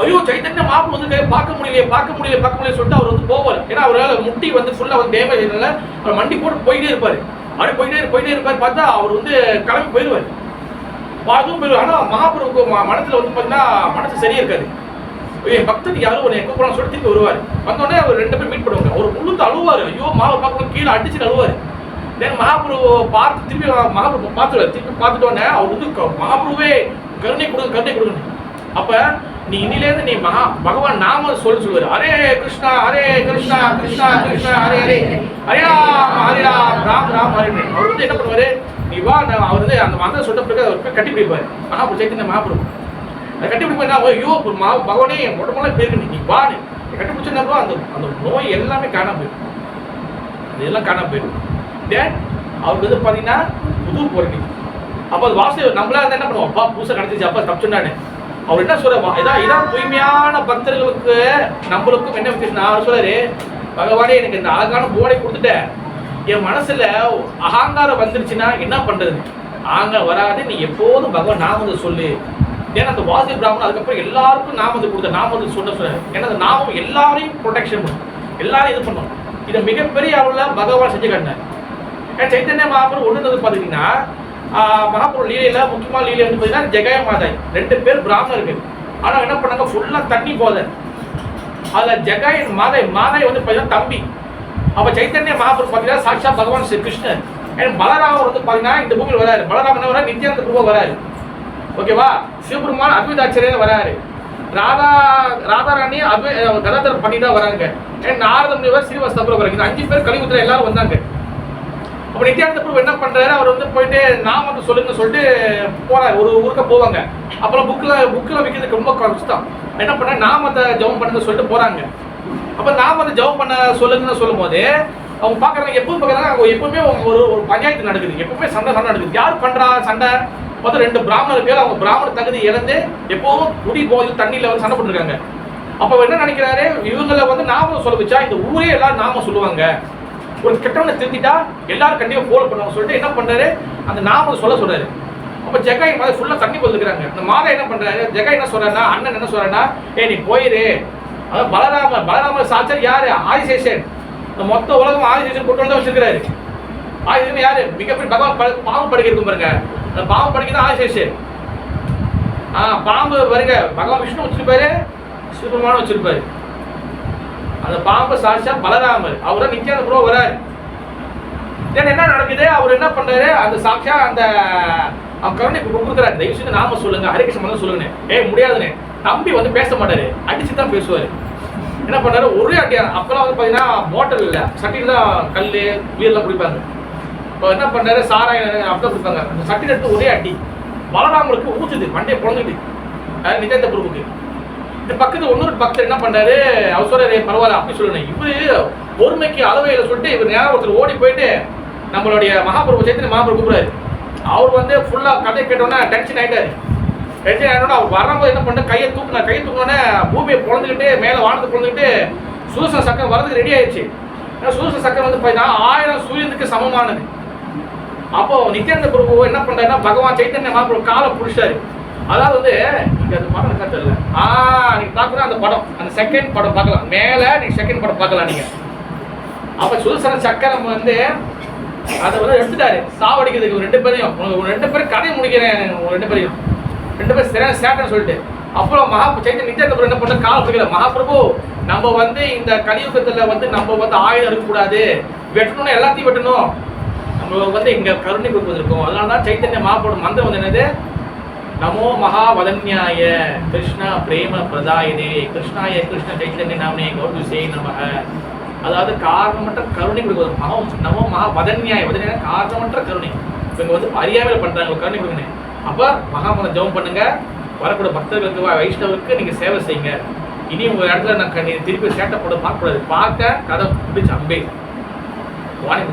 ஐயோ சைத்தன்ய மகாபிரபு வந்து பார்க்க முடியல சொல்லிட்டு அவர் வந்து போவார். ஏன்னா அவரால் முட்டி வந்து ஃபுல்லா வந்து டேமேஜ் ஆனதுனால அவர் மண்டி போட்டு போயிட்டே இருப்பாரு. அப்படி போயிட்டே இருப்பாரு. பார்த்தா அவர் வந்து கிளம்பி போயிடுவார். அதுவும் போயிடுவார். ஆனா மகாபிரபுக்கு மனசுல வந்து பாத்தீங்கன்னா மனசு சரியா இருக்காது. பக்தர் யாரும் ஒரு கூப்பிடலாம் சொல்லி திருப்பி வருவார். வந்தோடனே அவர் 2 பேரும் மீட் பண்ணுவாங்க. அவர் முழுத்து அழுவாரு. ஐயோ மாவை பார்க்கணும் கீழே அடிச்சுட்டு அழுவாரு. தென் மகாபிரபு பார்த்து திருப்பி மகாபிரபு பார்த்துருவாரு. திருப்பி பார்த்துட்டோன்னே அவர் வந்து மகாபிரபுவே கருணை கொடுங்க. அப்ப நீ இன்னிலேருந்து நீ பகவான் நாம சொல்லுவாரு. ஹரே கிருஷ்ணா கிருஷ்ணா ஹரே ஹரே ஹரே ராம் ஹரே. அவர் வந்து என்ன பண்ணுவாரு, நீ வா. அவர் வந்து அந்த மந்திரம் சொல்ல பிறகு அவர் போய் கட்டி பிடிப்பாரு. மகாபிரபு சைத்தன்ய மகாபிரபு அதை கட்டி பிடிப்பா. ஐயோ பகவானே மொட்டமெல்லாம் போயிருக்கு, நீ வான்னு கட்டி பிடிச்சா அந்த நோய் எல்லாமே காணாம போயிடும். அதெல்லாம் காணாம போயிடும். தென் அவருக்கு வந்து பாத்தீங்கன்னா புது பொருள். அப்ப அது வாசு நம்மளா இருந்தா என்ன பண்ணுவோம், அப்பா பூசை கிடைச்சிச்சு, அப்பா தப்பிச்சுட்டானு. அவர் என்ன சொல்ற, இதான் தூய்மையான பக்தர்களுக்கு நம்மளுக்கும் என்ன வித்தியாசம். அவர் சொல்றாரு, பகவானே எனக்கு இந்த அழகான போடை கொடுத்துட்டேன், என் மனசுல அகங்காரம் வந்துருச்சுன்னா என்ன பண்றது? அகங்காரம் வராது, நீ எப்போதும் பகவான் நாமத்தை சொல்லு. ஏன்னா அந்த வாசி பிராமணன் அதுக்கப்புறம் எல்லாருக்கும் நாமத்தை கொடுத்த நாமத்தை சொல்றாரு. ஏன்னா அந்த நாமம் எல்லாரையும் ப்ரொடெக்ஷன் பண்ணும், எல்லாரும் இது பண்ணும். இதை மிகப்பெரிய அளவில் பகவான் செஞ்சு காட்டினார். சைத்தன்ய மகாபிரபு ஒன்று பார்த்தீங்கன்னா மகாபிரபு லீலையில முக்கியமான லீலை வந்து பார்த்தீங்கன்னா ஜெகய மாதாய் 2 பேர் பிராமணர்கள். ஆனால் என்ன பண்ணாங்க, ஃபுல்லாக தண்ணி போத. அதில் ஜெகய மாதாய் வந்து பார்த்தீங்கன்னா தம்பி. அப்போ சைத்தன்ய மகாபிரபு பார்த்தீங்கன்னா சாட்சா பகவான் ஸ்ரீ கிருஷ்ணர். பலராமர் வந்து பார்த்தீங்கன்னா இந்த பூமியில் வராரு. பலராமன் என்ன வராரு, நித்யானந்த பிரபு வராரு. ஓகேவா? சிவபெருமான் அத்வைதாச்சாரியர் வராரு. ராதாராணி கதாதர் பண்ணி தான் வராங்க. நாரத முனிவர் ஸ்ரீவஸ்தபுரம் வராங்க. இந்த 5 பேர் கலியுகத்தில் எல்லாரும் வந்தாங்க. அப்போ நித்யானந்த பிரபு என்ன பண்றாரு, அவர் வந்து போயிட்டு நாமத்தை சொல்லுங்க சொல்லிட்டு போறாரு. ஒரு ஊருக்கு போவாங்க. அப்புறம் புக்கில் விற்கிறதுக்கு ரொம்ப கஷ்டம். என்ன பண்ண, நாமத்தை ஜெபம் பண்ணுங்க சொல்லிட்டு போறாங்க. அப்போ நாமத்தை ஜெபம் பண்ண சொல்லுங்கன்னு சொல்லும் போது அவங்க பார்க்குறாங்க. எப்பவும் பார்க்குறாங்க, அவங்க எப்பவுமே ஒரு பஞ்சாயத்து நடக்குது. எப்பவுமே சண்டை நடக்குது. யார் பண்றா சண்டை? மொத்தம் 2 பிராமணர் பேர். அவங்க பிராமண தகுதி இழந்து எப்போவும் குடி போது தண்ணியில வந்து சண்டை போட்டுருக்காங்க. அப்ப என்ன நினைக்கிறாரு, இவங்களை வந்து நாம சொல்ல வச்சா இந்த ஊரே எல்லாரும் நாம சொல்லுவாங்க, ஒரு கெட்டவனை திருத்திட்டா எல்லாரும் கண்டிப்பா ஃபாலோ பண்ணுவாங்க சொல்லிட்டு என்ன பண்றாரு, அந்த நாம சொல்றாரு. அப்ப ஜெகாய் மாதிரி ஃபுல்லா தண்ணி போட்டுக்கிறாங்க. இந்த மாதா என்ன பண்றாரு, ஜெகாய் என்ன சொல்றாருன்னா, அண்ணன் என்ன சொல்றாருன்னா, நீ போயிரு. அதாவது பலராமர் சாட்சாத் யாரு, ஆதிசேஷன். இந்த மொத்த உலகம் ஆதிசேஷன் கொண்டு வந்து வச்சிருக்கிறாரு. ஆதிசேஷன் யாரு, மிகப்பெரிய பகவான் பாம்பு படுக்கை இருக்கும் பாருங்க. அந்த பாம்பு படுக்கை தான் ஆதிசேஷன். பாம்பு பாருங்க, பகவான் விஷ்ணு வச்சிருப்பாரு, சிவபெருமானும் வச்சிருப்பாரு. அந்த பாம்பு சாட்சா பலராமர். அவரை நித்யானந்த பிரபு வராரு. என்ன நடக்குது, அவர் என்ன பண்றாரு, அந்த சாட்சா அந்த கருணை கொடுக்குறாரு. தயவு செஞ்சு நாம சொல்லுங்க, ஹரிகிருஷ்ண மந்திரம் சொல்லுங்க. முடியாதுன்னு தம்பி வந்து பேச மாட்டாரு, அடிச்சு தான் பேசுவாரு. என்ன பண்ணாரு, ஒரே அடியா. அப்பெல்லாம் வந்து பாத்தீங்கன்னா பாட்டில் இல்ல, சட்டியில் தான் கல் வீரெல்லாம் குடிப்பாங்க. இப்போ என்ன பண்ணாரு, சாராயம் அப்படிதான் குடிப்பாங்க. அந்த சட்டியில் எடுத்து ஒரே அடி. பலராமருக்கு ஊத்துது, மண்டையை பிறந்துட்டு நித்யானந்த பிரபுக்கு. இந்த பக்கத்து இன்னொரு பக்தர் என்ன பண்றாரு, அவர் சொல்றாரு, பரவாயில்ல அப்படி சொல்லணும், இவரு பொறுமைக்கு அளவையில சொல்லிட்டு இவர் நேரம் ஒருத்தர் ஓடி போயிட்டு நம்மளுடைய மகாபிரபு சைத்தன்ய மகாபிரபு கூப்பிடுறாரு. அவர் வந்து ஃபுல்லா கதை கேட்டோன்னா டென்ஷன் ஆயிட்டாரு. டென்ஷன் ஆயிட்டோன்னா அவர் வரும்போது என்ன பண்ண, கையை தூக்கினோன்னே பூமியை பிறந்துக்கிட்டு மேலே வானத்தை பிறந்துக்கிட்டு சுதர்சன சக்கரம் வரதுக்கு ரெடி ஆயிடுச்சு. ஏன்னா சுதர்சன சக்கரம் வந்து பார்த்தீங்கன்னா 1000 சூரியனுக்கு சமமானது. அப்போ நித்யானந்த பிரபு என்ன பண்றாருன்னா, பகவான் சைத்தன்ய மகாபிரபு காலை பிடிச்சாரு. அதாவது வந்து நீங்க அந்த படம் கருத்து இல்லை, நீங்க பார்க்கணும் அந்த படம், அந்த செகண்ட் படம் பார்க்கலாம், மேல நீங்க செகண்ட் படம் பார்க்கலாம் நீங்க. அப்ப சுதர்சன சக்கரம் வந்து அதை வந்து எடுத்துட்டாரு சாவடிக்கிறதுக்கு 2 பேரையும். 2 பேரும் கதையை முடிக்கிறேன், 2 பேரும் சரியான சேட்டன்னு சொல்லிட்டு. அப்புறம் சைத்தன்ய நித்யானந்த பிரபு என்ன பண்ண, கால் பிடிக்கல, மகாபிரபு நம்ம வந்து இந்த கலியுகத்துல வந்து நம்ம வந்து ஆயுதம் இருக்கக்கூடாது, வெட்டணும்னா எல்லாத்தையும் வெட்டணும், நம்ம வந்து இங்க கருணை கொடுப்பதற்கும். அதனாலதான் சைத்தன்ய மகாபிரபு மந்திரம் வந்து என்னது, நமோ மகாவதன்யாய கிருஷ்ண பிரேம பிரதாயினே கிருஷ்ணாய கிருஷ்ண சைத்தன்ய நாமனே கௌதுசே நமக. அதாவது காரணமற்ற கருணை கொடுக்குறது. நமோ மகாவதன்யாய, வதன்யாய காரணமற்ற கருணை. இவங்க வந்து அறியாமல் பண்றாங்க, கருணை கொடுங்க. அப்ப மகாமந்திரம் ஜெபம் பண்ணுங்க, வரக்கூடிய பக்தர்களுக்கு வைஷ்ணவருக்கு நீங்க சேவை செய்யுங்க. இனி உங்க இடத்துல நான் திருப்பி சேட்டப்பட பார்க்கக்கூடாது. பார்க்க கதை பிடிச்ச அம்பே வாணி.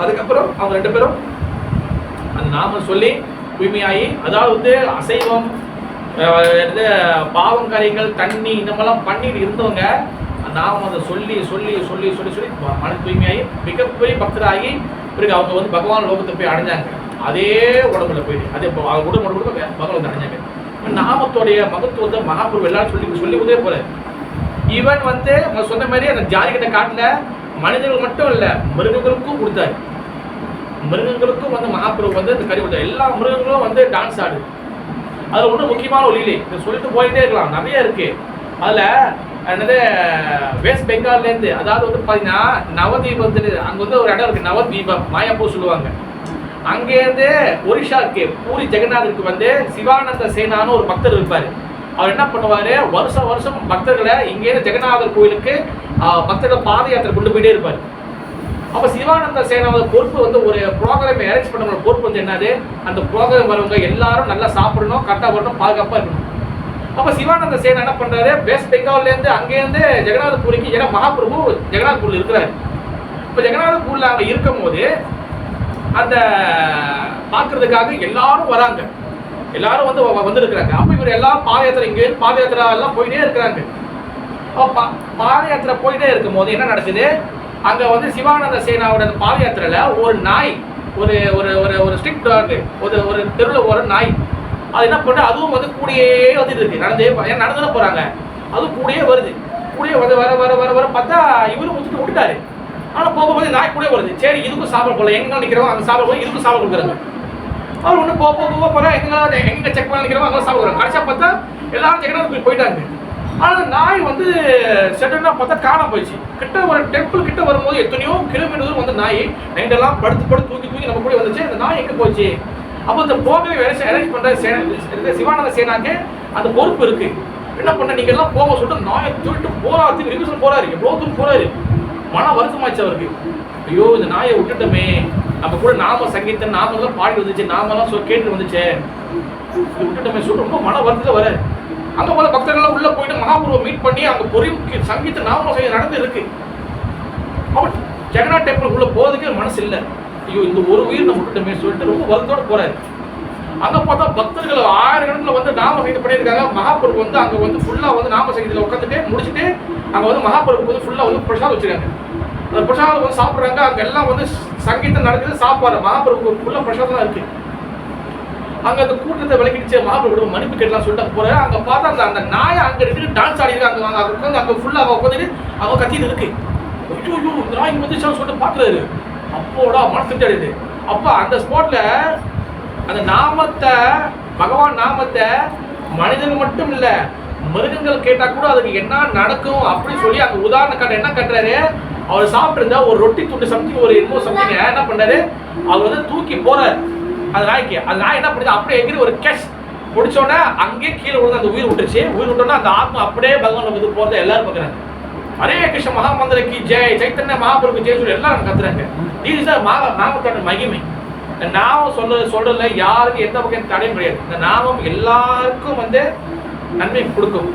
அதுக்கப்புறம் அவங்க 2 பேரும் அந்த நாம சொல்லி தூய்மையாகி, அதாவது அசைவம், இது பாவங்கரைகள், தண்ணி இந்த மாதிரிலாம் பண்ணிட்டு இருந்தவங்க நாம் அதை சொல்லி சொல்லி சொல்லி சொல்லி சொல்லி மன தூய்மையாகி மிகப்பெரிய பக்தராகி பிறகு அவங்க வந்து பகவான் லோகத்தை போய் அடைஞ்சாங்க. அதே உடம்புல போயிட்டு அதே உடம்பு பகவான் அடைஞ்சாங்க. நாமத்தோடைய மகத்துவத்தை மகாபுரு எல்லாரும் சொல்லி சொல்லி உதவி போறாரு. இவன் வந்து சொன்ன மாதிரி அந்த ஜாதிகிட்ட காட்டுல மனிதர்கள் மட்டும் இல்ல, மிருகங்களுக்கும் கொடுத்தாரு. மிருகங்களுக்கும் வந்து மகாபுரு வந்து இந்த கறி கொடுத்தாரு. எல்லா மிருகங்களும் வந்து டான்ஸ் ஆடுது. அதுல ஒன்றும் முக்கியமான ஒரு லீலை இதை சொல்லிட்டு போயிட்டே இருக்கலாம், நிறைய இருக்கு. அதுல என்னது வெஸ்ட் பெங்கால்லேருந்து, அதாவது வந்து பார்த்தீங்கன்னா நவதீபத்தில் அங்கே வந்து ஒரு இடம் இருக்கு, நவதீபம் மாயாப்பூர் சொல்லுவாங்க. அங்கேருந்து ஒரிஷாவுக்கு பூரி ஜெகநாதருக்கு வந்து சிவானந்த சேனான்னு ஒரு பக்தர் இருப்பார். அவர் என்ன பண்ணுவார், வருஷம் வருஷம் பக்தர்களை இங்கேருந்து ஜெகநாதர் கோயிலுக்கு பக்தர்கள் பாத யாத்திரை கொண்டு போயிட்டே இருப்பார். அப்போ சிவானந்த சேனாவோட பொறுப்பு வந்து ஒரு ப்ரோக்ராம் அரேஞ்ச் பண்ண பொறுப்பு வந்து என்னது, அந்த ப்ரோக்ராம் வரவங்க எல்லாரும் நல்லா சாப்பிடணும், கரெக்டாக வரணும், பாதுகாப்பாக இருக்கணும். அப்போ சிவானந்த சேனா என்ன பண்ணுறாரு, வெஸ்ட் பெங்கால்லேருந்து அங்கேருந்து ஜெகநாதபுரிக்கு, ஏன்னா மகாபிரபு ஜெகநாதபூரில் இருக்கிறாரு. இப்போ ஜெகநாதபூரில் அங்கே இருக்கும் போது அந்த பார்க்கறதுக்காக எல்லாரும் வராங்க, எல்லாரும் வந்து இருக்கிறாங்க. அப்போ இவர் எல்லாம் பாத யாத்திரை, இங்கே பாத யாத்திரை எல்லாம் போயிட்டே இருக்கிறாங்க. பாத யாத்திரை போயிட்டே இருக்கும் போது என்ன நடக்குது, அங்கே வந்து சிவானந்த சேனாவோட பாத யாத்திரையில் ஒரு நாய், ஒரு ஒரு ஒரு ஒரு ஸ்ட்ரிக்ட் டாக், ஒரு தெருவில் ஒரு நாய், அது என்ன பண்ண, அதுவும் வந்து கூடயே வந்துட்டு இருக்கு, நடந்து போகிறாங்க, அதுவும் கூடயே வருது. கூடயே வந்து வர வர வர வர பார்த்தா இவரும் முடிச்சுட்டு விட்டுட்டாரு. ஆனால் போகும்போது நாய் கூட வருது. சரி, இதுக்கும் சாப்பிட போகல, எங்கே நிற்கிறோம் அங்கே சாப்பிட போய் இதுக்கும் சாப்பிட கொடுக்குறாங்க. அவர் ஒன்று போகிறா, எங்கே செக் பண்ண நிற்கிறோம் அங்கே சாப்பிடுறாங்க. கடைசியாக பார்த்தா எல்லாரும் ஜெகநாதபுரி போயிட்டாங்க. ஆனால் நாய் வந்து சடனாக பார்த்தா காணாம போயிடுச்சு. கிட்ட ஒரு டெம்பிள் கிட்ட வரும்போது எத்தனையோ கிலோமீட்டர் வந்து நாய் நைட்டெல்லாம் படுத்து தூக்கி நம்ம கூட வந்துச்சு. அந்த நாய் எங்கே போச்சு? அப்போ இந்த போகவே அரேஞ்ச் பண்ணுற சிவானந்த சேனாக்கு அந்த பொறுப்பு இருக்கு. என்ன பண்ண, நீங்க எல்லாம் போக சொல்லிட்டு நாயை தூக்கிட்டு போராத்துக்கு ரிவிஷன் போறாரு, எவ்வளோ தூரம் போறாரு. மன வருத்தமாச்சு அவருக்கு. ஐயோ, இந்த நாயை விட்டுட்டோமே, நம்ம கூட நாம சங்கீதம் நாமெல்லாம் பாடி வந்துச்சு, நாமெல்லாம் கேட்டு வந்துச்சு, விட்டுட்டோமே சொல்லி ரொம்ப மன வருத்தத்தில் வர. அங்கே போல பக்தர்கள்லாம் உள்ள போயிட்டு மகாபுருவை மீட் பண்ணி அங்கே பொறி சங்கீத நாம நடந்து இருக்கு. அவன் ஜெகநாத் டெம்பிளுக்குள்ள போறதுக்கே மனசு இல்லை. ஐயோ, இந்த ஒரு உயிர் நம்ம விட்டுட்டோமே சொல்லிட்டு ரொம்ப வருத்தோட போறாரு. அங்கே பார்த்தா பக்தர்கள் ஆயிரக்கணக்கில் வந்து நாம சங்கீதம் பண்ணியிருக்காங்க. மகாபுரு வந்து அங்கே வந்து ஃபுல்லாக வந்து நாம சங்கீதத்தில் உட்காந்துட்டு முடிச்சுட்டு அங்கே வந்து மகாபுருக்கு வந்து ஃபுல்லாக வந்து பிரசாதம் வச்சுருக்காங்க. அந்த பிரசாதம் வந்து சாப்பிட்றாங்க. அங்கே எல்லாம் வந்து சங்கீதம் நடக்குது, சாப்பாடு மகாபுருக்கு ஃபுல்லாக பிரசாதம் இருக்கு. அங்கே அந்த கூட்டத்தை விளக்கிடுச்சு, மகாபுரு மன்னிப்பு கேட்கலாம் சொல்லிட்டு போறாரு. அங்கே பார்த்தா அந்த நாயை அங்கே இருக்கு டான்ஸ் ஆடிருக்கு. அங்கே உட்காந்து அங்கே ஃபுல்லாக உட்காந்துட்டு அவங்க கத்திட்டு இருக்கு. ஐயோ, இந்த நாய் வந்துச்சான்னு சொல்லிட்டு பார்க்குறாரு. அப்போடா மனசு தெரியுது. அப்போ அந்த ஸ்பாட்ல அந்த நாமத்தை, பகவான் நாமத்தை மனிதன் மட்டும் இல்லை மிருகங்கள் கேட்டா கூட அதுக்கு என்ன நடக்கும் அப்படின்னு சொல்லி அந்த உதாரணம் என்ன கட்டுறாரு, அவர் சாப்பிட்டு ஒரு ரொட்டி துண்டு சம்திங் ஒரு இன்னும் சம்திங் என்ன பண்ணாரு, அவர் வந்து தூக்கி போறாரு அந்த நாய்க்கு. அந்த நாய் என்ன பண்ணுது, அப்படியே எங்கிரி ஒரு கேஷ் முடிச்சோடனே அங்கேயே கீழே விழுந்து அந்த உயிர் விட்டுருச்சு. உயிர் விட்டோன்னா அந்த ஆத்மா அப்படியே பகவான் இது போறதை எல்லாரும் பார்க்குறாங்க. ஹரே கிருஷ்ண மகாமந்திரக்கு ஜெய், சைத்தன்ய மகாபுருக்கு ஜெய் சொல்லி எல்லாரும் கத்துறாங்க. இதுதான் நாமத்தோட மகிமை. இந்த நாமம் சொல்றதுல யாருக்கும் எந்த வகையும் தடையும் கிடையாது. இந்த நாமம் எல்லாருக்கும் வந்து நன்மை கொடுக்கும்,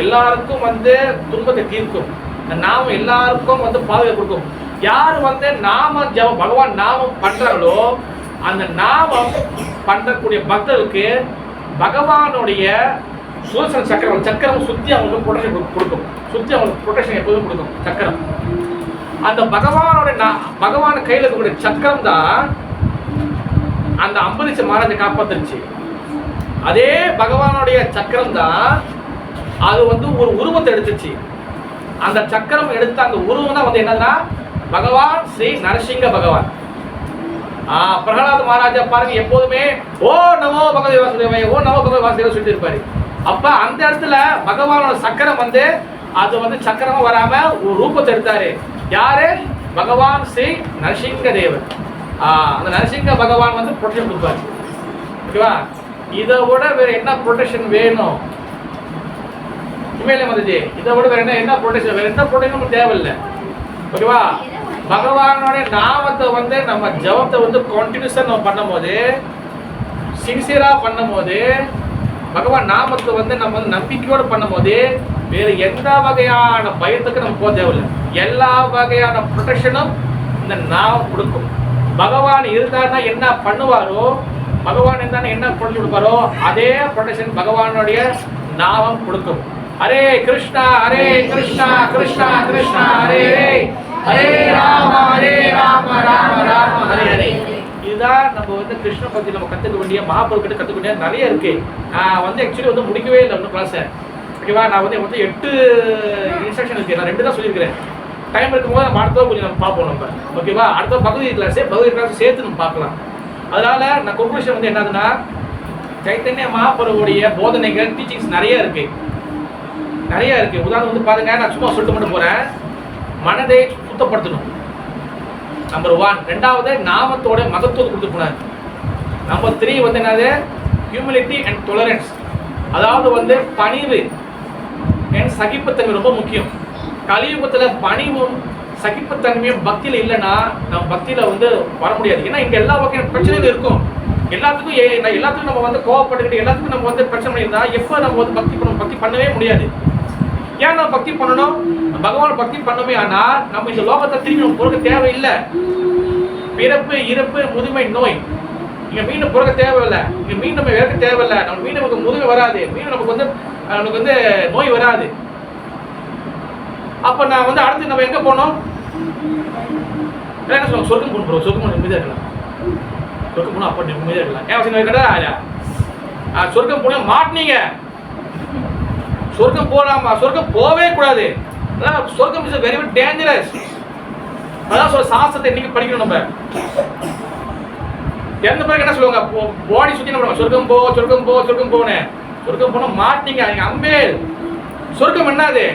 எல்லாருக்கும் வந்து துன்பத்தை தீர்க்கும். இந்த நாமம் எல்லாருக்கும் வந்து பாதுகாப்பு கொடுக்கும். யார் வந்து நாம ஜபம் பகவான் நாமம் பண்றாங்களோ அந்த நாமம் பண்றக்கூடிய பக்தர்களுக்கு பகவானுடைய சுதர்சன சக்கரம் சுத்தி அவங்களுக்கு ப்ரொடெக்ஷன் கொடுக்கும். சுத்தி அவங்களுக்கு ப்ரொடெக்ஷன் எப்போதும் கொடுக்கும் சக்கரம். அந்த பகவான் கையில் இருக்கக்கூடிய சக்கரம் தான் அந்த அம்பரீஷ மகாராஜை காப்பாத்துச்சு. அதே பகவானுடைய சக்கரம் தான் அது வந்து ஒரு உருவத்தை எடுத்துச்சு. அந்த சக்கரம் எடுத்த அந்த உருவம் தான் வந்து என்னன்னா பகவான் ஸ்ரீ நரசிங்க பகவான். பிரகலாத மகாராஜா பாருங்க எப்போதுமே ஓ நமோ பகவதி வாசுதேவாய, ஓ நமோ பகவதி வாசுதேவ சொல்லிட்டு இருப்பாரு. அப்ப அந்த இடத்துல பகவானோட சக்கரம் வந்து அது வந்து சக்கரமா வராம ஒரு ரூபத்தை எடுத்தாரு. யாரு? பகவான் ஸ்ரீ நரசிங்க தேவர். அந்த நரசிங்க பகவான் வந்து ப்ரொடெக்ஷன் கொடுப்பாரு. ஓகேவா? இதை விட வேற என்ன ப்ரொடெக்ஷன் வேணும்? இனிமேல வந்துச்சு இதை விட வேற என்ன ப்ரொடெக்ஷன், வேற என்ன ப்ரொடெக்ஷன் தேவையில்லை. ஓகேவா? பகவானோட நாமத்தை வந்து நம்ம ஜபத்தை வந்து கண்டினியூஸா நம்ம பண்ணும் போது, சின்சியரா பண்ணும் போது, பகவான் நாமத்தை வந்து நம்ம வந்து நம்பிக்கையோடு பண்ணும் போது வேற எந்த வகையான பயத்துக்கு நம்ம போக தேவையில்லை. எல்லா வகையான ப்ரொடெக்ஷனும் இந்த நாமம் கொடுக்கும். பகவான் இருந்தாருன்னா என்ன பண்ணுவாரோ பகவான் என்ன ப்ரொடெக்ஷன் கொடுப்பாரோ அதே ப்ரொடெக்ஷன் பகவானுடைய நாமம் கொடுக்கும். ஹரே கிருஷ்ணா கிருஷ்ணா கிருஷ்ணா ஹரே ஹரே ராம ராம ராம ஹரே ஹரே. இதுதான் நம்ம வந்து கிருஷ்ண பத்தி நம்ம கத்துக்க வேண்டிய, மகாபிரபு கிட்ட கத்துக்க வேண்டிய நிறைய இருக்கு. நான் வந்து ஆக்சுவலி வந்து முடிக்கவே இல்லை இன்னும் கிளாஸ். ஓகேவா, நான் வந்து 8 இன்ஸ்ட்ரக்ஷன் இருக்கு, நான் 2 தான் சொல்லியிருக்கிறேன். டைம் இருக்கும்போது நம்ம அடுத்த கொஞ்சம் நம்ம பார்ப்போம் நம்ம. ஓகேவா, அடுத்த பகுதி கிளாஸ் சேர்த்து நம்ம பார்க்கலாம். அதனால நான் கன்க்ளூஷன் வந்து என்னதுன்னா, சைத்தன்ய மகாபிரபுடைய போதனைகள் டீச்சிங்ஸ் நிறைய இருக்கு. உதாரணம் வந்து பாருங்க, நான் சும்மா சொல்லிட்டு மட்டும் போறேன். மனதை சுத்தப்படுத்தணும், நம்பர் 1. 2வது நாமத்தோட மகத்துவத்தை கொடுத்து போனார். நம்பர் 3 வந்து என்னது, ஹியூமிலிட்டி அண்ட் டொலரன்ஸ், அதாவது வந்து பணிவு அண்ட் சகிப்புத்தன்மை ரொம்ப முக்கியம். கலியுகத்துல பணிவும் சகிப்புத்தன்மையும் பக்தியில இல்லைன்னா நம்ம பக்தியில வந்து வர முடியாது. ஏன்னா இங்க எல்லா வகையான பிரச்சனைகள் இருக்கும். எல்லாத்துக்கும் நம்ம வந்து கோவப்பட்டுக்கிட்டு எல்லாத்துக்கும் நம்ம வந்து பிரச்சனை பண்ணியிருந்தா எப்போ நம்ம வந்து பக்தி பண்ணவே முடியாது. ஏன் நம்ம பக்தி பண்ணணும், பகவான் பக்தி பண்ணவே. ஆனால் நம்ம இந்த லோகத்தை திரும்பி நம்ம பொறுக்க தேவையில்லை. பிறப்பு இறப்பு முதுமை நோய் இங்க மீண்டும் பொறுக்க தேவையில்லை. இங்க மீண்டும் நம்ம இறக்க தேவையில்லை. நம்ம மீண்டும் நமக்கு முதுமை வராது, மீண்டும் நமக்கு வந்து நோய் வராது. அப்ப நான் வந்து அடுத்து நம்ம எங்க போனோம், என்ன சொல்லுவாங்க, சொர்க்கம் போகணும். சொர்க்கம் போன நிம்மதியா இருக்கலாம், சொர்க்கம் போனா அப்ப நிம்மதியா இருக்கலாம். ஏன் கடை சொர்க்கம் போன மாட்டினீங்க, சொர்க்கம் போலாமா, சொர்க்கம் போவே கூடாது. சொர்க்கம் இஸ் வெரி டேஞ்சரஸ். அதான் சொல்ற சாஸ்திரத்தை இன்னைக்கு படிக்கணும். நம்ம எந்த பிறகு என்ன சொல்லுவாங்க, பாடி சுத்தி நம்ம சொர்க்கம் போனேன், சொர்க்கம் போன மாட்டீங்க. அம்பேல் சொர்க்கம் என்னது,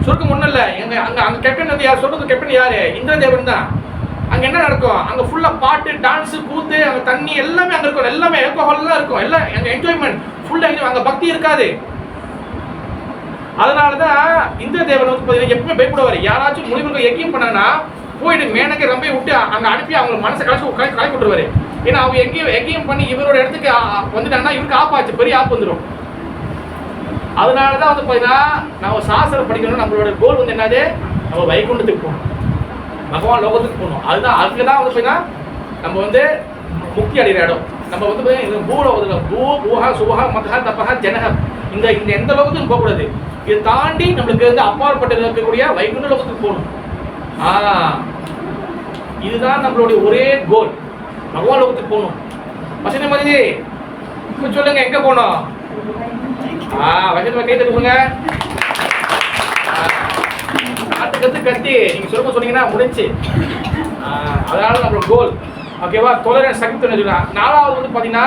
சொர்க்கம் ஒண்ணும் இல்ல. அங்க கேப்டன் வந்து யார், சொர்க்கத்துக்கு கேப்டன் யாரு, இந்திரதேவன் தான். அங்க என்ன நடக்கும், அங்க ஃபுல்லா பாட்டு டான்ஸ் கூத்து, அங்க தண்ணி எல்லாமே அங்க இருக்கும், எல்லாமே ஆல்கஹால் தான் இருக்கும், எல்லாம் அங்க என்ஜாய்மெண்ட் ஃபுல்லா. அங்க பக்தி இருக்காது. அதனாலதான் இந்திரதேவன் வந்து எப்பவுமே பயப்படுவாரு. யாராச்சும் முனிவர்கள் யக்கியம் பண்ணாங்கன்னா போயிட்டு மேனக்கை ரொம்ப விட்டு அங்க அனுப்பி அவங்க மனசை கலக்கி விட்டுருவாரு. ஏன்னா அவங்க யக்கியம் பண்ணி இவரோட இடத்துக்கு வந்துட்டாங்கன்னா இவருக்கு ஆப்பாச்சு, பெரிய ஆப்பு வந்துடும். அதனாலதான் வந்து பாத்தீங்கன்னா நம்ம சாஸ்திரம் படிக்கணும். நம்மளோட கோல் வந்து என்னது, நம்ம வைகுண்டத்துக்கு போகணும், பகவான் லோகத்துக்கு போகணும். அதுதான் அதுக்குதான் வந்து பாத்தீங்கன்னா நம்ம வந்து முக்தி அடைகிற இடம். நம்ம வந்து பூலோகத்துல பூஹா சுபஹா மதஹா தபஹா ஜனஹ இந்த எந்த லோகத்துக்கும் போகக்கூடாது. இதை தாண்டி நம்மளுக்கு வந்து அப்பாற்பட்டு இருக்கக்கூடிய வைகுண்ட லோகத்துக்கு போகணும். இதுதான் நம்மளுடைய ஒரே கோல், பகவான் லோகத்துக்கு போகணும். வசன மாதிரி சொல்லுங்க, எங்க போகணும்? வசனமா கை தட்டுங்க. கத்தி நீங்க சொல்ல சொன்னீங்கன்னா முடிச்சு. அதனால நம்மளோட கோல். ஓகேவா, டொலரன்ஸ் சகிப்புத்தன்மை. 4வது வந்து பாத்தீங்கன்னா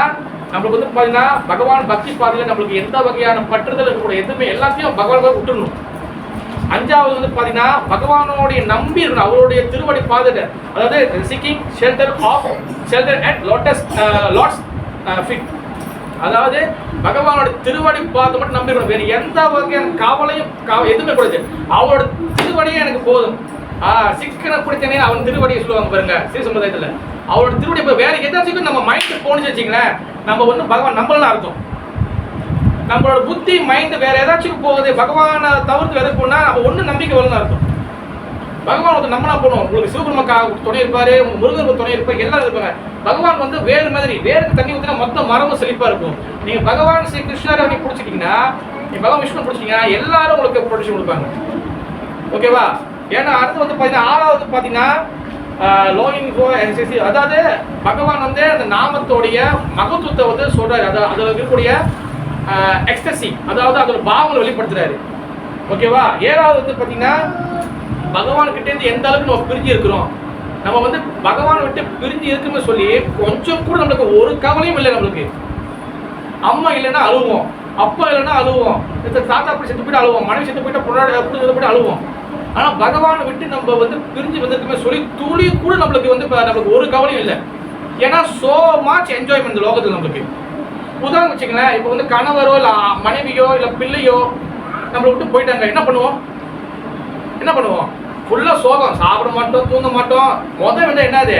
நம்மளுக்கு வந்து பாத்தீங்கன்னா பகவான் பக்தி பாதையில நம்மளுக்கு எந்த வகையான பற்றுதல் இருக்கக்கூடிய எதுவுமே எல்லாத்தையும் பகவான் விட்டுடணும். 5வது வந்து பாத்தீங்கன்னா பகவானோடைய நம்பி இருக்கணும், அவருடைய திருவடி பாதையில. அதாவது seeking shelter at lord's feet. அதாவது பகவானோட திருவடி பாதை மட்டும் நம்பி இருக்கணும். வேற எந்த வகையான கவலையும் எதுவுமே கூடாது. அவரோட திருவடியே எனக்கு போதும். சிக்கன பிடிச்சனே அவன் திருவடியை சொல்லுவாங்க பாருங்க ஸ்ரீ சமுதாயத்துல. அவரோட திருவடி வேற ஏதாச்சும் நம்ம மைண்ட் போனிச்சு வச்சுங்களேன், நம்ம வந்து பகவான் நம்பலாம் அர்த்தம். நம்மளோட புத்தி மைண்ட் வேற ஏதாச்சும் போகுது, பகவானை தவிர்த்து வேற போனா நம்ம ஒண்ணு நம்பிக்கை வரணும் அர்த்தம். பகவான் வந்து நம்மளா போகணும். உங்களுக்கு சிவபெருமக்கா துணை இருப்பாரு, உங்க முருகருக்கு துணை இருப்பாரு, எல்லாரும் இருப்பாங்க. பகவான் வந்து வேறு மாதிரி, வேருக்கு தண்ணி ஊற்றினா மொத்தம் மரமும் செழிப்பா இருக்கும். நீங்க பகவான் ஸ்ரீ கிருஷ்ணரை நீங்க பிடிச்சிட்டீங்கன்னா, நீங்க பகவான் விஷ்ணு பிடிச்சிட்டீங்கன்னா எல்லாரும் உங்களுக்கு ப்ரொடெக்ஷன் கொடுப்பாங்க. ஓகேவா? ஏன்னா அடுத்து வந்து பாத்தீங்கன்னா 6வது பாத்தீங்கன்னா அதாவது பகவான் வந்து அந்த நாமத்தோடைய மகத்துவத்தை வந்து சொல்றாரு. அதுல இருக்கக்கூடிய எக்ஸ்டசி, அதாவது அதோட பாவங்களை வெளிப்படுத்துறாரு. ஓகேவா? 7வது வந்து பாத்தீங்கன்னா பகவான் கிட்ட இருந்து எந்த அளவுக்கு நம்ம பிரிஞ்சு இருக்கிறோம். நம்ம வந்து பகவானை விட்டு பிரிஞ்சு இருக்குன்னு சொல்லி கொஞ்சம் கூட நம்மளுக்கு ஒரு கவலையும் இல்லை. நம்மளுக்கு அம்மா இல்லைன்னா அழுவோம், அப்பா இல்லைன்னா அழுவோம், தாத்தா அப்படி செத்து போயிட்டு அழுவோம், மனைவி செத்து போயிட்டா பொண்ணாடி அப்படி செத்து போயிட்டு அழுவோம். ஆனா பகவானை விட்டு நம்ம வந்து பிரிஞ்சு வந்திருக்குமே சொல்லி துளி கூட நம்மளுக்கு வந்து நம்மளுக்கு ஒரு கவலையும் இல்லை. ஏன்னா சோ மச் என்ஜாய்மெண்ட் இந்த லோகத்தில் நம்மளுக்கு. உதாரணம் வச்சுங்களேன், இப்போ வந்து கணவரோ இல்லை மனைவியோ இல்லை பிள்ளையோ நம்மளை விட்டு போயிட்டாங்க, என்ன பண்ணுவோம்? ஃபுல்லாக சோகம், சாப்பிட மாட்டோம், தூங்க மாட்டோம். முதல் வந்து என்னது,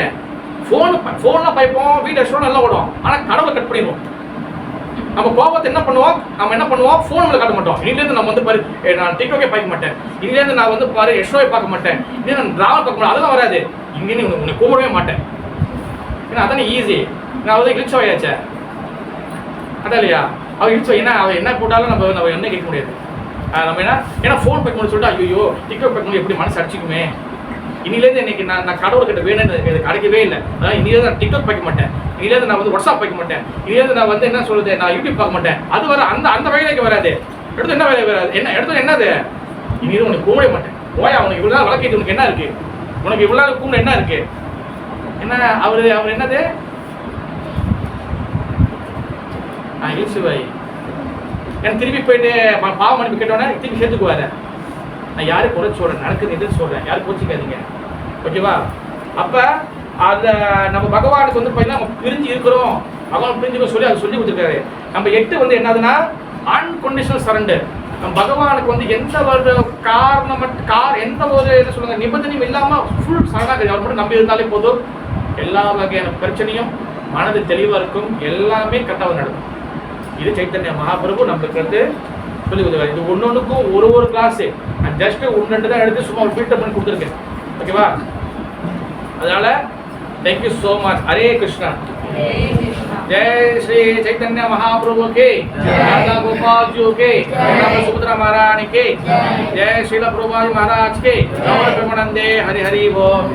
ஃபோன்லாம் பைப்போம், வீட்டு ரெஸ்டாரண்ட் எல்லாம் ஓடும். ஆனால் கடவுளை கட் பண்ணிடுவோம். நம்ம கோபத்தை என்ன பண்ணுவோம், ஃபோன் மேலே காட்ட மாட்டோம். இதுலேருந்து நம்ம வந்து பாரு, நான் டிக்டாக்கே பார்க்க மாட்டேன், இதுலேருந்து நான் வந்து பாரு எஸ்ரோவை பார்க்க மாட்டேன், இதே நான் டிராவல் பார்க்க மாட்டேன், அதெல்லாம் வராது. இங்கேருந்து உன்னை கூப்பிடவே மாட்டேன். ஏன்னா அதானே ஈஸி. நான் வந்து இழிச்சவையாச்சே அதான் இல்லையா? அவன் இழிச்சவை என்ன, அவன் என்ன போட்டாலும் நம்ம என்ன கேட்க முடியாது. நம்ம என்ன ஏன்னா ஃபோன் பார்க்க சொல்லிட்டு ஐயோ டிக்டாக் பார்க்க எப்படி மனசு அடிச்சுக்குமே. இன்னிலேருந்து இன்னைக்கு நான் கடவுள்கிட்ட வேணும்னு எனக்கு கிடைக்கவே இல்லை. அதான் இன்னிலேருந்து நான் டிக்டாக் பார்க்க மாட்டேன், இன்னிலேருந்து நான் வந்து வாட்ஸ்அப் பார்க்க மாட்டேன், இன்னிலேருந்து நான் வந்து என்ன சொல்றது நான் யூடியூப் பார்க்க மாட்டேன். அது வர அந்த வேலைக்கு வராது. எடுத்து என்ன வேலை வராது, என்ன எடுத்து என்னது இனியும் உனக்கு கூப்பிட மாட்டேன். ஓயா உனக்கு இவ்வளோ நாள் வழக்கிட்டு உனக்கு என்ன இருக்கு, உனக்கு இவ்வளோ நாள் கூப்பிட என்ன இருக்கு, என்ன அவர் என்னது இயேசுவாய் எனக்கு திருப்பி போயிட்டு பாவம் மன்னிப்பு கேட்டோன்னே திருப்பி சேர்த்துக்குவாரு. நான் யாரும் குறை சொல்றேன், நடக்குது எதுன்னு சொல்றேன், யாரும் கோச்சிக்காதீங்க, ஓகேவா? அப்ப அந்த நம்ம பகவானுக்கு வந்து பார்த்தீங்கன்னா நம்ம பிரிஞ்சு இருக்கிறோம், பகவான் பிரிஞ்சு சொல்லி அதை சொல்லி கொடுத்துருக்காரு. நம்ம 8 வந்து என்னதுன்னா அன்கண்டிஷனல் சரண்டர். நம்ம பகவானுக்கு வந்து எந்த ஒரு எந்த ஒரு என்ன சொல்லுங்க நிபந்தனையும் இல்லாம ஃபுல் சரணாகதி அவர் மட்டும் நம்பி இருந்தாலே போதும். எல்லா வகையான பிரச்சனையும் மனது தெளிவா இருக்கும், எல்லாமே கரெக்டாக நடக்கும். இது சைத்தன்ய மகாபிரபு நம்மளுக்கு வந்து சொல்லி கொடுத்துருக்காரு. இது ஒன்னொன்னுக்கும் ஒரு கிளாஸ் நான் ஜஸ்ட் 1-2 தான் எடுத்து சும்மா ஒரு ஃபில்டர் பண்ணி கொடுத்துருக்கேன், ஓகேவா? அதனால thank you so much. Hare Krishna. जय श्री चैतन्य महाप्रभु के, राधा गोपाल जी के, सुभद्रा महारानी के, जय श्रील प्रभुपाद महाराज के, नमो प्रेमानंदे हरि हरि बोल.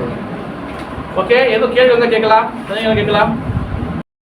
ओके, ये तो क्या केकला